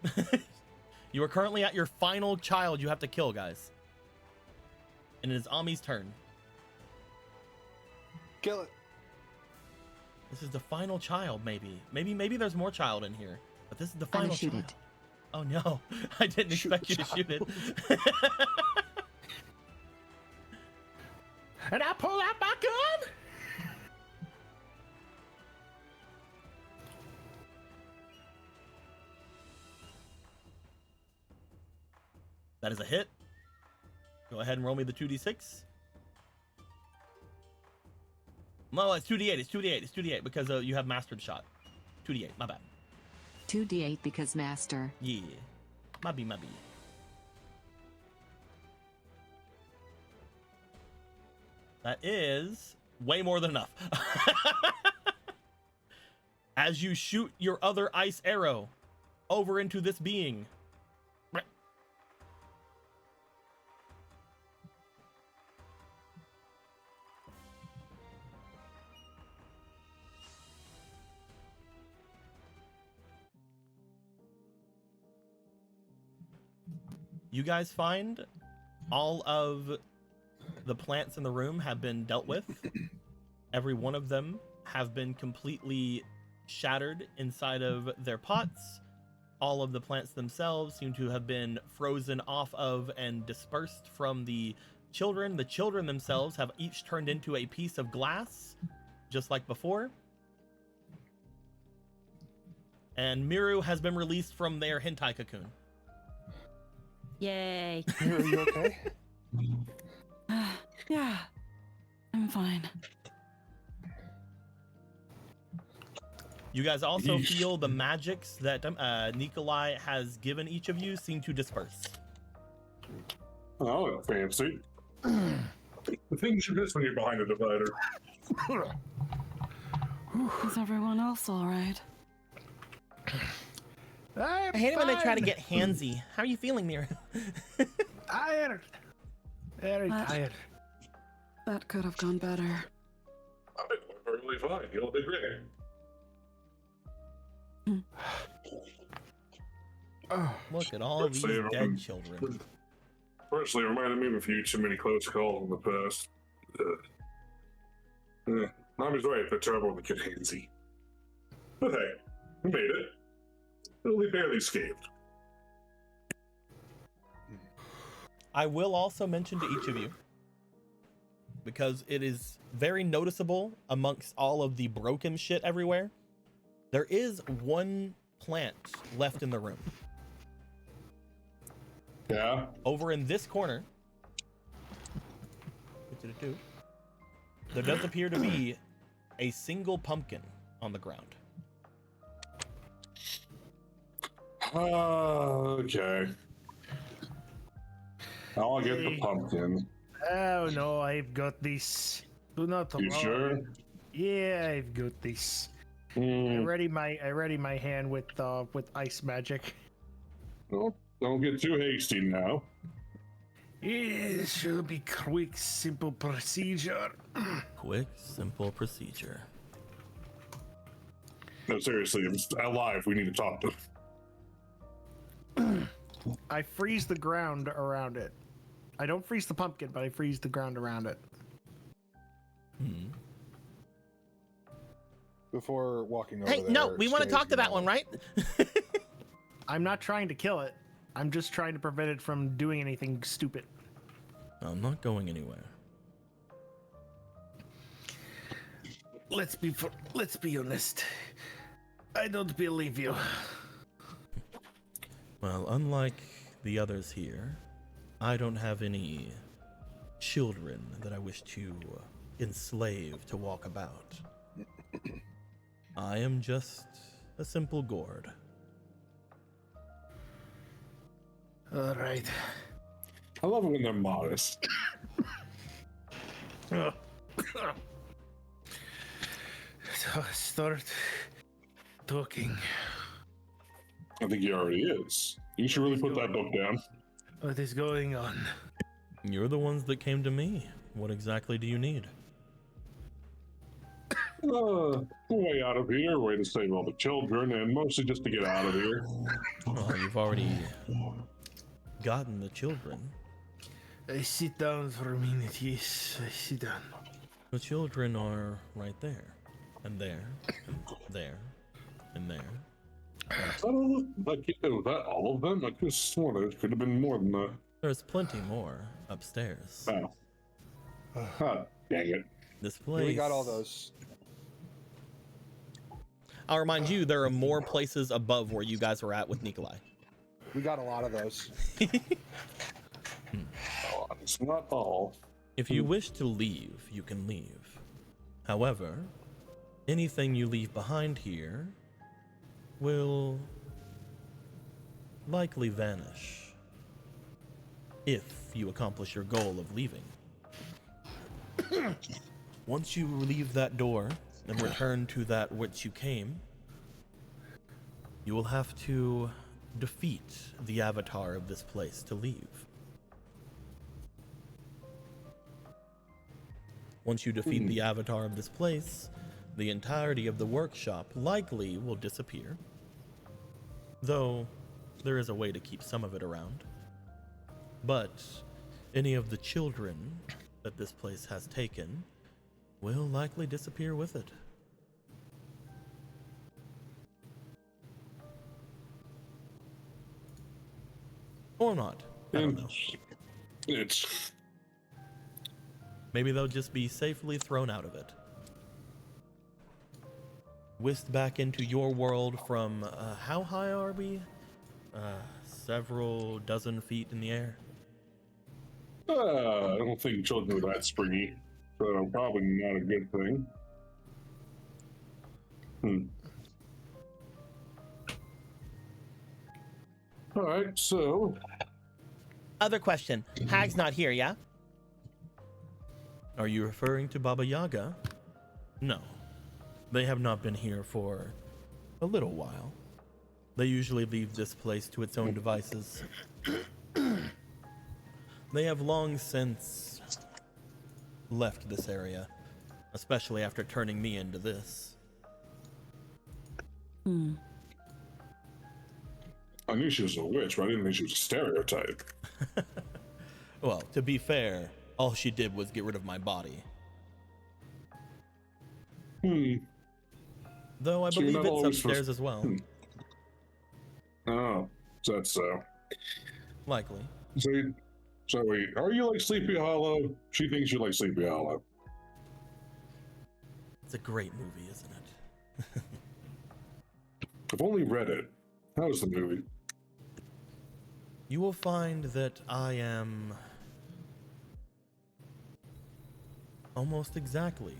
that kill. took. You are currently at your final child you have to kill, guys. And it is Ami's turn. Kill it. This is the final child, maybe. Maybe there's more child in here. But this is the I'm final gonna shoot child. it. Oh no, I didn't Shoot expect you to the shoot it. And I pull out my gun. That is a hit. Go ahead and roll me the 2d6. No, it's 2d8. It's 2d8. It's 2d8 because you have mastered shot. 2d8. My bad. 2d8 because master. Yeah. My B. That is way more than enough. As you shoot your other ice arrow over into this being. You guys find all of the plants in the room have been dealt with. Every one of them have been completely shattered inside of their pots. All of the plants themselves seem to have been frozen off of and dispersed from the children. The children themselves have each turned into a piece of glass, just like before. And Miru has been released from their hentai cocoon. Yay. Are you okay? Yeah, I'm fine. You guys also Yeesh. feel the magics that Nikolai has given each of you seem to disperse. Oh, fancy. The things you miss when you're behind a divider. Is everyone else all right? I'm I hate it when they try to fine. get handsy. How are you feeling, Miru? Tired. Very What? tired. That could have gone better. I'm perfectly fine. You'll be great. Look at all these Save 'em. dead children. Personally, it reminded me of a few too many close calls in the past. Nami's right. They're terrible to get handsy. But hey, we made it. Only barely escaped. I will also mention to each of you, because it is very noticeable amongst all of the broken shit everywhere, there is one plant left in the room. Yeah? Over in this corner, there does appear to be a single pumpkin on the ground. Okay. I'll get the pumpkin. Oh no, I've got this. Do not You allow sure? me. Yeah, I've got this. I Mm, ready my hand with ice magic. well, don't get too hasty now. It should be quick, simple procedure. Quick, simple procedure. No, seriously, if it's alive, we need to talk to him. I freeze the ground around it. I don't freeze the pumpkin, but I freeze the ground around it. Before walking over Hey, there, no, we want to Stay's talk to that gonna- one, right? I'm not trying to kill it. I'm just trying to prevent it from doing anything stupid. I'm not going anywhere. Let's be honest. I don't believe you. Well, unlike the others here, I don't have any children that I wish to enslave to walk about. I am just a simple gourd. All right. I love it when they're modest. Start talking. I think he already is. You should really put that book down. What is going on? You're the ones that came to me. What exactly do you need? Way out of here, way to save all the children, and mostly just to get out of here. Well, you've already gotten the children. I sit down for a minute, yes. I sit down. The children are right there, and there, and there, and there. Is that all was that all of them? I could have sworn there could have been more than that. There's plenty more upstairs. Oh. Ah, dang it. This place. We got all those. I'll remind you, there are more places above where you guys were at with Nikolai. We got a lot of those. Oh, it's not all. If you wish to leave, you can leave. However, anything you leave behind here will likely vanish if you accomplish your goal of leaving. Once you leave that door and return to that which you came, you will have to defeat the avatar of this place to leave. Once you defeat the avatar of this place, the entirety of the workshop likely will disappear. Though, there is a way to keep some of it around. But, any of the children that this place has taken will likely disappear with it. Or not. I don't know. It's Maybe they'll just be safely thrown out of it. Whisked back into your world from, how high are we? Several dozen feet in the air. I don't think children are that springy, so probably not a good thing. All right, so Other question. Hag's not here, yeah? Are you referring to Baba Yaga? No. They have not been here for a little while. They usually leave this place to its own devices. They have long since left this area, especially after turning me into this. I knew she was a witch, but I didn't think she was a stereotype. Well, to be fair, all she did was get rid of my body. Though I So you're believe not it's always upstairs supposed- as well. Oh, so that's so. Likely. So wait, are you like Sleepy Hollow? She thinks you like Sleepy Hollow. It's a great movie, isn't it? I've only read it. How was the movie? You will find that I am almost exactly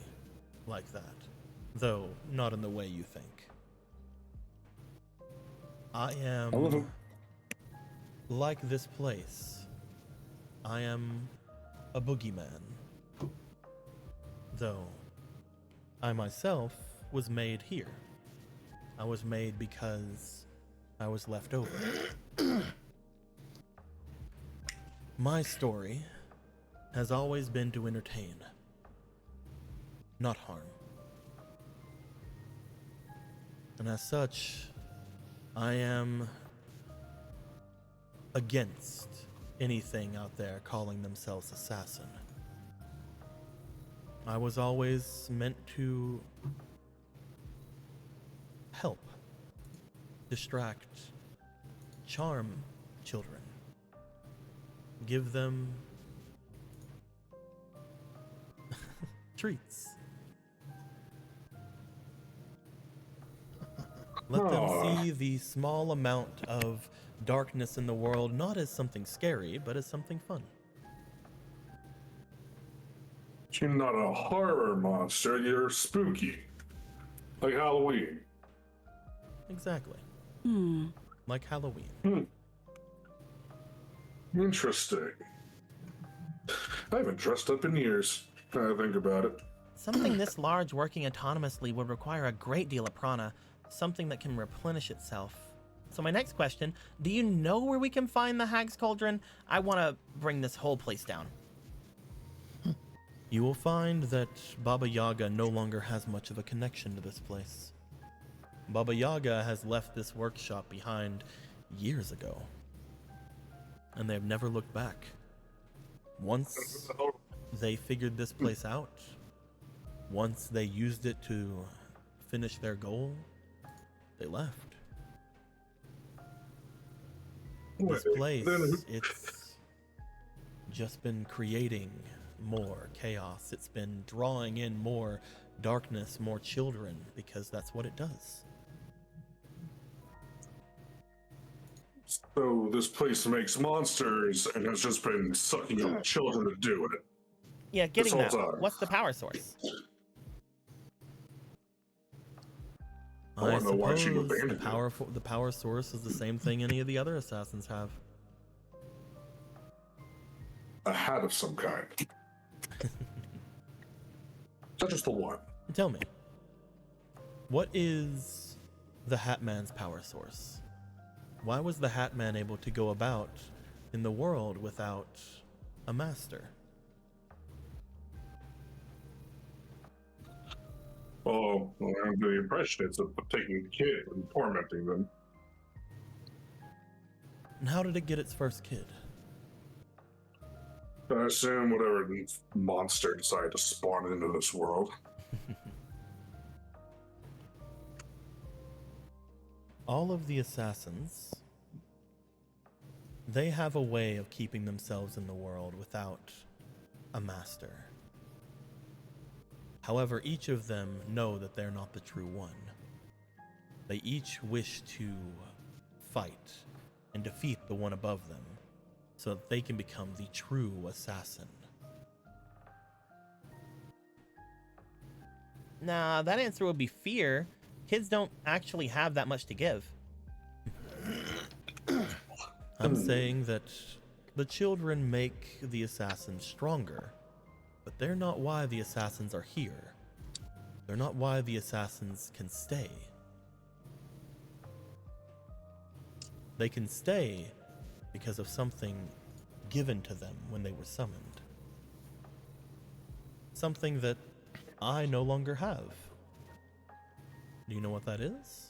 like that, though not in the way you think. I am I love it. like this place. I am a boogeyman. Though I myself was made here. I was made because I was left over. My story has always been to entertain, not harm. And as such, I am against anything out there calling themselves assassin. I was always meant to help, distract, charm children, give them treats. Let them see the small amount of darkness in the world not as something scary, but as something fun. You're not a horror monster, you're spooky. Like Halloween. Exactly. Like Halloween. Interesting. I haven't dressed up in years. Now I think about it. Something this large working autonomously would require a great deal of prana, something that can replenish itself So my next question, do you know where we can find the Hag's Cauldron? I want to bring this whole place down. You will find that Baba Yaga no longer has much of a connection to this place. Baba Yaga has left this workshop behind years ago, and they've never looked back. Once they figured this place out, once they used it to finish their goal, they left. This place, it's just been creating more chaos. It's been drawing in more darkness, more children, because that's what it does. So this place makes monsters and has just been sucking up children to do it. Yeah, getting This that. whole time. What's the power source? I wanna know why she suppose abandoned it. the power source is the same thing any of the other assassins have. A hat of some kind. Not just the one. Tell me, what is the Hat Man's power source? Why was the Hat Man able to go about in the world without a master? Oh, well, I have the impression it's of taking kids and tormenting them. And how did it get its first kid? I assume whatever monster decided to spawn into this world. All of the assassins, they have a way of keeping themselves in the world without a master. However, each of them know that they're not the true one. They each wish to fight and defeat the one above them so that they can become the true assassin. Nah, that answer would be fear. Kids don't actually have that much to give. I'm saying that the children make the assassins stronger, but they're not why the assassins are here. They're not why the assassins can stay. They can stay because of something given to them when they were summoned. Something that I no longer have. Do you know what that is?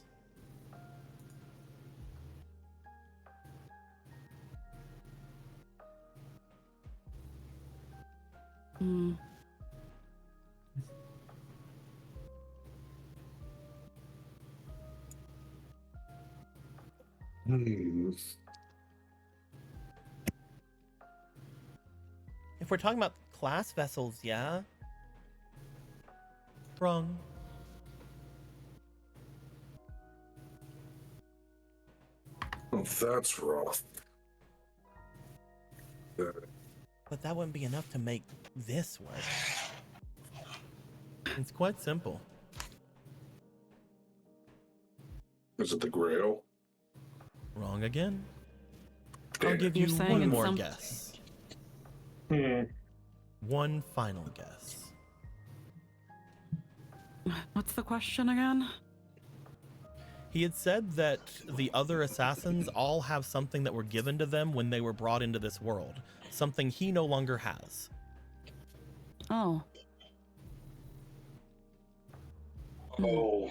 Hmm. If we're talking about class vessels, yeah. Wrong. Oh, that's rough. But that wouldn't be enough to make this work. It's quite simple. Is it the Grail? Wrong again. Damn I'll it. give You're you saying one it's more some- guess. Hmm. One final guess. What's the question again? He had said that the other assassins all have something that were given to them when they were brought into this world. Something he no longer has. Oh, Oh,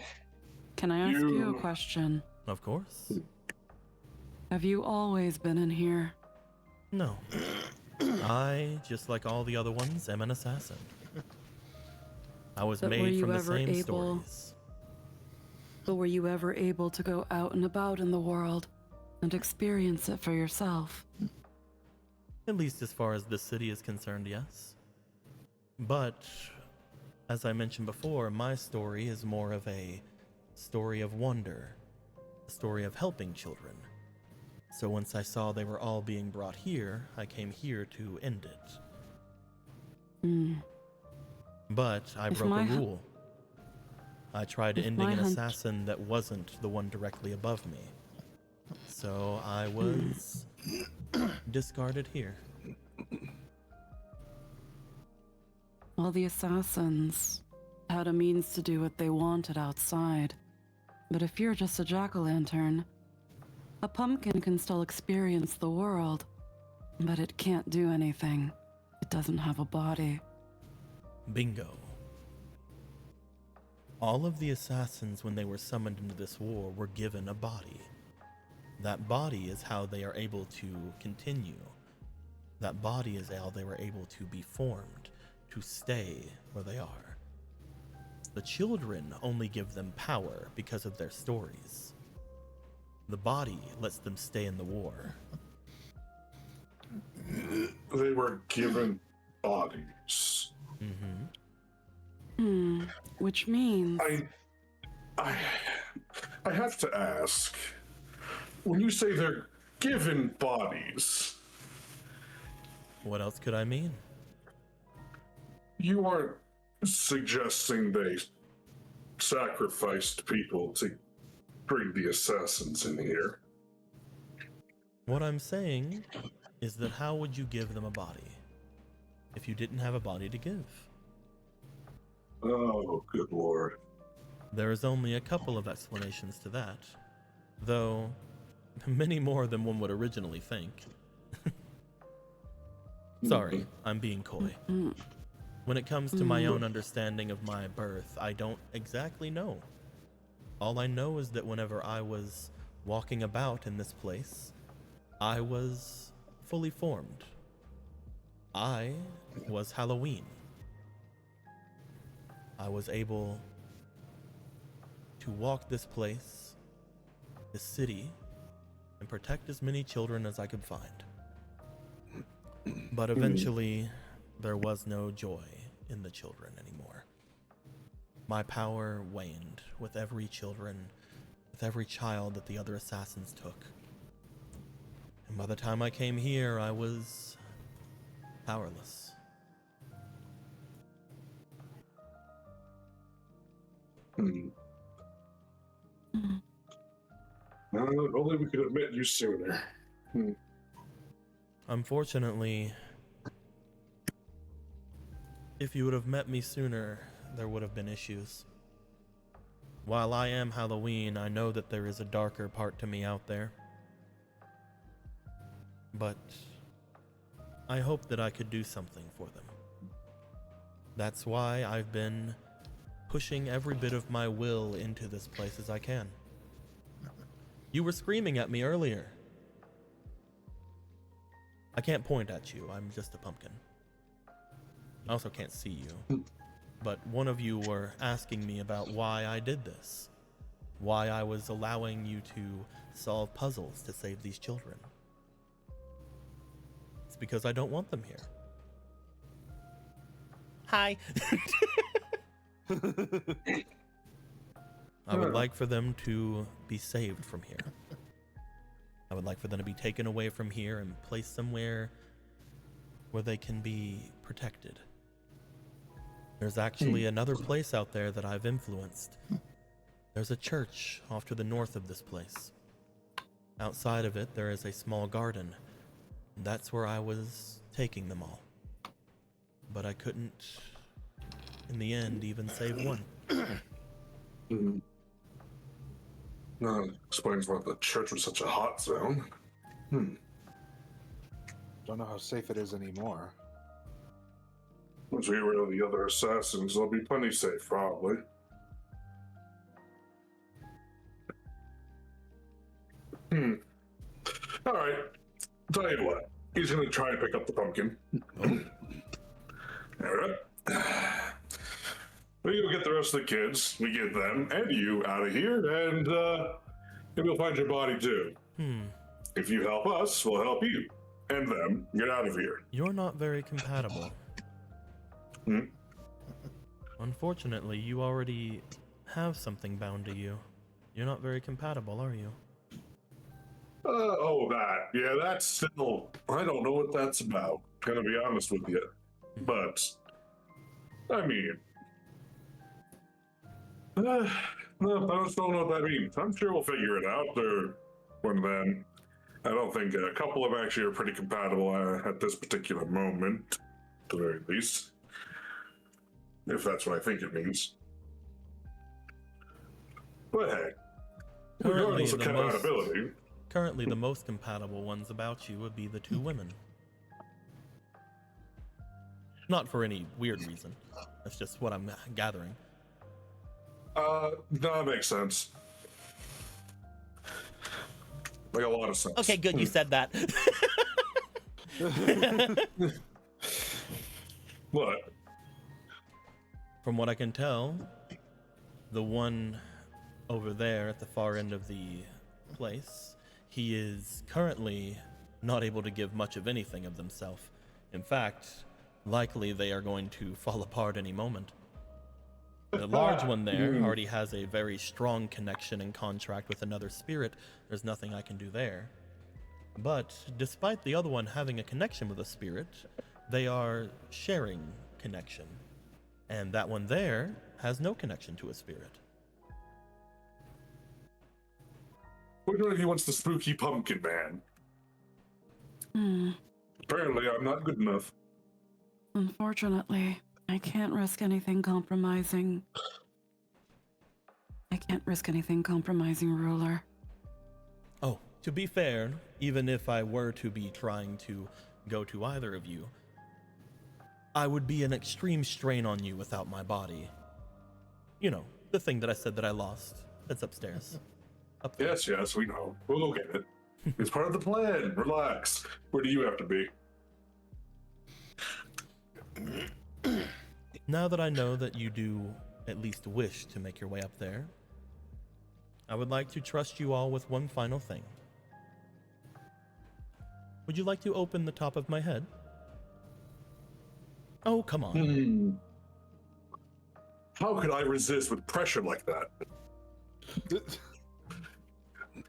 can I ask you a You- question? Of course. Have you always been in here? No. I, just like all the other ones, am an assassin. I was But were made you from the ever same able- stories. But were you ever able to go out and about in the world and experience it for yourself? At least as far as this city is concerned, yes. But, as I mentioned before, my story is more of a story of wonder, a story of helping children. So once I saw they were all being brought here, I came here to end it. Hmm. But I If broke my a hu- rule. I tried If ending my an hunch- assassin that wasn't the one directly above me. So I was discarded here. Well, the assassins had a means to do what they wanted outside. But if you're just a jack-o'-lantern, A pumpkin can still experience the world, but it can't do anything. It doesn't have a body. Bingo. All of the assassins, when they were summoned into this war, were given a body. That body is how they are able to continue. That body is how they were able to be formed, to stay where they are. The children only give them power because of their stories. The body lets them stay in the war. They were given bodies. Which means... I have to ask, when you say they're given bodies, What else could I mean? you aren't suggesting they sacrificed people to bring the assassins in here. What I'm saying is that how would you give them a body if you didn't have a body to give? Oh, good lord. There is only a couple of explanations to that, though many more than one would originally think. Sorry, I'm being coy. When it comes to my own understanding of my birth, I don't exactly know. All I know is that whenever I was walking about in this place, I was fully formed. I was Halloween. I was able to walk this place, this city, and protect as many children as I could find. But eventually, there was no joy in the children anymore. My power waned with every child that the other assassins took. And by the time I came here, I was powerless. Only we could admit you sooner. Unfortunately, if you would have met me sooner, there would have been issues. While I am Halloween, I know that there is a darker part to me out there. But I hope that I could do something for them. That's why I've been pushing every bit of my will into this place as I can. You were screaming at me earlier. I can't point at you, I'm just a pumpkin. I also can't see you. But one of you were asking me about why I did this. Why I was allowing you to solve puzzles to save these children. It's because I don't want them here. Hi. I would like for them to be saved from here. I would like for them to be taken away from here and placed somewhere where they can be protected. There's actually another place out there that I've influenced. There's a church off to the north of this place. Outside of it, there is a small garden. That's where I was taking them all. But I couldn't, in the end, even save one. No, that explains why the church was such a hot zone. Don't know how safe it is anymore. Once we get rid of the other assassins, they'll be plenty safe, probably. Alright. Tell you what. He's gonna try and pick up the pumpkin. Alright. We go get the rest of the kids. We get them and you out of here, and maybe we'll find your body too. If you help us, we'll help you. And them. Get out of here. You're not very compatible. Unfortunately, you already have something bound to you. You're not very compatible, are you? That. Yeah, that's still... I don't know what that's about. Gonna be honest with you. But... I mean... no, I just don't know what that means. I'm sure we'll figure it out, or when then. I don't think a couple of them actually are pretty compatible at this particular moment, at the very least. If that's what I think it means. But hey, regardless of compatibility, currently the most compatible ones about you would be the two women. Not for any weird reason. That's just what I'm gathering. That makes sense. Make a lot of sense. Okay, good, you said that. What? From what I can tell, the one over there at the far end of the place, he is currently not able to give much of anything of themselves. In fact, likely they are going to fall apart any moment. The large one there already has a very strong connection and contract with another spirit. There's nothing I can do there. But despite the other one having a connection with a spirit, they are sharing connection. And that one there has no connection to a spirit. Which one of you wants the spooky pumpkin man? Apparently, I'm not good enough. Unfortunately, I can't risk anything compromising. Ruler. Oh, to be fair, even if I were to be trying to go to either of you, I would be an extreme strain on you without my body. You know, the thing that I said that I lost. It's upstairs. Up there. Yes, we know. We'll go get it. It's part of the plan. Relax. Where do you have to be? Now that I know that you do at least wish to make your way up there, I would like to trust you all with one final thing. Would you like to open the top of my head? Oh, come on. How could I resist with pressure like that?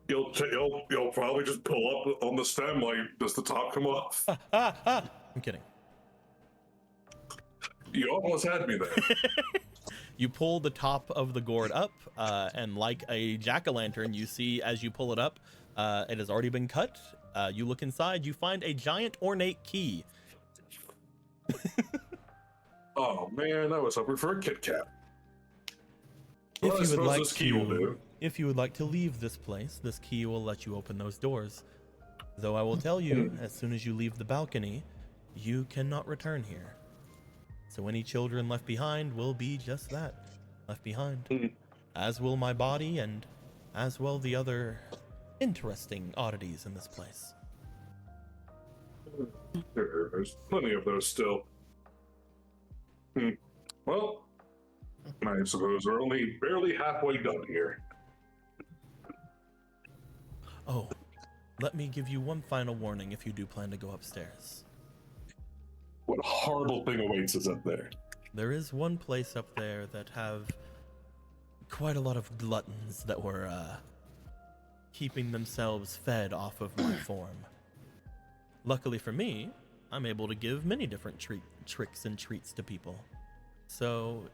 You'll probably just pull up on the stem like, does the top come off? I'm kidding. You almost had me there. You pull the top of the gourd up, and like a jack-o'-lantern, you see as you pull it up, it has already been cut. You look inside, you find a giant ornate key. Oh man, I was hoping for a Kit Kat. Well, If you would like to leave this place, this key will let you open those doors. Though I will tell you, as soon as you leave the balcony, you cannot return here. So any children left behind will be just that, left behind. As will my body, and as well the other interesting oddities in this place. There's plenty of those still. Well, I suppose we're only barely halfway done here. Oh, let me give you one final warning if you do plan to go upstairs. What horrible thing awaits us up there? There is one place up there that have quite a lot of gluttons that were keeping themselves fed off of my form. Luckily for me, I'm able to give many different tricks and treats to people. So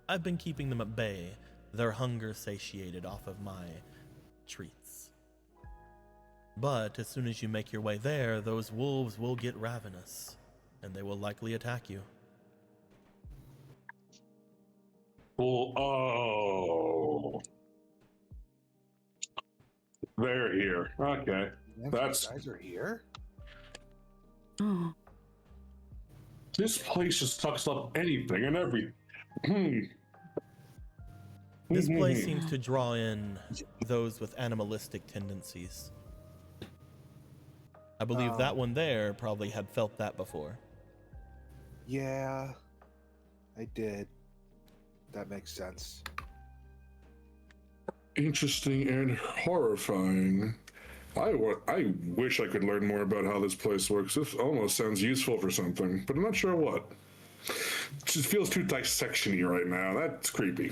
I've been keeping them at bay, their hunger satiated off of my treats. But as soon as you make your way there, those wolves will get ravenous, and they will likely attack you. Well, oh. They're here. Okay. That's... You guys are here? Oh, This place just sucks up anything and everything. This place seems to draw in those with animalistic tendencies. I believe that one there probably had felt that before. Yeah, I did. That makes sense. Interesting and horrifying. I wish I could learn more about how this place works. This almost sounds useful for something, but I'm not sure what. It just feels too dissection-y right now. That's creepy.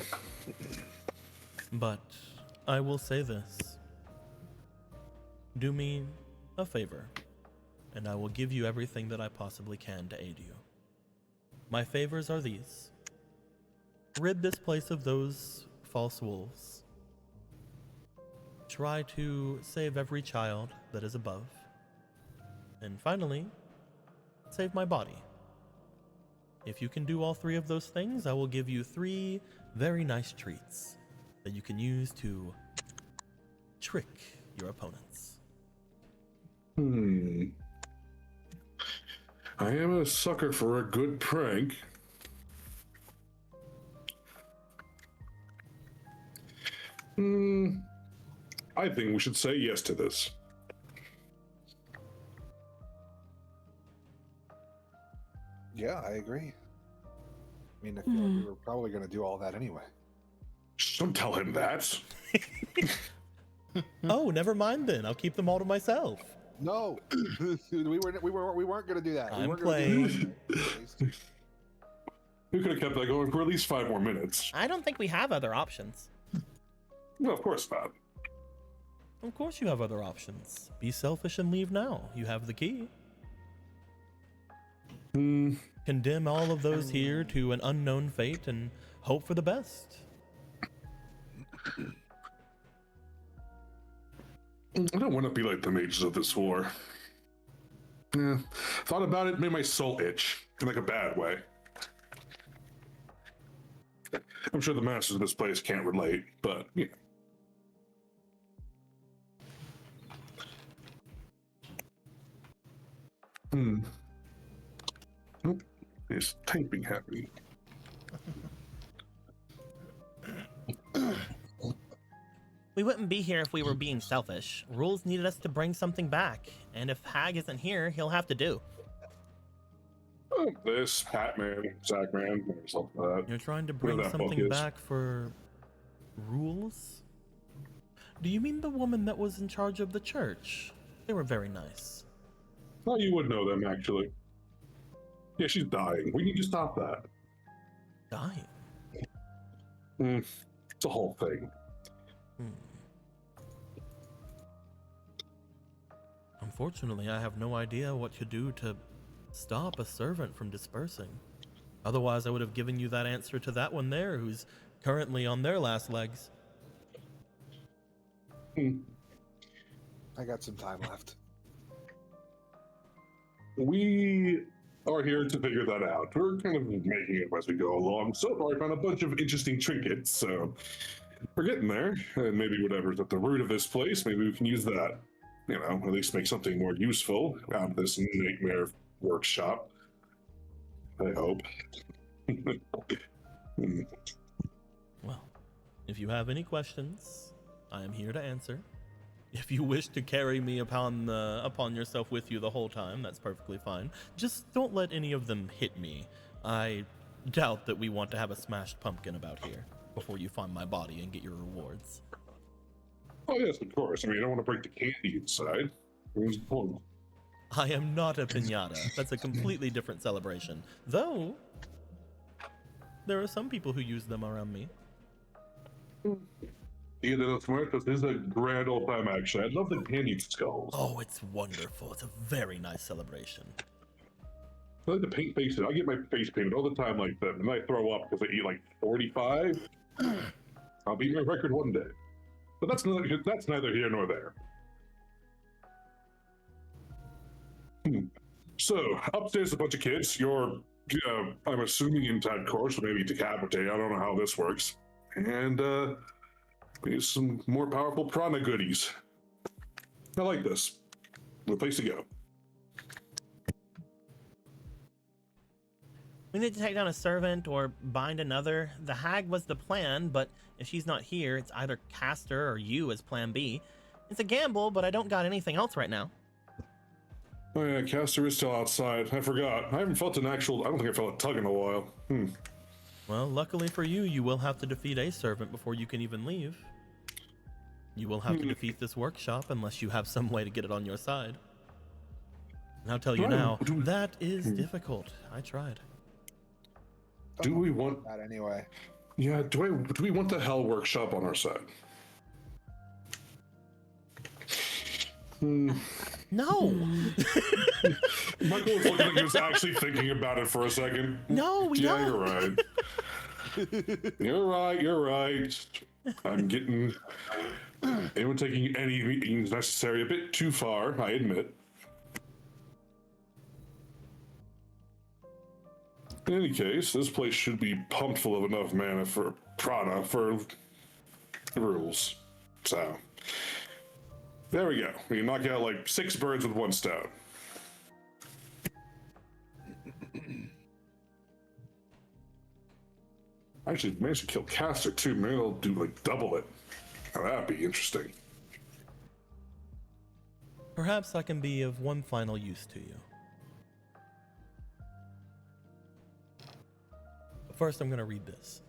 But I will say this. Do me a favor, and I will give you everything that I possibly can to aid you. My favors are these. Rid this place of those false wolves. Try to save every child that is above. And finally, save my body. If you can do all three of those things, I will give you 3 very nice treats that you can use to trick your opponents. I am a sucker for a good prank. I think we should say yes to this. Yeah, I agree. I mean, I feel like we were probably going to do all that anyway. Shh, don't tell him that. Oh, never mind then. I'll keep them all to myself. No, we weren't going to do that. I'm weren't gonna do playing. that. We could have kept that going for at least 5 more minutes. I don't think we have other options. No, of course not. Of course you have other options. Be selfish and leave now. You have the key. Condemn all of those here to an unknown fate and hope for the best. I don't want to be like the mages of this war. Thought about it, made my soul itch in like a bad way. I'm sure the masters of this place can't relate, but yeah. Nope. There's typing happening. We wouldn't be here if we were being selfish. Rules needed us to bring something back, and if Hag isn't here, he'll have to do. This Hatman, Zachman, or something like that. You're trying to Whatever bring that book something is. back for rules? Do you mean the woman that was in charge of the church? They were very nice. Well, you would know them, actually. Yeah, she's dying. We need to stop that. Dying? It's a whole thing. Unfortunately, I have no idea what to do to stop a servant from dispersing. Otherwise, I would have given you that answer to that one there, who's currently on their last legs. I got some time left. We are here to figure that out. We're kind of making it as we go along. So far, I found a bunch of interesting trinkets, so we're getting there. And maybe whatever's at the root of this place, maybe we can use that. You know, at least make something more useful out of this nightmare workshop. I hope. Well, if you have any questions, I am here to answer. If you wish to carry me upon yourself with you the whole time, that's perfectly fine. Just don't let any of them hit me. I doubt that we want to have a smashed pumpkin about here before you find my body and get your rewards. Oh, yes, of course. I mean, I don't want to break the candy inside. What's the point? I am not a piñata. That's a completely different celebration. Though, there are some people who use them around me. Dia de los Muertos is a grand old time, actually. I love the candied skulls. Oh, it's wonderful. It's a very nice celebration. I like the paint faces. I get my face painted all the time like that, and I throw up because I eat like 45. I'll beat my record one day. But that's neither here nor there. So, upstairs, a bunch of kids. You're, I'm assuming in time course, or maybe decapitate. I don't know how this works. And, we need some more powerful prana goodies. I like this. Good place to go. We need to take down a servant or bind another. The hag was the plan, but if she's not here, it's either Caster or you as plan B. It's a gamble, but I don't got anything else right now. Oh yeah, Caster is still outside. I forgot. I haven't felt I don't think I felt a tug in a while. Well, luckily for you, you will have to defeat a servant before you can even leave. You will have to defeat this workshop unless you have some way to get it on your side. And I'll tell you now, that is difficult. I tried. Do we want that anyway? Yeah, do we want the Hell Workshop on our side? No! Michael was looking like he was actually thinking about it for a second. No, we Yeah, don't. You're right. You're right. I'm getting... Anyone taking any meetings necessary a bit too far, I admit. In any case, this place should be pumped full of enough mana for prana for rules. So, There we go. We can knock out like 6 birds with 1 stone. Actually, managed to kill Caster too. Maybe I'll do like double it. Now, that'd be interesting. Perhaps I can be of one final use to you. But first, I'm gonna read this.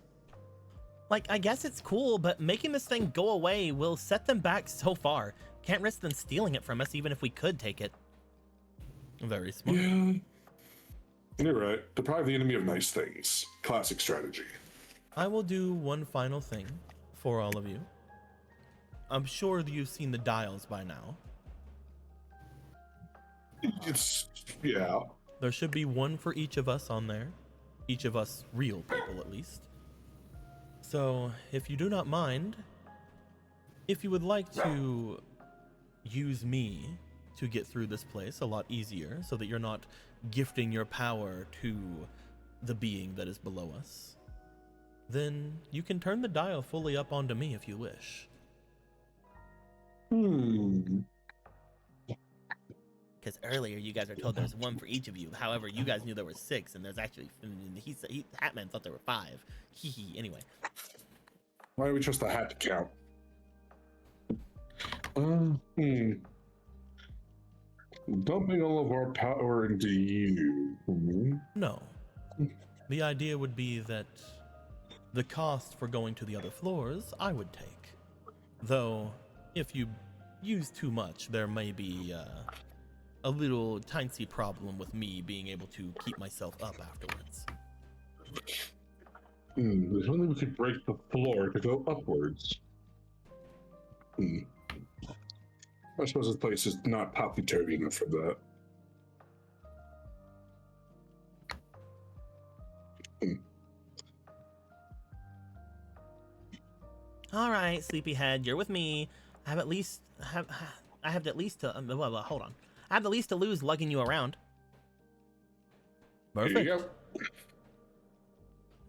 Like, I guess it's cool, but making this thing go away will set them back so far. Can't risk them stealing it from us, even if we could take it. Very smart. Yeah. You're right. Deprive the enemy of nice things. Classic strategy. I will do one final thing for all of you. I'm sure that you've seen the dials by now. It's, yeah. There should be one for each of us on there. Each of us real people, at least. So, if you do not mind, if you would like to use me to get through this place a lot easier so that you're not gifting your power to the being that is below us, then you can turn the dial fully up onto me if you wish. Because earlier you guys are told there's one for each of you. However, you guys knew there were 6, and there's actually, Hatman thought there were 5. Hee. Anyway. Why do we trust the hat to count? Dumping all of our power into you. No. The idea would be that the cost for going to the other floors I would take. Though, if you use too much, there may be a little tiny problem with me being able to keep myself up afterwards. If only we could break the floor to go upwards. I suppose this place is not topsy-turvy enough for that. All right, sleepyhead, you're with me. I have at least to hold on. I have the least to lose lugging you around. Perfect. Here you go.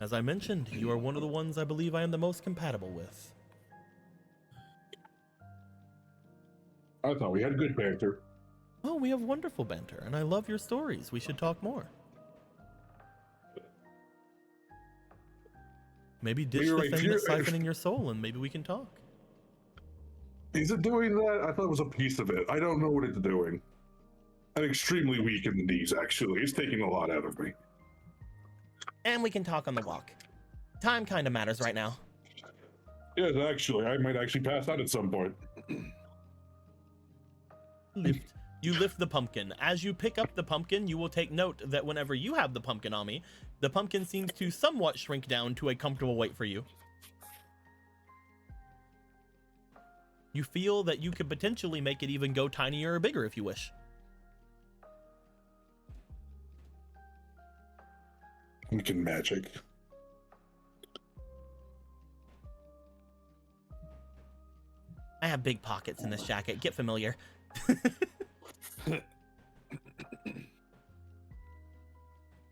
As I mentioned, you are one of the ones I believe I am the most compatible with. I thought we had good banter. Oh, we have wonderful banter, and I love your stories. We should talk more. Maybe ditch the thing that's siphoning your soul, and maybe we can talk. Is it doing that? I thought it was a piece of it. I don't know what it's doing. I'm extremely weak in the knees, actually. It's taking a lot out of me. And we can talk on the walk. Time kind of matters right now. Yes, actually. I might actually pass out at some point. You lift the pumpkin. As you pick up the pumpkin, you will take note that whenever you have the pumpkin on me, the pumpkin seems to somewhat shrink down to a comfortable weight for you. You feel that you could potentially make it even go tinier or bigger if you wish. Pumpkin magic. I have big pockets in this jacket. Get familiar.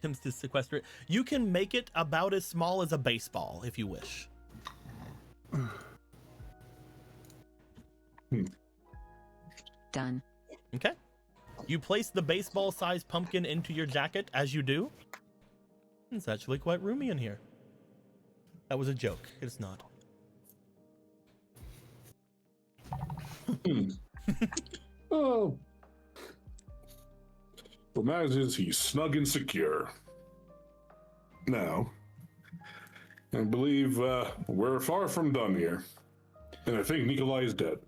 Attempts to sequester it. You can make it about as small as a baseball if you wish. Done. Okay. You place the baseball-sized pumpkin into your jacket. As you do, it's actually quite roomy in here. That was a joke. It's not. Oh. Well, manages he's snug and secure. Now, I believe we're far from done here. And I think Nikolai is dead.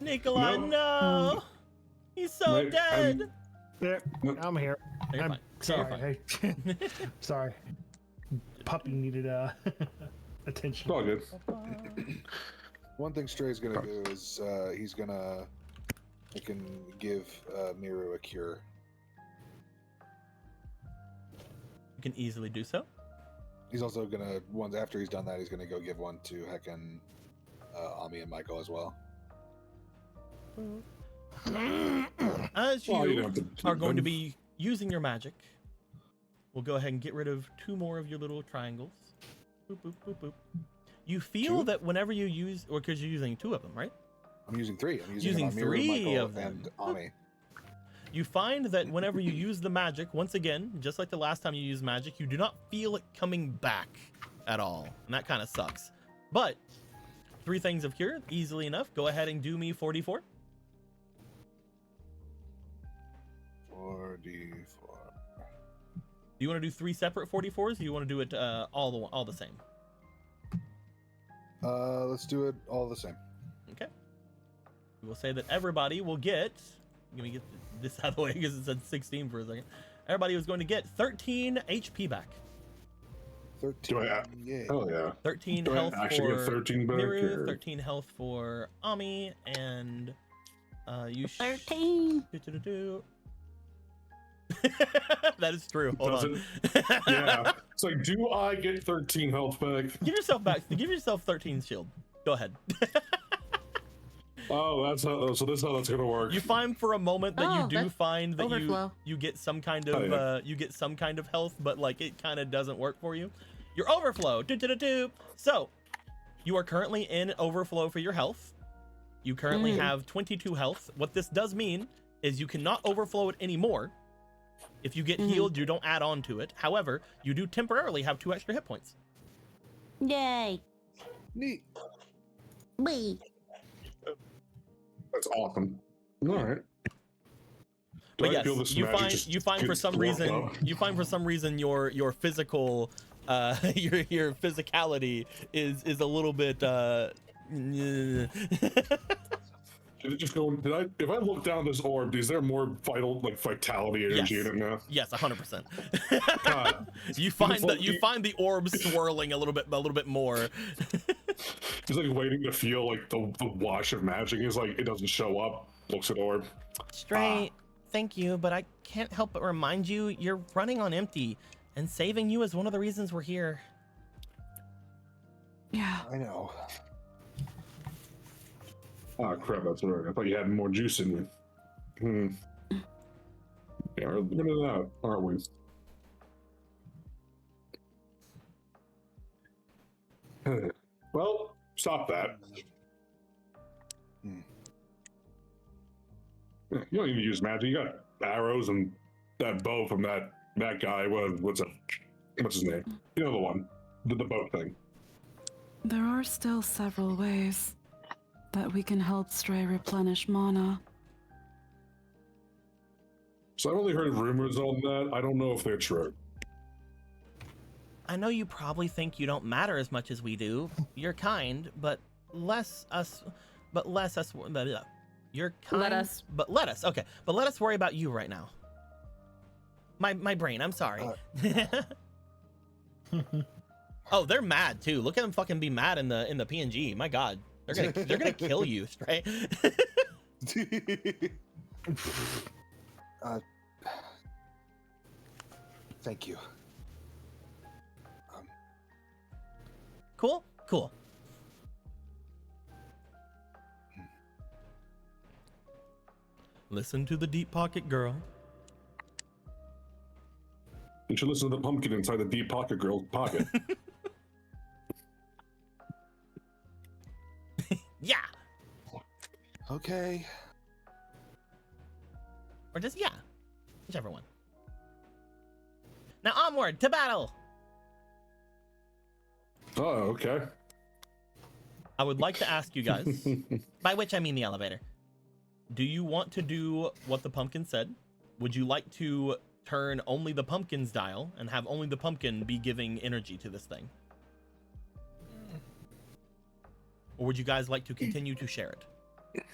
Nikolai, no! He's so dead! I'm here. You're I'm fine. sorry. Sorry. Puppy needed attention. It's all good. One thing Stray's gonna do is he can give Miru a cure. You can easily do so. He's also gonna after he's done that, he's gonna go give one to Heckin, Ami, and Michael as well. As you are going to be using your magic, we'll go ahead and get rid of 2 more of your little triangles. Boop, boop, boop, boop. You feel that whenever you use, or because you're using 2 of them, right? I'm using 3. I'm Using it on Miru, 3 Michael, of them. and Ami. You find that whenever you use the magic, once again, just like the last time you used magic, you do not feel it coming back at all. And that kind of sucks. But 3 things of cure, easily enough. Go ahead and do me 4d4. 4d4. Do you want to do 3 separate 44s? Or do you want to do it all the same? Let's do it all the same. Okay. We will say that everybody will get. Let me get this out of the way because it said 16 for a second. Everybody was going to get 13 HP back. 13. Do I? Yeah. Oh yeah. 13 Do health I actually for get 13 back? Miru, or- 13 health for Ami, and you 13. That is true. Hold Does on. Yeah. It's like, do I get 13 health back? Give yourself back. Give yourself 13 shield. Go ahead. Oh, that's how. So this is how that's gonna work. You find for a moment that you Oh, do that's find that overflow. you get some kind of Oh, yeah. you get some kind of health, but like it kind of doesn't work for you. Your overflow. So you are currently in overflow for your health. You currently have 22 health. What this does mean is you cannot overflow it anymore. If you get healed, you don't add on to it. However, you do temporarily have 2 extra hit points. Yay. Neat. Me. That's awesome. All right. Do But I yes, feel this you magic find just you find for gets some warped reason up? your physical your physicality is a little bit Did it just go? If I look down this orb, is there more vitality energy Yes. in it now? yes, 100%. God. You find It's that like you find the orb swirling a little bit more. It's like waiting to feel like the wash of magic. Is like it doesn't show up. Looks at orb. Stray, thank you, but I can't help but remind you you're running on empty, and saving you is one of the reasons we're here. Yeah. I know. Ah, crap, that's right. I thought you had more juice in you. Yeah, we're limited out, aren't we? Well, stop that. Hmm. You don't need to use magic. You got arrows and that bow from that guy. What's his name? You know the one. The boat thing. There are still several ways that we can help Stray replenish mana. So I've only heard rumors on that. I don't know if they're true. I know you probably think you don't matter as much as we do. You're kind, but less us. You're kind. Let us. But let us. Okay. But let us worry about you right now. My brain. I'm sorry. Oh, they're mad too. Look at them fucking be mad in the PNG. My God, they're gonna kill you, Stray. Thank you. Cool. Listen to the deep pocket girl. You should listen to the pumpkin inside the deep pocket girl's pocket. Yeah. Okay. Or just yeah. Whichever one. Now onward to battle. Oh, okay. I would like to ask you guys, by which I mean the elevator. Do you want to do what the pumpkin said? Would you like to turn only the pumpkin's dial and have only the pumpkin be giving energy to this thing? Or would you guys like to continue to share it?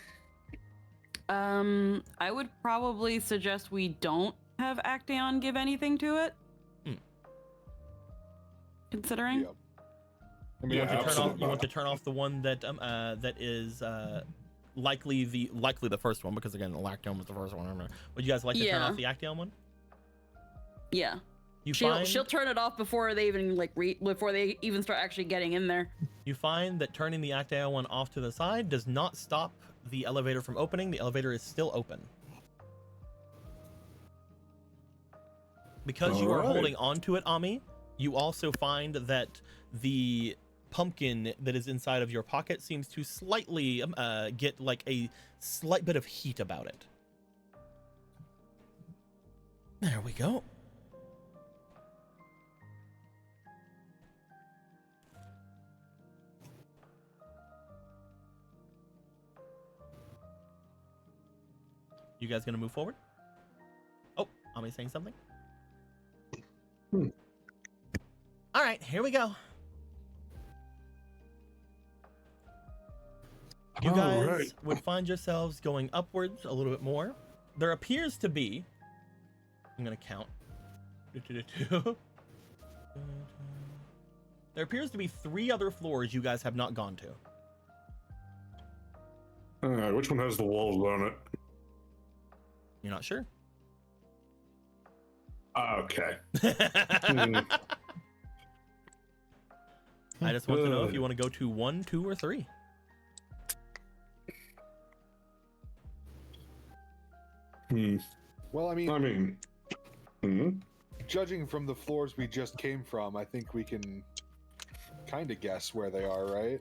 I would probably suggest we don't have Actaeon give anything to it. Considering. Yep. You want to turn off. absolutely. You want to turn off the one that that is likely the first one, because again, the Lactome was the first one. I don't know. Would you guys like to turn Yeah. off the Actaeon one? Yeah. You She'll turn it off before they even before they even start actually getting in there. You find that turning the Actaeon one off to the side does not stop the elevator from opening. The elevator is still open. Because you are Alright. holding on to it, Ami, you also find that the pumpkin that is inside of your pocket seems to slightly get like a slight bit of heat about it. There we go. You guys gonna move forward? Oh, Ami saying something? All right, here we go. You guys would find yourselves going upwards a little bit more. There appears to be, I'm gonna count. There appears to be 3 other floors you guys have not gone to. Which one has the walls on it? You're not sure? Okay. I just want to know if you want to go to 1, 2, or 3. Well, I mean, judging from the floors we just came from, I think we can kind of guess where they are, right?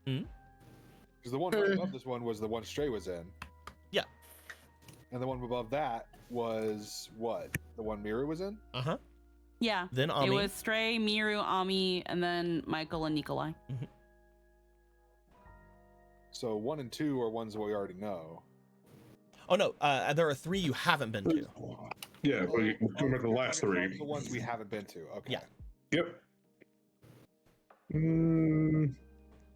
Because the one right above this one was the one Stray was in. Yeah. And the one above that was what? The one Miru was in? Uh-huh. Yeah. Then Ami. It was Stray, Miru, Ami, and then Michael and Nikolai. So 1 and 2 are ones we already know. Oh no, there are 3 you haven't been to. Yeah, we're talking about the last 3. The ones we haven't been to. Okay. Yeah. Yep.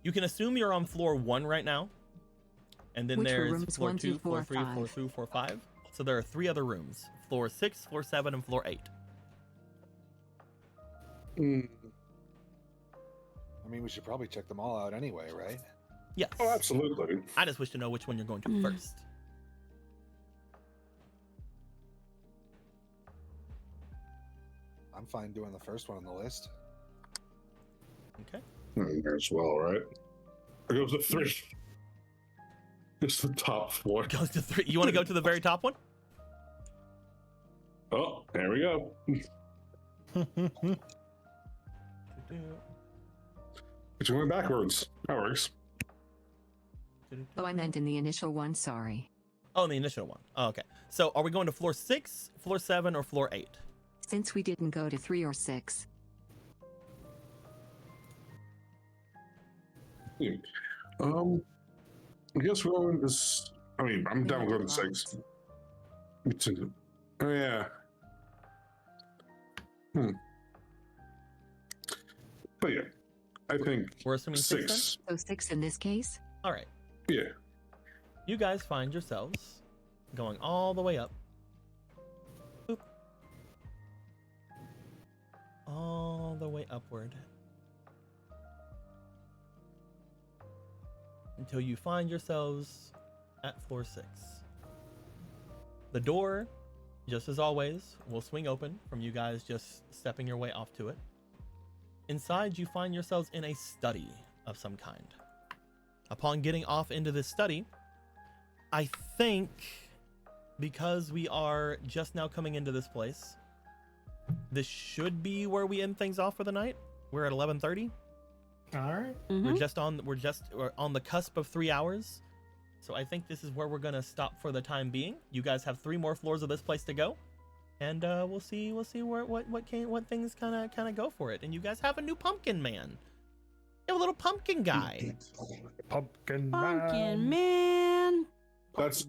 You can assume you're on floor 1 right now. And then Which were there's rooms floor 1, 2, 2, floor 4, 3, floor 5. 2, floor 5. So there are 3 other rooms. Floor 6, floor 7, and floor 8. I mean, we should probably check them all out anyway, right? Yes. Oh, absolutely. I just wish to know which one you're going to first. I'm fine doing the first one on the list. Okay. As well, right? It goes to 3. It's the top floor. Goes to 3. You want to go to the very top one? Oh, there we go. It's going backwards. That works. Oh, I meant in the initial one, sorry. Oh, in the initial one. Oh, okay. So are we going to floor 6, floor 7, or floor 8? Since we didn't go to 3 or 6. I guess we're going to. I mean, I'm down with going to 6. Me too. Oh, yeah. But yeah, I think We're assuming 6 6. So 6 in this case? All right. Yeah. You guys find yourselves going all the way up. Boop. All the way upward. Until you find yourselves at floor 6. The door, just as always, will swing open from you guys just stepping your way off to it. Inside, you find yourselves in a study of some kind. Upon getting off into this study, I think because we are just now coming into this place, this should be where we end things off for the night. We're at 11:30. All right. We're on the cusp of 3 hours. So I think this is where we're gonna stop for the time being. You guys have 3 more floors of this place to go, and we'll see what things kind of go for it. And you guys have a new pumpkin man. You have a little pumpkin guy. Pumpkin Man. That's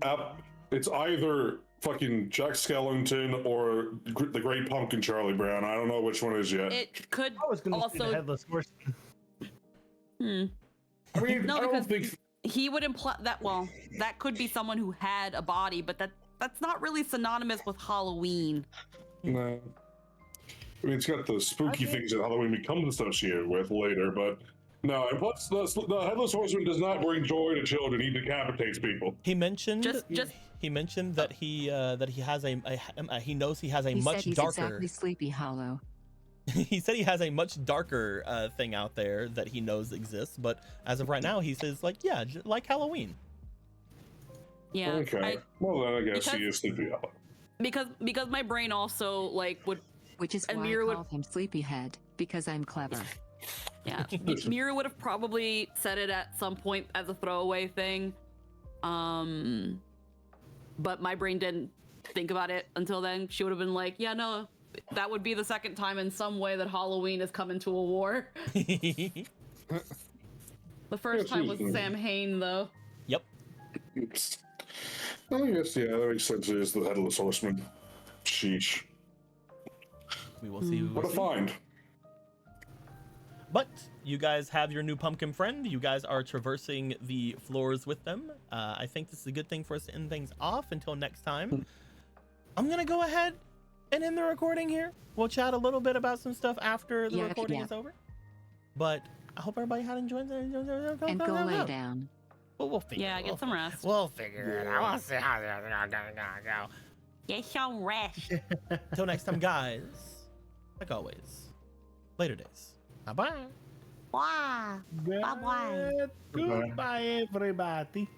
it's either fucking Jack Skellington or the Great Pumpkin Charlie Brown. I don't know which one is yet. It could I was going to say also. the headless horseman. I mean, No, I don't because think. he would imply that. Well, that could be someone who had a body, but that's not really synonymous with Halloween. No. I mean, it's got the spooky things that Halloween becomes associated with later, but no. And plus, the Headless Horseman does not bring joy to children. He decapitates people. He mentioned Just he mentioned that he has he knows he has a He much said he's darker. exactly Sleepy Hollow. He said he has a much darker thing out there that he knows exists, but as of right now, he says like Halloween. yeah. Okay. Well, then I guess he because- is Sleepy Hollow. Because my brain also would. Which is And why Mira I would- called him Sleepyhead, because I'm clever. Yeah, Mira would have probably said it at some point as a throwaway thing. But my brain didn't think about it until then. She would have been like, yeah, no, that would be the second time in some way that Halloween has come into a war. The first time was Sam Hain, though. Yep. Oops. I guess, yeah, that makes sense. It is the Headless Horseman. Sheesh. We will see. What a find. But you guys have your new pumpkin friend. You guys are traversing the floors with them. I think this is a good thing for us to end things off until next time. I'm going to go ahead and end the recording here. We'll chat a little bit about some stuff after the recording is over. But I hope everybody had enjoyed it. And go lay down. We'll figure Yeah, it. get some rest. We'll figure it out. We'll see how this is going to go. Get some rest. Until next time, guys. Like always, later days. Bye-bye. Bye. Bye-bye. Goodbye, everybody.